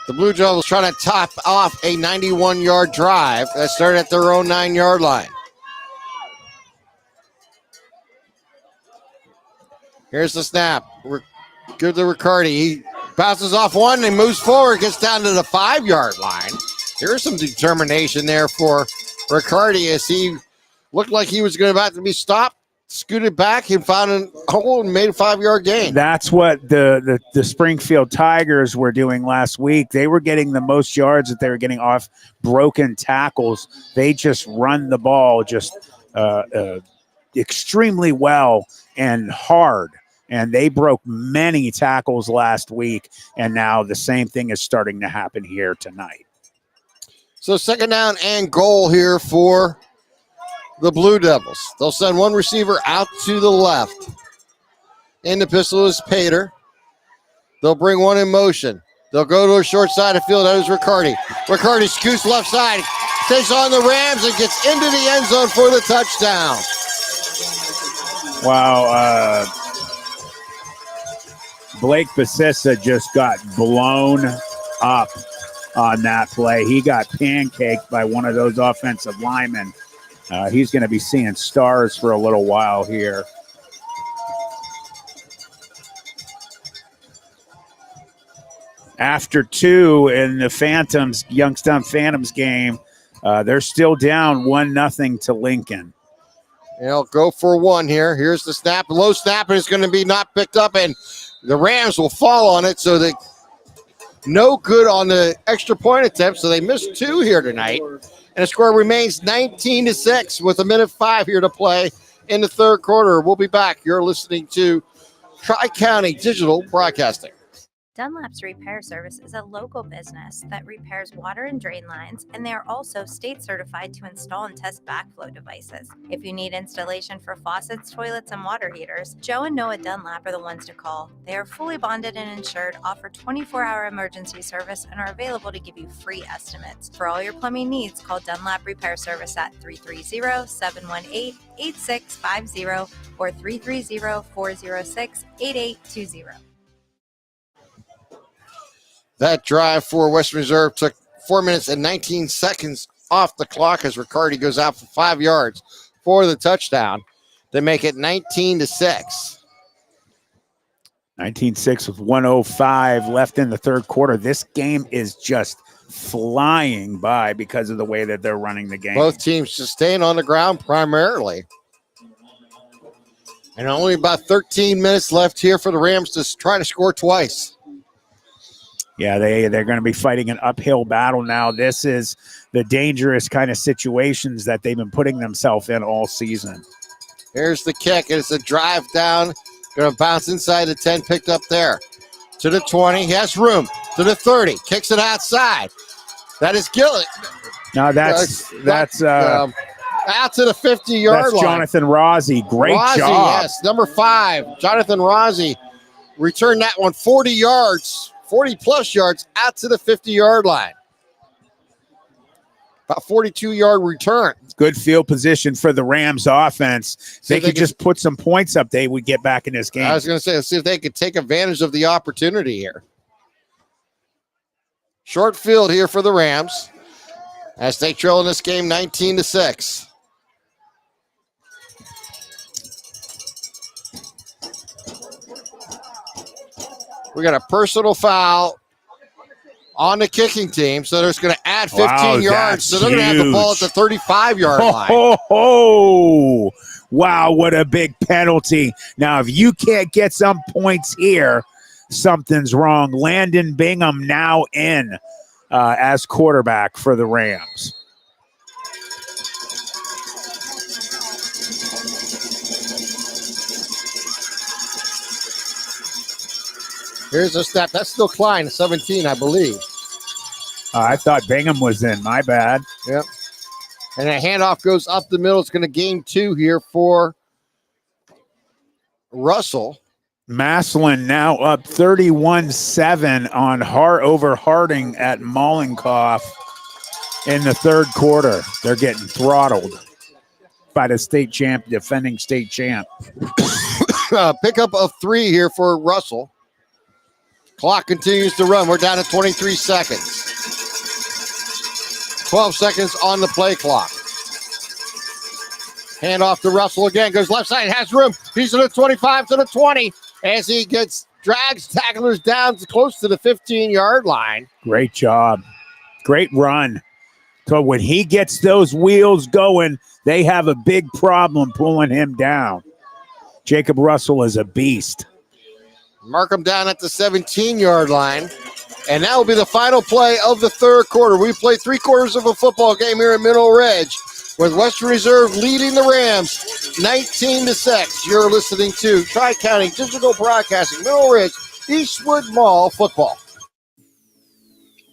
The Blue Devils trying to top off a 91-yard drive that started at their own 9-yard line. Here's the snap. Good to Riccardi. He bounces off one and moves forward, gets down to the 5-yard line. Here's some determination there for Riccardi as he looked like he was about to be stopped, scooted back and found a hole and made a 5-yard gain. That's what the Springfield Tigers were doing last week. They were getting the most yards that they were getting off broken tackles. They just run the ball just extremely well and hard. And they broke many tackles last week, and now the same thing is starting to happen here tonight. So second down and goal here for the Blue Devils. They'll send one receiver out to the left. In the pistol is Pater. They'll bring one in motion. They'll go to a short side of the field. That is Riccardi. Riccardi scoots left side, takes on the Rams, and gets into the end zone for the touchdown. Wow, Blake Basissa just got blown up on that play. He got pancaked by one of those offensive linemen. He's going to be seeing stars for a little while here. After 2 in the Youngstown Phantoms game, they're still down 1-0 to Lincoln. They'll go for 1 here. Here's the snap. Low snap, and it's going to be not picked up, and the Rams will fall on it, so they no good on the extra point attempt, so they missed 2 here tonight. And the score remains 19-6 with 1:05 here to play in the third quarter. We'll be back. You're listening to Tri-County Digital Broadcasting. Dunlap's Repair Service is a local business that repairs water and drain lines, and they are also state certified to install and test backflow devices. If you need installation for faucets, toilets, and water heaters, Joe and Noah Dunlap are the ones to call. They are fully bonded and insured, offer 24-hour emergency service, and are available to give you free estimates. For all your plumbing needs, call Dunlap Repair Service at 330-718-8650 or 330-406-8820. That drive for Western Reserve took 4 minutes and 19 seconds off the clock as Riccardi goes out for 5 yards for the touchdown. They make it 19-6. 19-6 with 1:05 left in the third quarter. This game is just flying by because of the way that they're running the game. Both teams just staying on the ground primarily. And only about 13 minutes left here for the Rams to try to score twice. Yeah, they're going to be fighting an uphill battle now. This is the dangerous kind of situations that they've been putting themselves in all season. Here's the kick. It's a drive down. Going to bounce inside the 10, picked up there. To the 20. He has room. To the 30. Kicks it outside. That is Gillett. Now that's out to the 50-yard line. Jonathan Rossi. Great Rossi, job. yes. Number 5, Jonathan Rossi. Returned that one 40 yards, 40-plus yards out to the 50-yard line. About 42-yard return. Good field position for the Rams offense. If they could just put some points up, they would get back in this game. I was going to say, let's see if they could take advantage of the opportunity here. Short field here for the Rams as they trail in this game 19-6. We got a personal foul on the kicking team, so they're going to add 15 yards. So they're going to have the ball at the 35-yard line. Oh, wow, what a big penalty. Now, if you can't get some points here, something's wrong. Landon Bingham now in as quarterback for the Rams. Here's a snap. That's still Klein, 17, I believe. I thought Bingham was in. My bad. Yep. And a handoff goes up the middle. It's going to gain 2 here for Russell. Maslin now up 31-7 on over Harding at Mollenkoff in the third quarter. They're getting throttled by the state champ, defending state champ. Pickup of 3 here for Russell. Clock continues to run. We're down to 23 seconds. 12 seconds on the play clock. Hand off to Russell again. Goes left side. Has room. He's to the 25 to the 20 as he drags tacklers down to close to the 15-yard line. Great job. Great run. So when he gets those wheels going, they have a big problem pulling him down. Jacob Russell is a beast. Mark him down at the 17-yard line. And that will be the final play of the third quarter. We play 3 quarters of a football game here in Mineral Ridge with Western Reserve leading the Rams 19-6. You're listening to Tri-County Digital Broadcasting, Mineral Ridge, Eastwood Mall Football.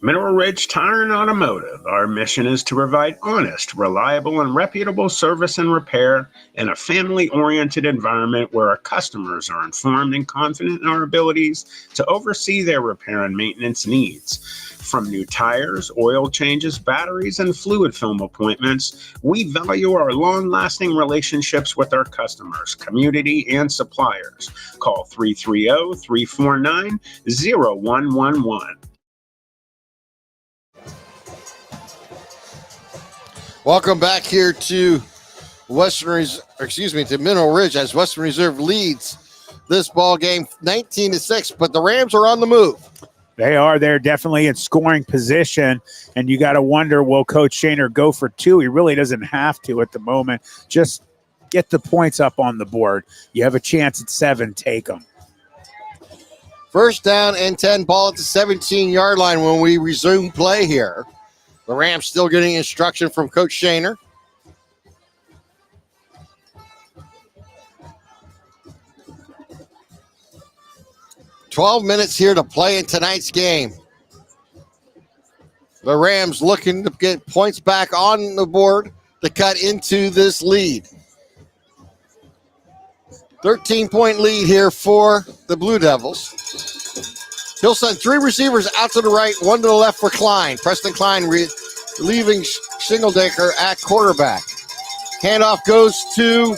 Mineral Ridge Tire and Automotive. Our mission is to provide honest, reliable, and reputable service and repair in a family-oriented environment where our customers are informed and confident in our abilities to oversee their repair and maintenance needs. From new tires, oil changes, batteries, and fluid film appointments, we value our long-lasting relationships with our customers, community, and suppliers. Call 330-349-0111. Welcome back here to to Mineral Ridge as Western Reserve leads this ball game 19-6, but the Rams are on the move. They are. They're definitely in scoring position, and you got to wonder, will Coach Shaner go for 2? He really doesn't have to at the moment. Just get the points up on the board. You have a chance at 7, take them. First down and 10, ball at the 17-yard line when we resume play here. The Rams still getting instruction from Coach Shaner. "12 minutes here to play in tonight's game. The Rams looking to get points back on the board to cut into this lead. 13-point lead here for the Blue Devils. He'll send 3 receivers out to the right, 1 to the left for Klein. Preston Klein leaving Shingledecker at quarterback. Handoff goes to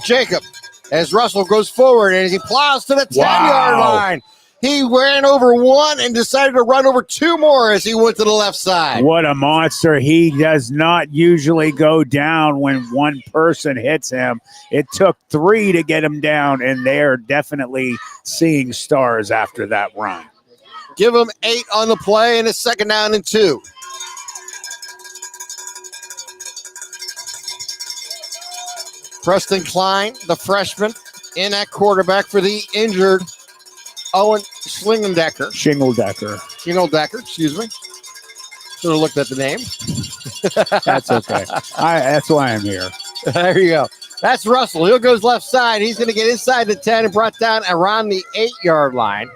Jacob as Russell goes forward and he plows to the 10-yard line. He ran over 1 and decided to run over 2 more as he went to the left side. What a monster. He does not usually go down when 1 person hits him. It took 3 to get him down, and they're definitely seeing stars after that run. Give him 8 on the play, and it's 2nd down and 2. Preston Klein, the freshman, in at quarterback for the injured Owen Shingledecker. Keno Decker, excuse me. Should have looked at the name. That's okay. That's why I'm here. There you go. That's Russell. He'll goes left side. He's going to get inside the 10 and brought down around the 8-yard line.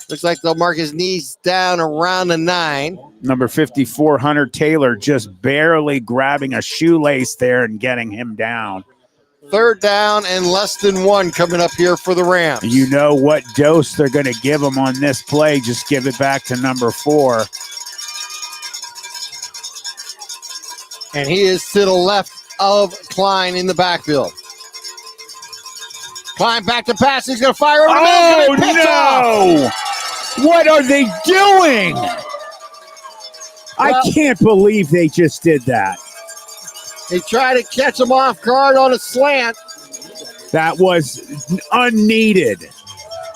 Looks like they'll mark his knees down around the 9. Number 54, Hunter Taylor, just barely grabbing a shoelace there and getting him down. 3rd down and less than 1 coming up here for the Rams. You know what dose they're going to give him on this play. Just give it back to number 4. And he is to the left of Klein in the backfield. Klein back to pass. He's going to fire over the middle. Oh, no! What are they doing? I can't believe they just did that. They tried to catch him off guard on a slant. That was unneeded.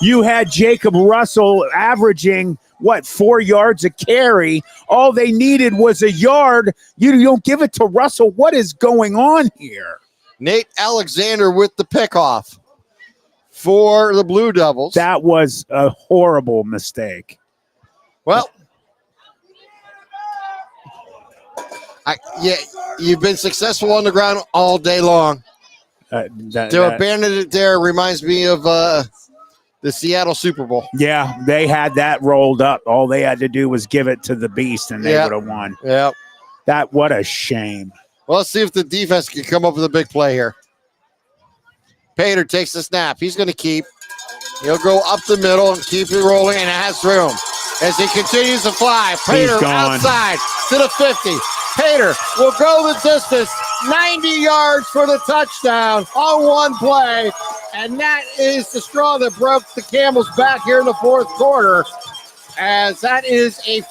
You had Jacob Russell averaging, 4 yards a carry. All they needed was a yard. You don't give it to Russell. What is going on here? Nate Alexander with the pickoff for the Blue Devils. That was a horrible mistake. Well, you've been successful on the ground all day long. To abandon it there reminds me of the Seattle Super Bowl. Yeah, they had that rolled up. All they had to do was give it to the Beast, and they would have won. Yep. What a shame. Well, let's see if the defense can come up with a big play here. Pater takes the snap. He's going to keep. He'll go up the middle and keep it rolling, and it has room. As he continues to fly, Pater outside to the 50. Pater will go the distance, 90 yards for the touchdown on one play. And that is the straw that broke the camel's back here in the 4th quarter, as that is a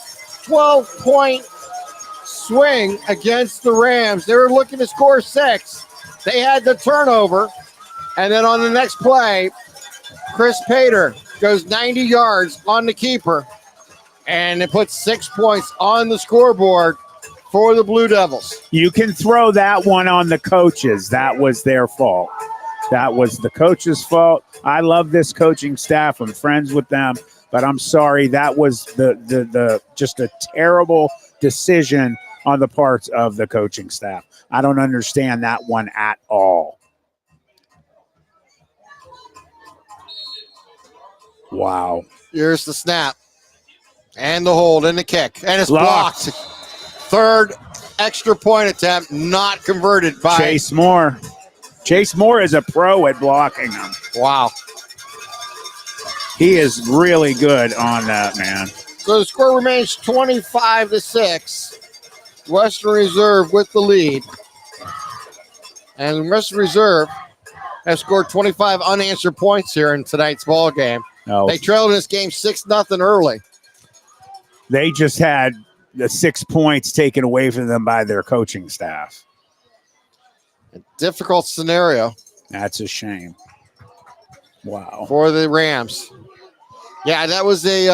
12-point swing against the Rams. They were looking to score 6. They had the turnover. And then on the next play, Chris Pater goes 90 yards on the keeper, and it puts 6 points on the scoreboard for the Blue Devils. You can throw that one on the coaches. That was their fault. That was the coach's fault. I love this coaching staff. I'm friends with them, but I'm sorry. That was the just a terrible decision on the part of the coaching staff. I don't understand that one at all. Wow. Here's the snap and the hold and the kick, and it's blocked. 3rd extra point attempt, not converted by Chase Moore. Chase Moore is a pro at blocking them. Wow. He is really good on that, man. So the score remains 25-6. Western Reserve with the lead. And Western Reserve has scored 25 unanswered points here in tonight's ball game. No. They trailed in this game 6-0 early. They just had the 6 points taken away from them by their coaching staff. A difficult scenario. That's a shame. Wow. For the Rams. Yeah, that was they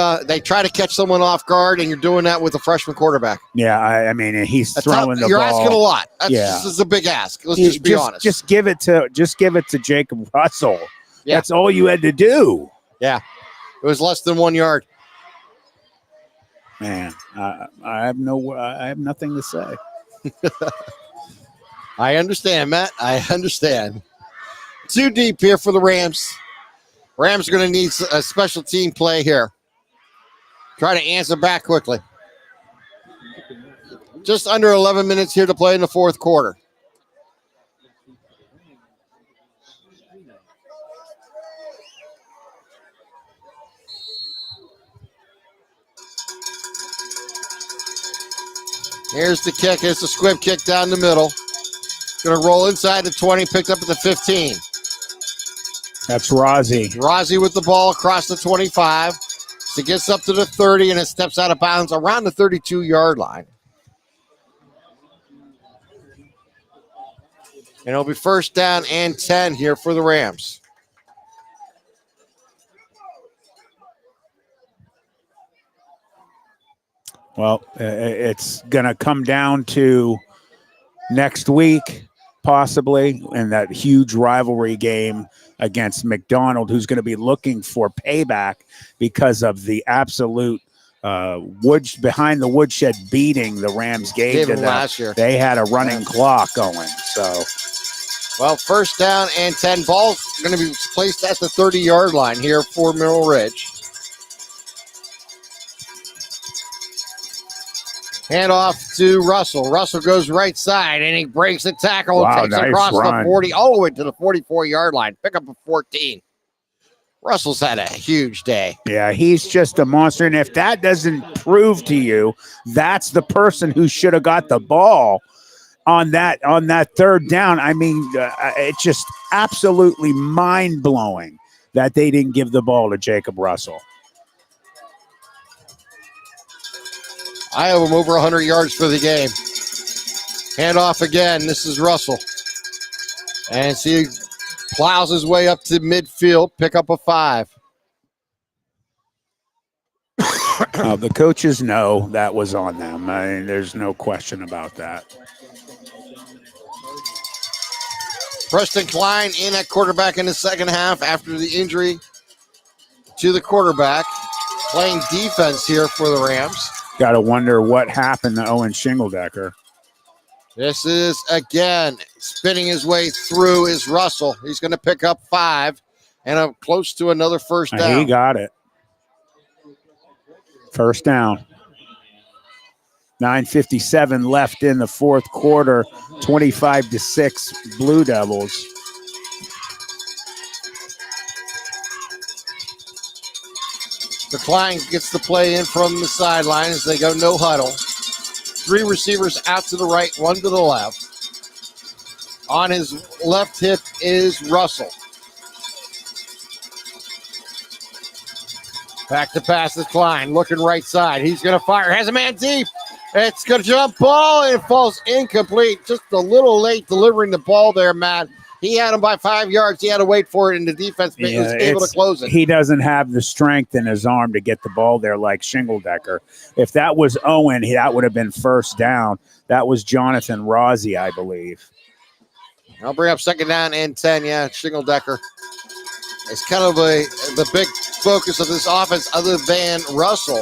try to catch someone off guard, and you're doing that with a freshman quarterback. Yeah, I mean, he's throwing the ball. You're asking a lot. This is a big ask. Let's just be honest. Just give it to Jacob Russell. Yeah. That's all you had to do. Yeah, it was less than 1 yard. Man, I have nothing to say. I understand, Matt. I understand. 2 deep here for the Rams. Rams are going to need a special team play here. Try to answer back quickly. Just under 11 minutes here to play in the 4th quarter. Here's the kick. Here's the squib kick down the middle. Going to roll inside the 20, picked up at the 15. That's Rozzy. Rozzy with the ball across the 25. So it gets up to the 30, and it steps out of bounds around the 32-yard line. And it'll be 1st down and 10 here for the Rams. Well, it's going to come down to next week, possibly, in that huge rivalry game against McDonald, who's going to be looking for payback because of the absolute behind the woodshed beating the Rams gave to them last year. They had a running clock going. So, well, first down and 10. Ball's going to be placed at the 30-yard line here for Mineral Ridge. Hand off to Russell. Russell goes right side, and he breaks the tackle. Wow, Takes nice across run. the 40, all the way to the 44-yard line. Pick up a 14. Russell's had a huge day. yeah, he's just a monster. And if that doesn't prove to you, that's the person who should have got the ball on that third down. I mean, it's just absolutely mind-blowing that they didn't give the ball to Jacob Russell. I have him over 100 yards for the game. Hand off again. This is Russell. And he plows his way up to midfield. Pick up a 5. The coaches know that was on them. I mean, there's no question about that. Preston Klein in at quarterback in the second half after the injury to the quarterback. Playing defense here for the Rams. Got to wonder what happened to Owen Shingledecker. This is, again, spinning his way through is Russell. He's going to pick up 5 and close to another first down. He got it. First down. 9:57 left in the fourth quarter. 25-6 Blue Devils. The Klein gets the play in from the sideline as they go no huddle. 3 receivers out to the right, 1 to the left. On his left hip is Russell. Back to pass to Klein, looking right side. He's going to fire, has a man deep. It's going to jump ball, and it falls incomplete. Just a little late delivering the ball there, Matt. He had him by 5 yards. He had to wait for it, and the defense was able to close it. He doesn't have the strength in his arm to get the ball there like Shingledecker. If that was Owen, that would have been first down. That was Jonathan Rossi, I believe. I'll bring up second down and 10. Yeah, Shingledecker. It's kind of the big focus of this offense other than Russell.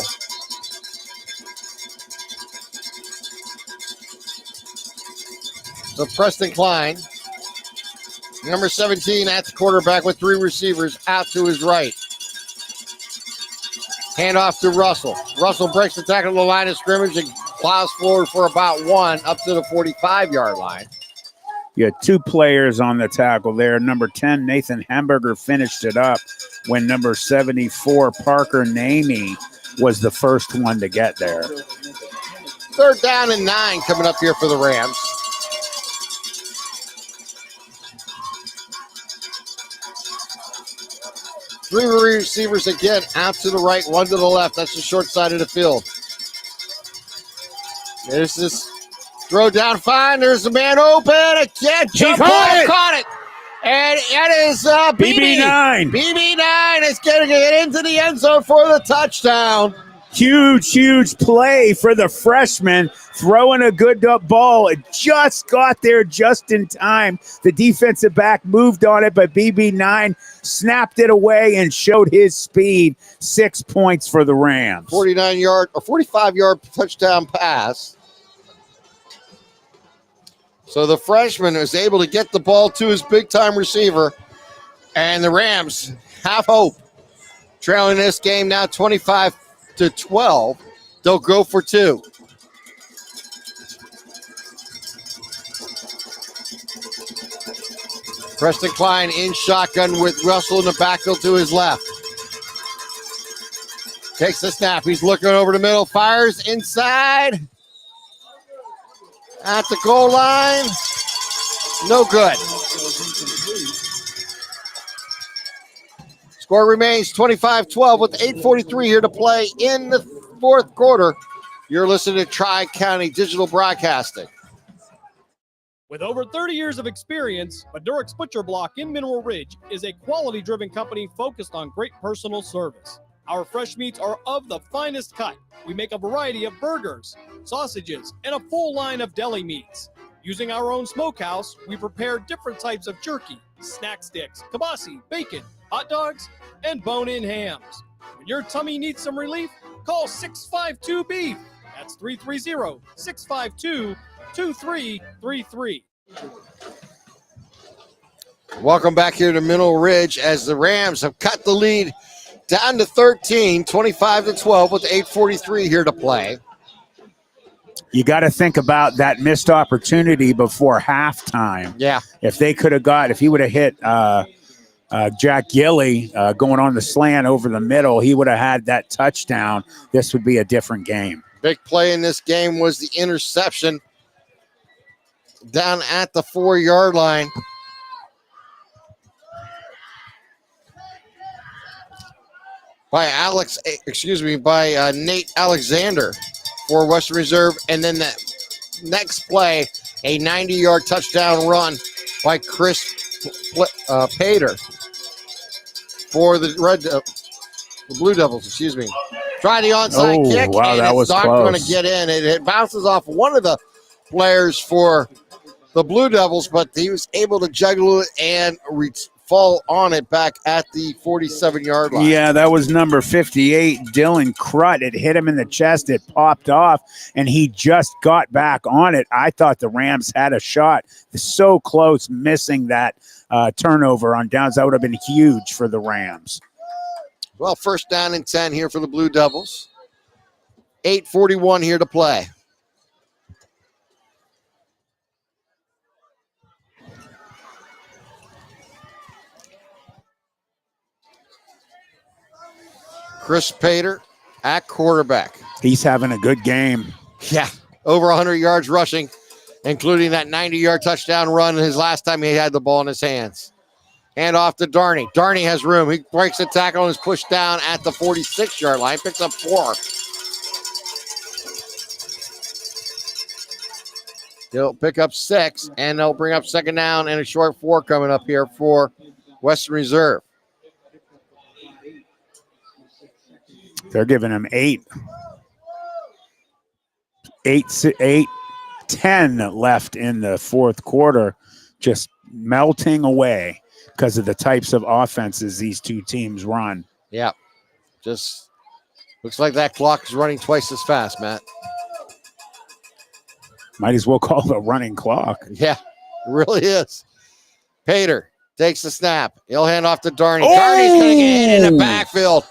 So Preston Klein, number 17 at the quarterback with 3 receivers out to his right. Hand off to Russell. Russell breaks the tackle to the line of scrimmage and plows forward for about 1 up to the 45-yard line. You had 2 players on the tackle there. Number 10, Nathan Hamburger, finished it up when number 74, Parker Namey, was the first one to get there. Third down and 9 coming up here for the Rams. Three receivers again out to the right, 1 to the left. That's the short side of the field. There's this throw down fine. There's a man open. Again, jump ball, caught it. And it is BB9. BB9 is going to get into the end zone for the touchdown. Huge play for the freshman, throwing a good ball. It just got there just in time. The defensive back moved on it, but BB9 snapped it away and showed his speed. 6 points for the Rams. 45-yard touchdown pass. So the freshman was able to get the ball to his big-time receiver, and the Rams have hope. Trailing this game now 25-12. They'll go for 2. Preston Klein in shotgun with Russell in the backfield to his left. Takes the snap. He's looking over the middle. Fires inside. At the goal line. No good. Score remains 25-12 with 8:43 here to play in the fourth quarter. You're listening to Tri-County Digital Broadcasting. With over 30 years of experience, Madurix Butcher Block in Mineral Ridge is a quality-driven company focused on great personal service. Our fresh meats are of the finest cut. We make a variety of burgers, sausages, and a full line of deli meats. Using our own smokehouse, we prepare different types of jerky, snack sticks, kibasi, bacon, hot dogs, and bone-in hams. When your tummy needs some relief, Call 652-BEEF. That's 330-652-2333. Welcome back here to Mineral Ridge as the Rams have cut the lead down to 13, 25-12 with 8:43 here to play. You got to think about that missed opportunity before halftime. Yeah. If they could have if he would have hit Jack Gilly going on the slant over the middle, he would have had that touchdown. This would be a different game. Big play in this game was the interception down at the 4-yard line. By Nate Alexander for Western Reserve. And then that next play, a 90-yard touchdown run by Chris Pater for the Blue Devils, Try the onside kick, wow, and that was it's not close. going to get in. It bounces off one of the players for the Blue Devils, but he was able to juggle it and fall on it back at the 47-yard line. Yeah, that was number 58, Dylan Crutt. It hit him in the chest. It popped off, and he just got back on it. I thought the Rams had a shot. So close, missing that turnover on downs. That would have been huge for the Rams. Well, first down and 10 here for the Blue Devils. 8:41 here to play. Chris Pater at quarterback. He's having a good game. Yeah, over 100 yards rushing, including that 90-yard touchdown run his last time he had the ball in his hands. Hand off to Darney. Darney has room. He breaks the tackle and is pushed down at the 46-yard line. Picks up 4. He'll pick up 6, and they'll bring up second down and a short 4 coming up here for Western Reserve. They're giving him 8, 10 left in the fourth quarter, just melting away because of the types of offenses these two teams run. Yeah, just looks like that clock is running twice as fast, Matt. Might as well call it a running clock. Yeah, it really is. Pater takes the snap. He'll hand off to Darney. Darney's going to get hit in the backfield.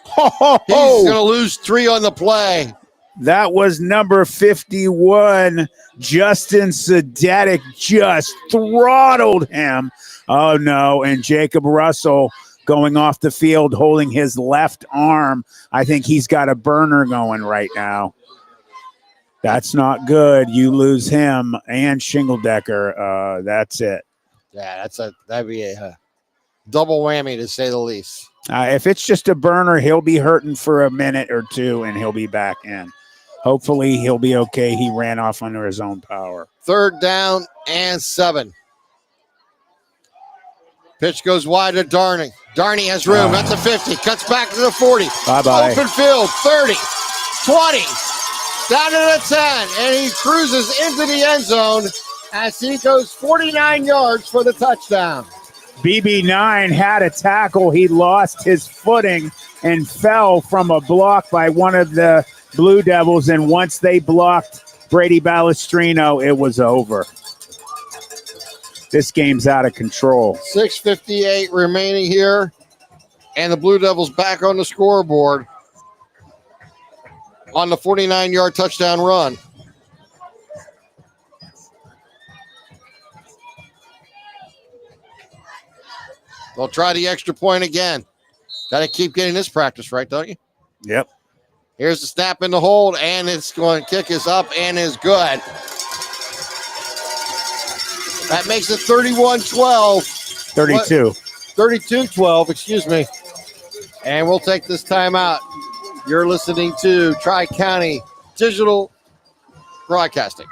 He's going to lose 3 on the play. That was number 51. Justin Sudetic just throttled him. Oh, no. And Jacob Russell going off the field, holding his left arm. I think he's got a burner going right now. That's not good. You lose him and Shingledecker. That's it. Yeah, that'd be a double whammy to say the least. If it's just a burner, he'll be hurting for a minute or 2, and he'll be back in. Hopefully, he'll be okay. He ran off under his own power. Third down and 7. Pitch goes wide to Darney. Darney has room at the 50. Cuts back to the 40. Bye-bye. Open field, 30, 20, down to the 10. And he cruises into the end zone as he goes 49 yards for the touchdown. BB9 had a tackle. He lost his footing and fell from a block by one of the Blue Devils. And once they blocked Brady Balestrino, it was over. This game's out of control. 6:58 remaining here. And the Blue Devils back on the scoreboard on the 49-yard touchdown run. They'll try the extra point again. Got to keep getting this practice right, don't you? Yep. Here's the snap in the hold, and it's going to kick us up and is good. That makes it 31-12. 32. 32-12, excuse me. And we'll take this time out. You're listening to Tri-County Digital Broadcasting.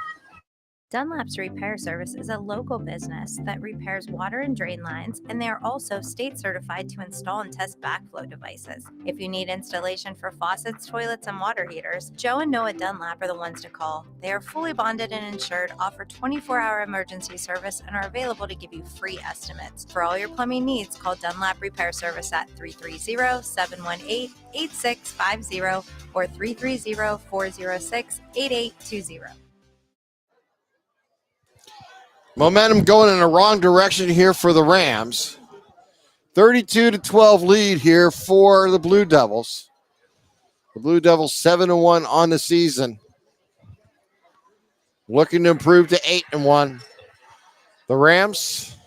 Dunlap's Repair Service is a local business that repairs water and drain lines, and they are also state certified to install and test backflow devices. If you need installation for faucets, toilets, and water heaters, Joe and Noah Dunlap are the ones to call. They are fully bonded and insured, offer 24-hour emergency service, and are available to give you free estimates. For all your plumbing needs, call Dunlap Repair Service at 330-718-8650 or 330-406-8820. Momentum going in the wrong direction here for the Rams. 32-12 lead here for the Blue Devils. The Blue Devils 7-1 on the season. Looking to improve to 8-1. The Rams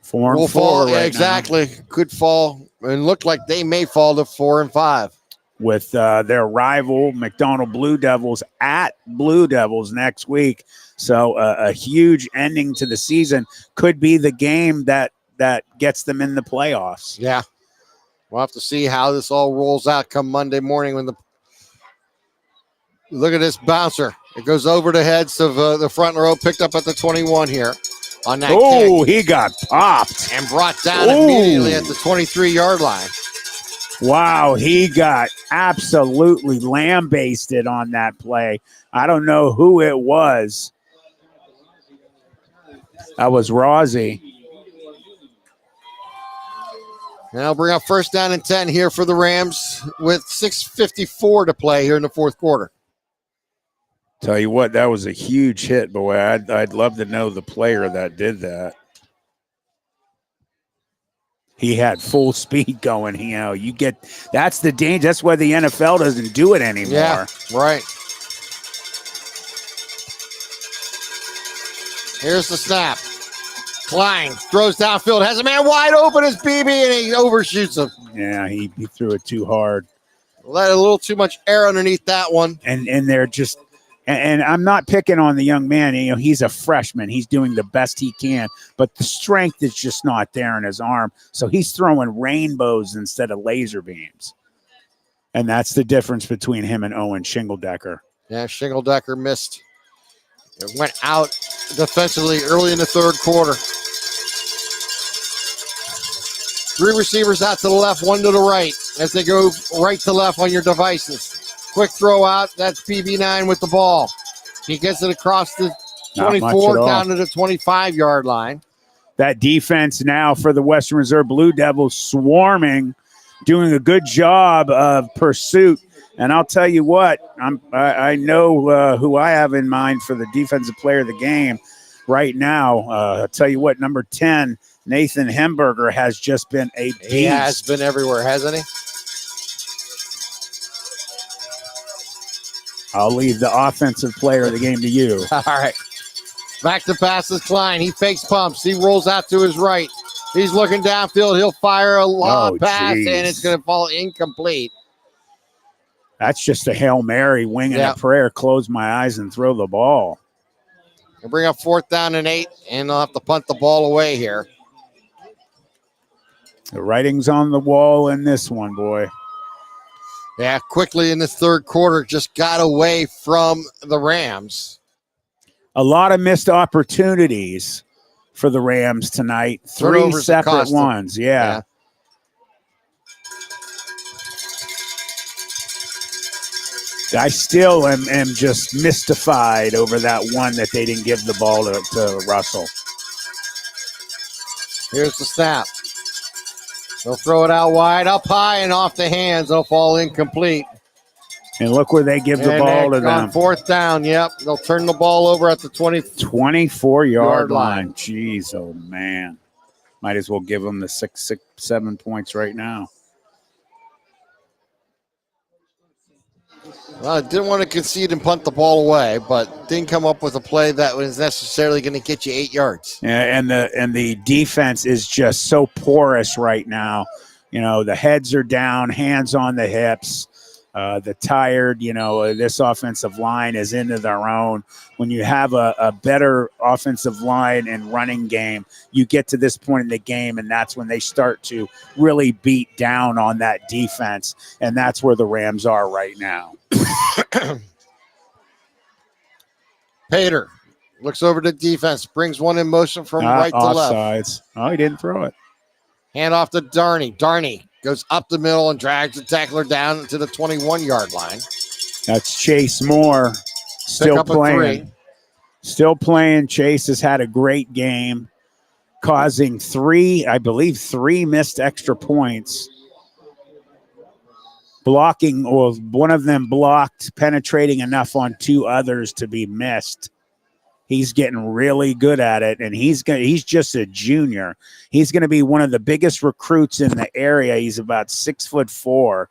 4 will and 4 fall. right Yeah, now. exactly. Could fall and look like they may fall to 4 and 5. With their rival McDonald Blue Devils at Blue Devils next week. So a huge ending to the season could be the game that gets them in the playoffs. Yeah. We'll have to see how this all rolls out come Monday morning when look at this bouncer. It goes over the heads of the front row, picked up at the 21 here on that Oh, kick. he got popped. And brought down Ooh. immediately at the 23-yard line. Wow, he got absolutely lambasted on that play. I don't know who it was. That was Rossi. And I'll bring up first down and 10 here for the Rams with 6:54 to play here in the fourth quarter. Tell you what, that was a huge hit, boy. I'd love to know the player that did that. He had full speed going. You get that's the danger. That's why the NFL doesn't do it anymore. Yeah, right. Here's the snap. Klein throws downfield, has a man wide open as BB, and he overshoots him. Yeah, he threw it too hard. Let a little too much air underneath that one. And they're just and I'm not picking on the young man. He's a freshman. He's doing the best he can, but the strength is just not there in his arm. So he's throwing rainbows instead of laser beams. And that's the difference between him and Owen Shingledecker. Yeah, Shingledecker missed. It went out defensively early in the third quarter. 3 receivers out to the left, 1 to the right as they go right to left on your devices. Quick throw out. That's BB9 with the ball. He gets it across the Not much 24 at all. down to the 25-yard line. That defense now for the Western Reserve Blue Devils swarming, doing a good job of pursuit. And I'll tell you what, I know who I have in mind for the defensive player of the game right now. I'll tell you what, number 10, Nathan Hemberger, has just been a beast. He has been everywhere, hasn't he? I'll leave the offensive player of the game to you. All right. Back to pass is Klein. He fakes pumps. He rolls out to his right. He's looking downfield. He'll fire a lob pass, geez. and it's going to fall incomplete. That's just a Hail Mary, wing and a prayer, close my eyes and throw the ball. They'll bring up 4th down and 8, and they'll have to punt the ball away here. The writing's on the wall in this one, boy. Yeah, quickly in this third quarter, just got away from the Rams. A lot of missed opportunities for the Rams tonight. 3 Turnovers that separate cost them. ones, yeah. I still am just mystified over that one that they didn't give the ball to Russell. Here's the snap. They'll throw it out wide, up high, and off the hands. They'll fall incomplete. And look where they give the And ball to on them. 4th down, yep. They'll turn the ball over at the 24-yard line. line. Jeez, oh, man. Might as well give them the 7 points right now. Well, I didn't want to concede and punt the ball away, but didn't come up with a play that was necessarily going to get you 8 yards. Yeah, and the defense is just so porous right now. The heads are down, hands on the hips. The tired, this offensive line is into their own. When you have a better offensive line and running game, you get to this point in the game, and that's when they start to really beat down on that defense. And that's where the Rams are right now. Pater Looks over to defense. Brings one in motion from right to left. Offsides. Oh, he didn't throw it. Hand off to Darney. Darney goes up the middle and drags the tackler down to the 21-yard line. That's Chase Moore still up a playing. 3. Still playing. Chase has had a great game, causing three missed extra points. Blocking, or one of them blocked, penetrating enough on 2 others to be missed. He's getting really good at it, and he's just a junior. He's going to be one of the biggest recruits in the area. He's about 6'4",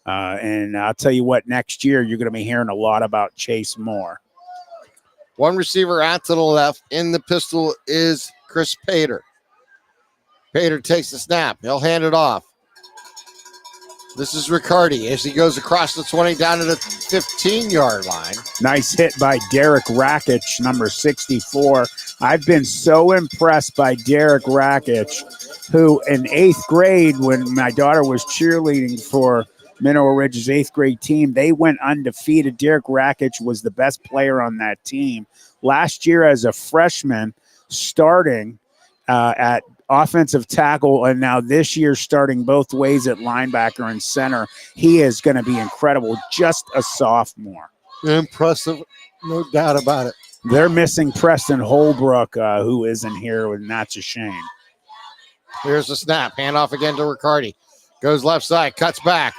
and I'll tell you what, next year you're going to be hearing a lot about Chase Moore. One receiver out to the left. In the pistol is Chris Pater. Pater takes the snap. He'll hand it off. This is Riccardi as he goes across the 20 down to the 15-yard line. Nice hit by Derek Rakich, number 64. I've been so impressed by Derek Rakich, who in 8th grade, when my daughter was cheerleading for Mineral Ridge's 8th grade team, they went undefeated. Derek Rakich was the best player on that team. Last year as a freshman, starting at offensive tackle, and now this year starting both ways at linebacker and center. He is going to be incredible, just a sophomore. Impressive, no doubt about it. They're missing Preston Holbrook, who isn't here, and that's a shame. Here's the snap. Hand off again to Riccardi. Goes left side, cuts back.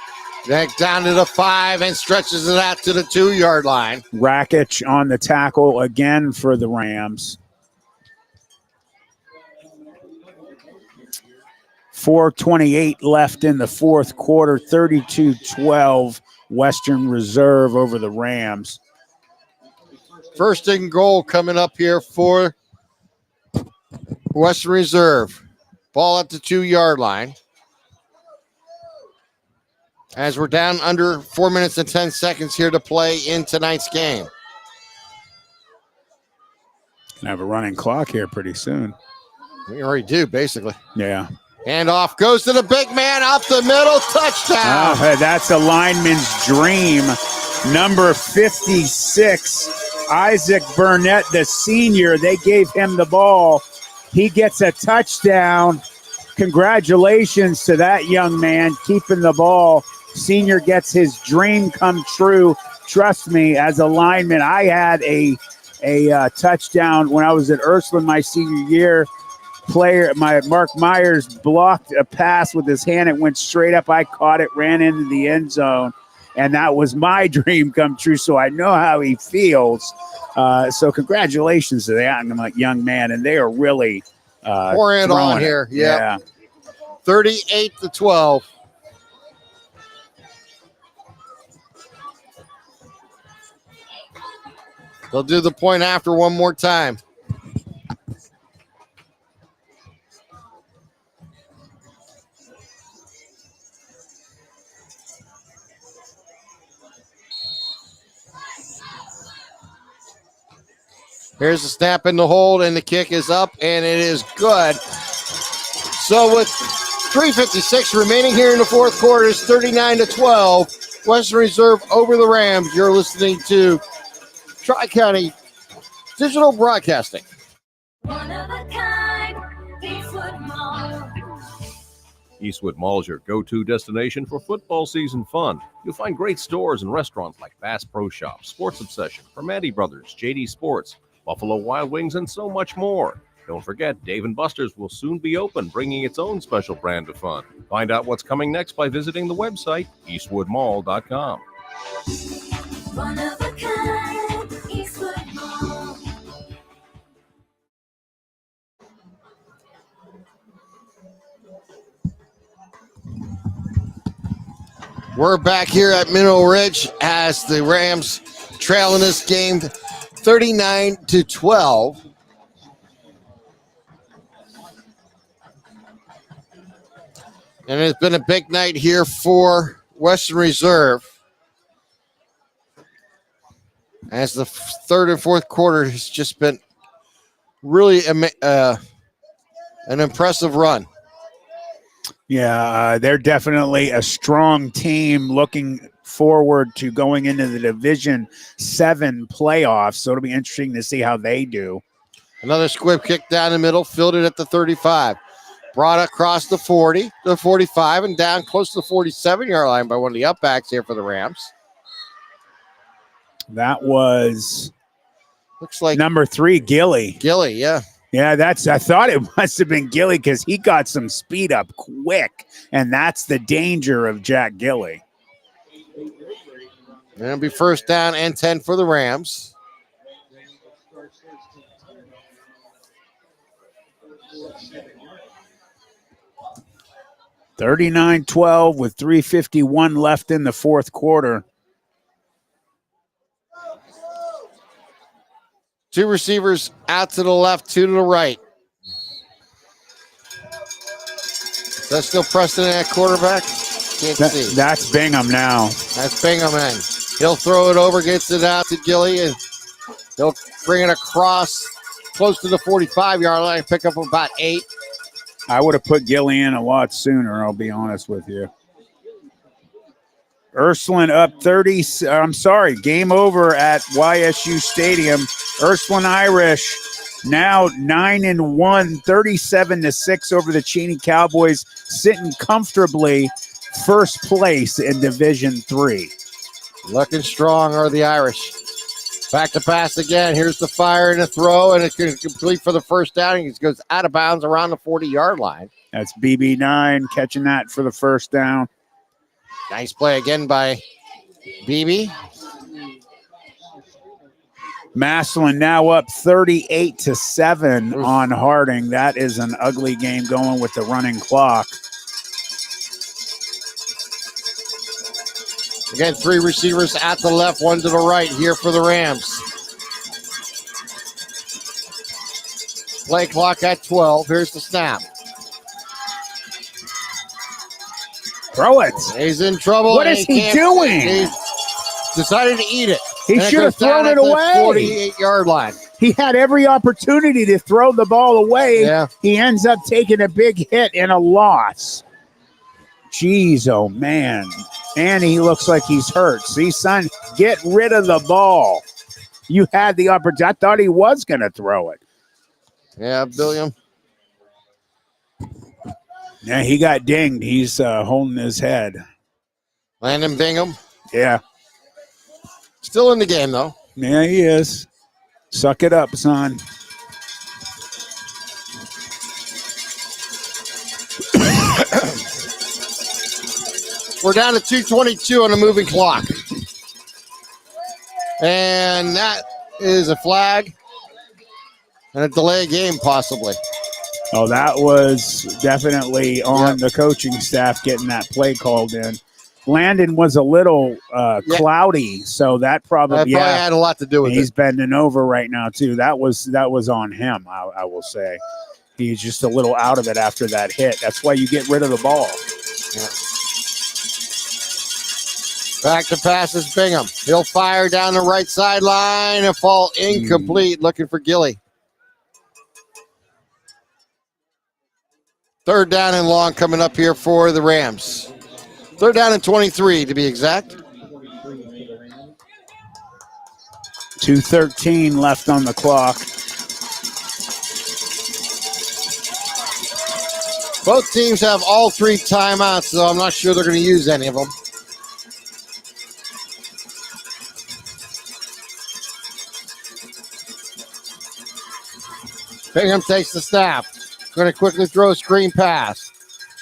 Then down to the 5 and stretches it out to the 2-yard line. Rakich on the tackle again for the Rams. 4:28 left in the fourth quarter, 32-12 Western Reserve over the Rams. First and goal coming up here for Western Reserve. Ball at the 2-yard line. As we're down under 4 minutes and 10 seconds here to play in tonight's game. Gonna have a running clock here pretty soon. We already do, basically. Yeah. Hand off goes to the big man up the middle, touchdown. Oh, that's a lineman's dream. Number 56, Isaac Burnett, the senior. They gave him the ball. He gets a touchdown. Congratulations to that young man keeping the ball. Senior gets his dream come true. Trust me, as a lineman, I had a touchdown when I was at Ursuline my senior year. Mark Myers blocked a pass with his hand. It went straight up. I caught it, ran into the end zone, and that was my dream come true. So I know how he feels. So congratulations to that young man, and they are really pouring it on here. Yeah. 38-12. They'll do the point after one more time. Here's the snap in the hold, and the kick is up, and it is good. So with 3:56 remaining here in the fourth quarter, it's 39-12. Western Reserve over the Rams. You're listening to Tri-County Digital Broadcasting. One of a kind, Eastwood Mall. Eastwood Mall is your go-to destination for football season fun. You'll find great stores and restaurants like Bass Pro Shop, Sports Obsession, Permati Brothers, JD Sports, Buffalo Wild Wings, and so much more. Don't forget, Dave & Buster's will soon be open, bringing its own special brand of fun. Find out what's coming next by visiting the website, eastwoodmall.com. One of a kind, Eastwood Mall. We're back here at Mineral Ridge as the Rams trail in this game 39-12. And it's been a big night here for Western Reserve, as the third and fourth quarter has just been really an impressive run. Yeah, they're definitely a strong team looking forward to going into the Division 7 playoffs. So it'll be interesting to see how they do. Another squib kick down the middle, fielded at the 35. Brought across the 40, the 45, and down close to the 47-yard line by one of the upbacks here for the Rams. That was looks like number 3, Gilly. Gilly, yeah. Yeah, I thought it must have been Gilly because he got some speed up quick, and that's the danger of Jack Gilly. It'll be first down and 10 for the Rams. $39-12 with 3:51 left in the fourth quarter. Two receivers out to the left, two to the right. Is that still Preston at quarterback? Can't see. That's Bingham now. That's Bingham in. He'll throw it over, gets it out to Gilly, and he'll bring it across close to the 45-yard line, pick up about 8. I would have put Gilly in a lot sooner, I'll be honest with you. Ursuline up 30. I'm sorry, game over at YSU Stadium. Ursuline Irish now 9-1, 37-6 over the Cheney Cowboys, sitting comfortably first place in Division 3. Looking strong are the Irish. Back to pass again. Here's the fire and the throw, and it's going to complete for the first down. He goes out of bounds around the 40-yard line. That's BB9 catching that for the first down. Nice play again by BB. Massillon now up 38-7 on Harding. That is an ugly game going with the running clock. Again, 3 receivers at the left, 1 to the right here for the Rams. Play clock at 12. Here's the snap. Throw it. He's in trouble. What is he doing? He's decided to eat it. He should have thrown it away. 48-yard line. He had every opportunity to throw the ball away. Yeah. He ends up taking a big hit and a loss. Jeez, oh, man. And he looks like he's hurt. See, son, get rid of the ball. You had the opportunity. I thought he was going to throw it. Yeah, Billiam. Yeah, he got dinged. He's holding his head. Landon Bingham. Yeah. Still in the game, though. Yeah, he is. Suck it up, son. We're down to 2:22 on the moving clock. And that is a flag and a delay game, possibly. Oh, that was definitely on the coaching staff getting that play called in. Landon was a little cloudy, so that probably had a lot to do with He's it. bending over right now, too. That was on him, I will say. He's just a little out of it after that hit. That's why you get rid of the ball. Yeah. Back to pass is Bingham. He'll fire down the right sideline and fall incomplete. Looking for Gilly. Third down and long coming up here for the Rams. Third down and 23 to be exact. 2:13 left on the clock. Both teams have all 3 timeouts, so I'm not sure they're going to use any of them. Bingham takes the snap. Going to quickly throw a screen pass.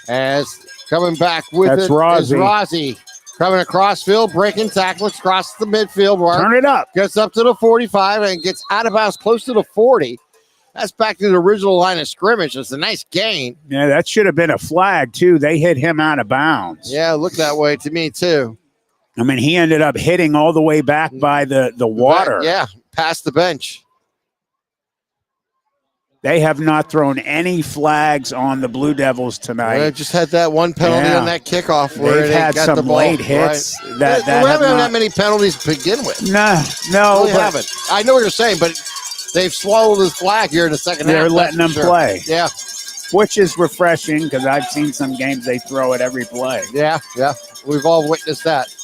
As coming back with That's it is Rossi. Rossi. Coming across field, breaking tackle, across the midfield. Turn it up. Gets up to the 45 and gets out of bounds close to the 40. That's back to the original line of scrimmage. It's a nice gain. Yeah, that should have been a flag, too. They hit him out of bounds. Yeah, it looked that way to me, too. I mean, he ended up hitting all the way back by the water. Yeah, past the bench. They have not thrown any flags on the Blue Devils tonight. They just had that one penalty on that kickoff where They've they had got some the ball. late hits. Right. That we have haven't had not- that many penalties to begin with. No, We but haven't. I know what you're saying, but they've swallowed his flag here in the second half. they're that's letting for them sure. play. Yeah, Which is refreshing because I've seen some games they throw at every play. yeah. We've all witnessed that.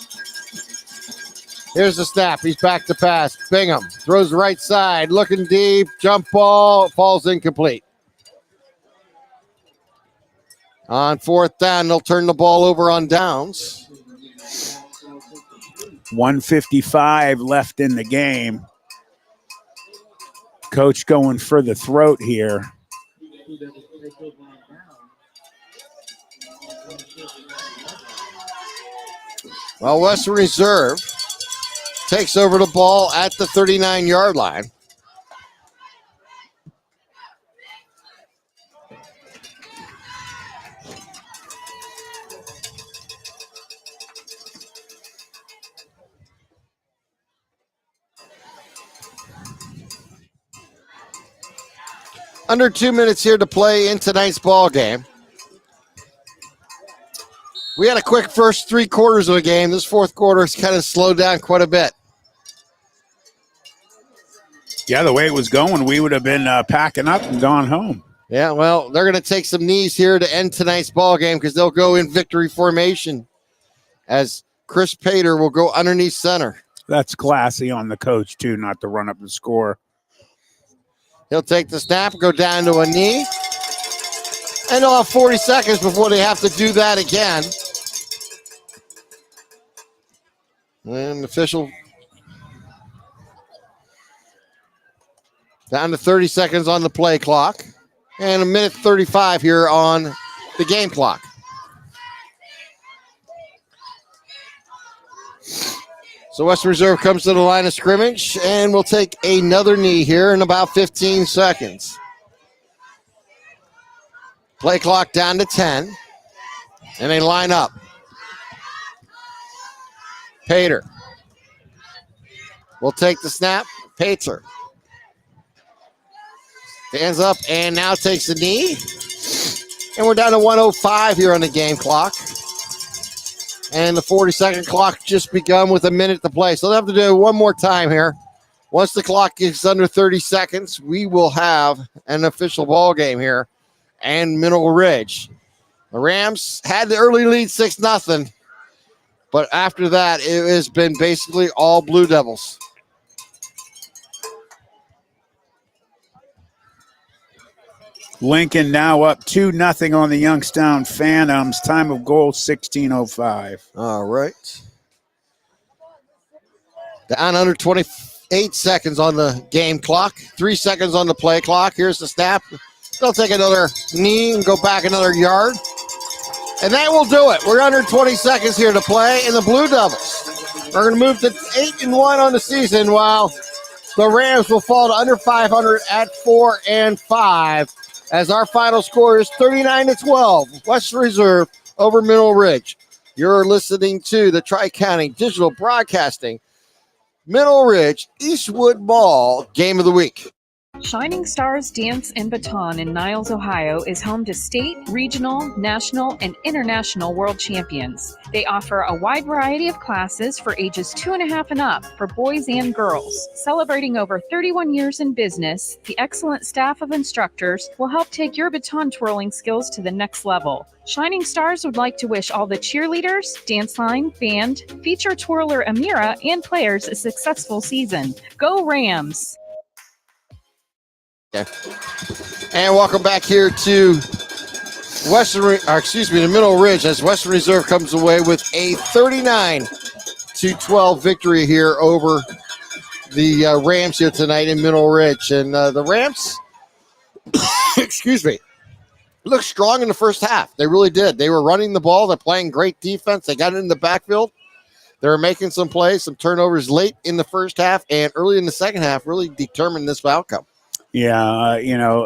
Here's the snap. He's back to pass. Bingham throws right side, looking deep. Jump ball falls incomplete. On fourth down, they'll turn the ball over on downs. 1:55 left in the game. Coach going for the throat here. Well, Western Reserve takes over the ball at the 39-yard line. Under 2 minutes here to play in tonight's ball game. We had a quick first 3 quarters of the game. This fourth quarter has kind of slowed down quite a bit. Yeah, the way it was going, we would have been packing up and gone home. Yeah, well, they're going to take some knees here to end tonight's ball game because they'll go in victory formation as Chris Pater will go underneath center. That's classy on the coach, too, not to run up and score. He'll take the snap, go down to a knee, and they'll have 40 seconds before they have to do that again. And the official down to 30 seconds on the play clock and a minute 35 here on the game clock. So Western Reserve comes to the line of scrimmage and we'll take another knee here in about 15 seconds. Play clock down to 10 and they line up. Pater will take the snap. Pater stands up and now takes the knee. And we're down to 1:05 here on the game clock. And the 40-second clock just begun with a minute to play. So they'll have to do it one more time here. Once the clock gets under 30 seconds, we will have an official ball game here and Mineral Ridge. The Rams had the early lead 6-0. But after that, it has been basically all Blue Devils. Lincoln now up 2-0 on the Youngstown Phantoms. Time of goal, 16:05. All right. Down under 28 seconds on the game clock. 3 seconds on the play clock. Here's the snap. They'll take another knee and go back another yard. And that will do it. We're under 20 seconds here to play. And the Blue Devils are going to move to 8-1 on the season, while the Rams will fall to under 500 at 4-5. As our final score is 39-12, Western Reserve over Mineral Ridge. You're listening to the Tri-County Digital Broadcasting Mineral Ridge Eastwood Mall Game of the Week. Shining Stars Dance and Baton in Niles, Ohio is home to state, regional, national, and international world champions. They offer a wide variety of classes for ages 2.5 and up for boys and girls. Celebrating over 31 years in business, the excellent staff of instructors will help take your baton twirling skills to the next level. Shining Stars would like to wish all the cheerleaders, dance line, band, feature twirler Amira, and players a successful season. Go Rams! And welcome back here to the Mineral Ridge as Western Reserve comes away with a 39-12 victory here over the Rams here tonight in Mineral Ridge. And the Rams, looked strong in the first half. They really did. They were running the ball. They're playing great defense. They got it in the backfield. They were making some plays, some turnovers late in the first half and early in the second half really determined this outcome. Yeah,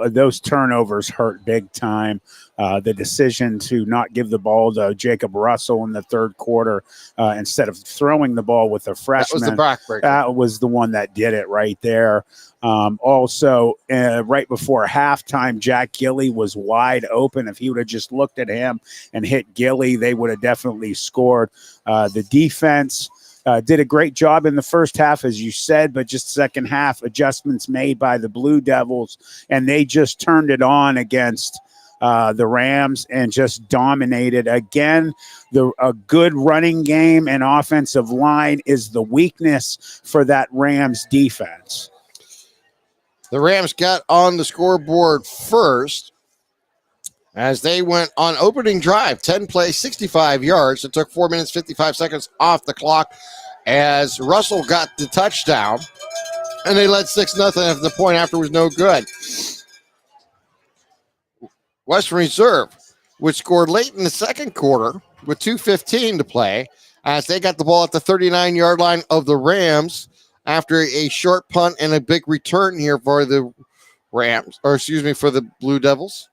those turnovers hurt big time. The decision to not give the ball to Jacob Russell in the third quarter instead of throwing the ball with a freshman. That was the backbreaker. That was the one that did it right there. Also, right before halftime, Jack Gilly was wide open. If he would have just looked at him and hit Gilly, they would have definitely scored. The defense did a great job in the first half, as you said, but just second half adjustments made by the Blue Devils, and they just turned it on against the Rams and just dominated. Again, a good running game and offensive line is the weakness for that Rams defense. The Rams got on the scoreboard first as they went on opening drive, 10 plays, 65 yards. It took 4 minutes, 55 seconds off the clock as Russell got the touchdown, and they led 6-0 after the point after was no good. Western Reserve, which scored late in the second quarter with 2:15 to play, as they got the ball at the 39-yard line of the Rams after a short punt and a big return here for the for the Blue Devils.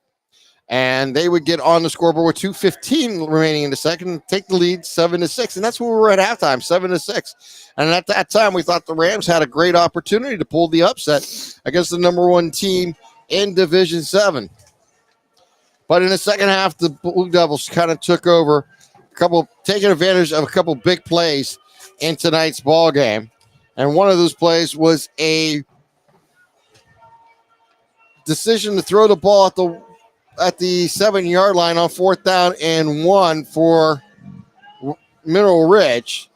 And they would get on the scoreboard with 2:15 remaining in the second, take the lead 7-6. And that's where we were at halftime, 7-6. And at that time, we thought the Rams had a great opportunity to pull the upset against the number one team in Division 7. But in the second half, the Blue Devils kind of took over, taking advantage of a couple big plays in tonight's ball game. And one of those plays was a decision to throw the ball at the 7-yard line on 4th down and 1 for Mineral Ridge.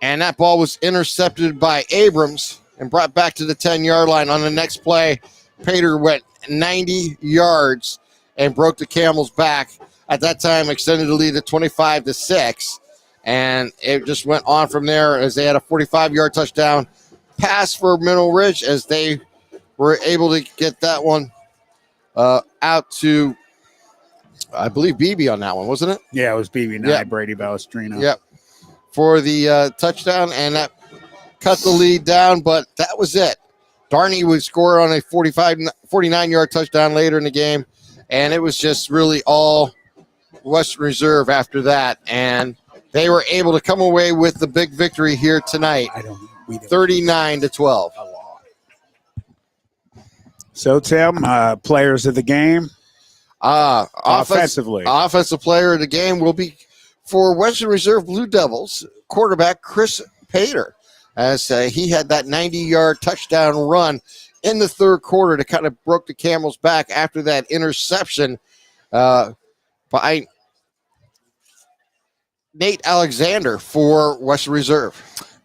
And that ball was intercepted by Abrams and brought back to the 10-yard line. On the next play, Pater went 90 yards and broke the Camel's back. At that time, extended the lead to 25-6. And it just went on from there as they had a 45-yard touchdown pass for Mineral Ridge as they were able to get that one out to, I believe, Beebe on that one, wasn't it? Yeah, it was Beebe, not Brady Balestrino. Yep. For the touchdown, and that cut the lead down, but that was it. Darney would score on a 49-yard touchdown later in the game, and it was just really all Western Reserve after that, and they were able to come away with the big victory here tonight, 39-12. So, Tim, players of the game? Offensively. Offensive player of the game will be for Western Reserve Blue Devils, quarterback Chris Pater, as he had that 90-yard touchdown run in the third quarter to kind of broke the Camel's back after that interception by Nate Alexander for Western Reserve.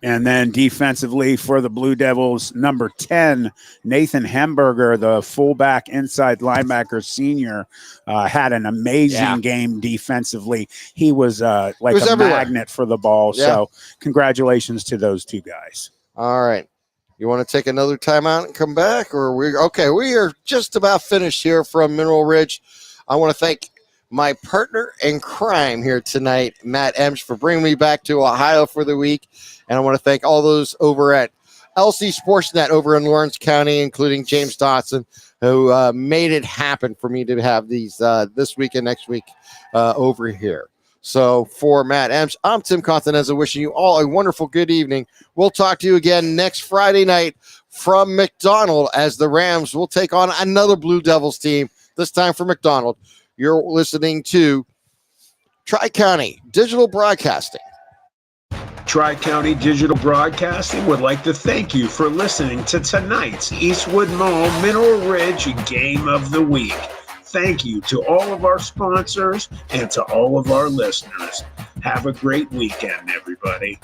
And then defensively for the Blue Devils, number 10, Nathan Hemberger, the fullback inside linebacker senior, had an amazing game defensively. He was like a magnet for the ball. Yeah. So congratulations to those two guys. All right. You want to take another timeout and come back? Or we are just about finished here from Mineral Ridge. I want to thank my partner in crime here tonight, Matt Ems, for bringing me back to Ohio for the week. And I want to thank all those over at LC Sportsnet over in Lawrence County, including James Dotson, who made it happen for me to have these this week and next week over here. So for Matt Ems, I'm Tim Contaneza, wishing you all a wonderful good evening. We'll talk to you again next Friday night from McDonald as the Rams will take on another Blue Devils team, this time from McDonald. You're listening to Tri-County Digital Broadcasting. Tri-County Digital Broadcasting would like to thank you for listening to tonight's Eastwood Mall Mineral Ridge Game of the Week. Thank you to all of our sponsors and to all of our listeners. Have a great weekend, everybody.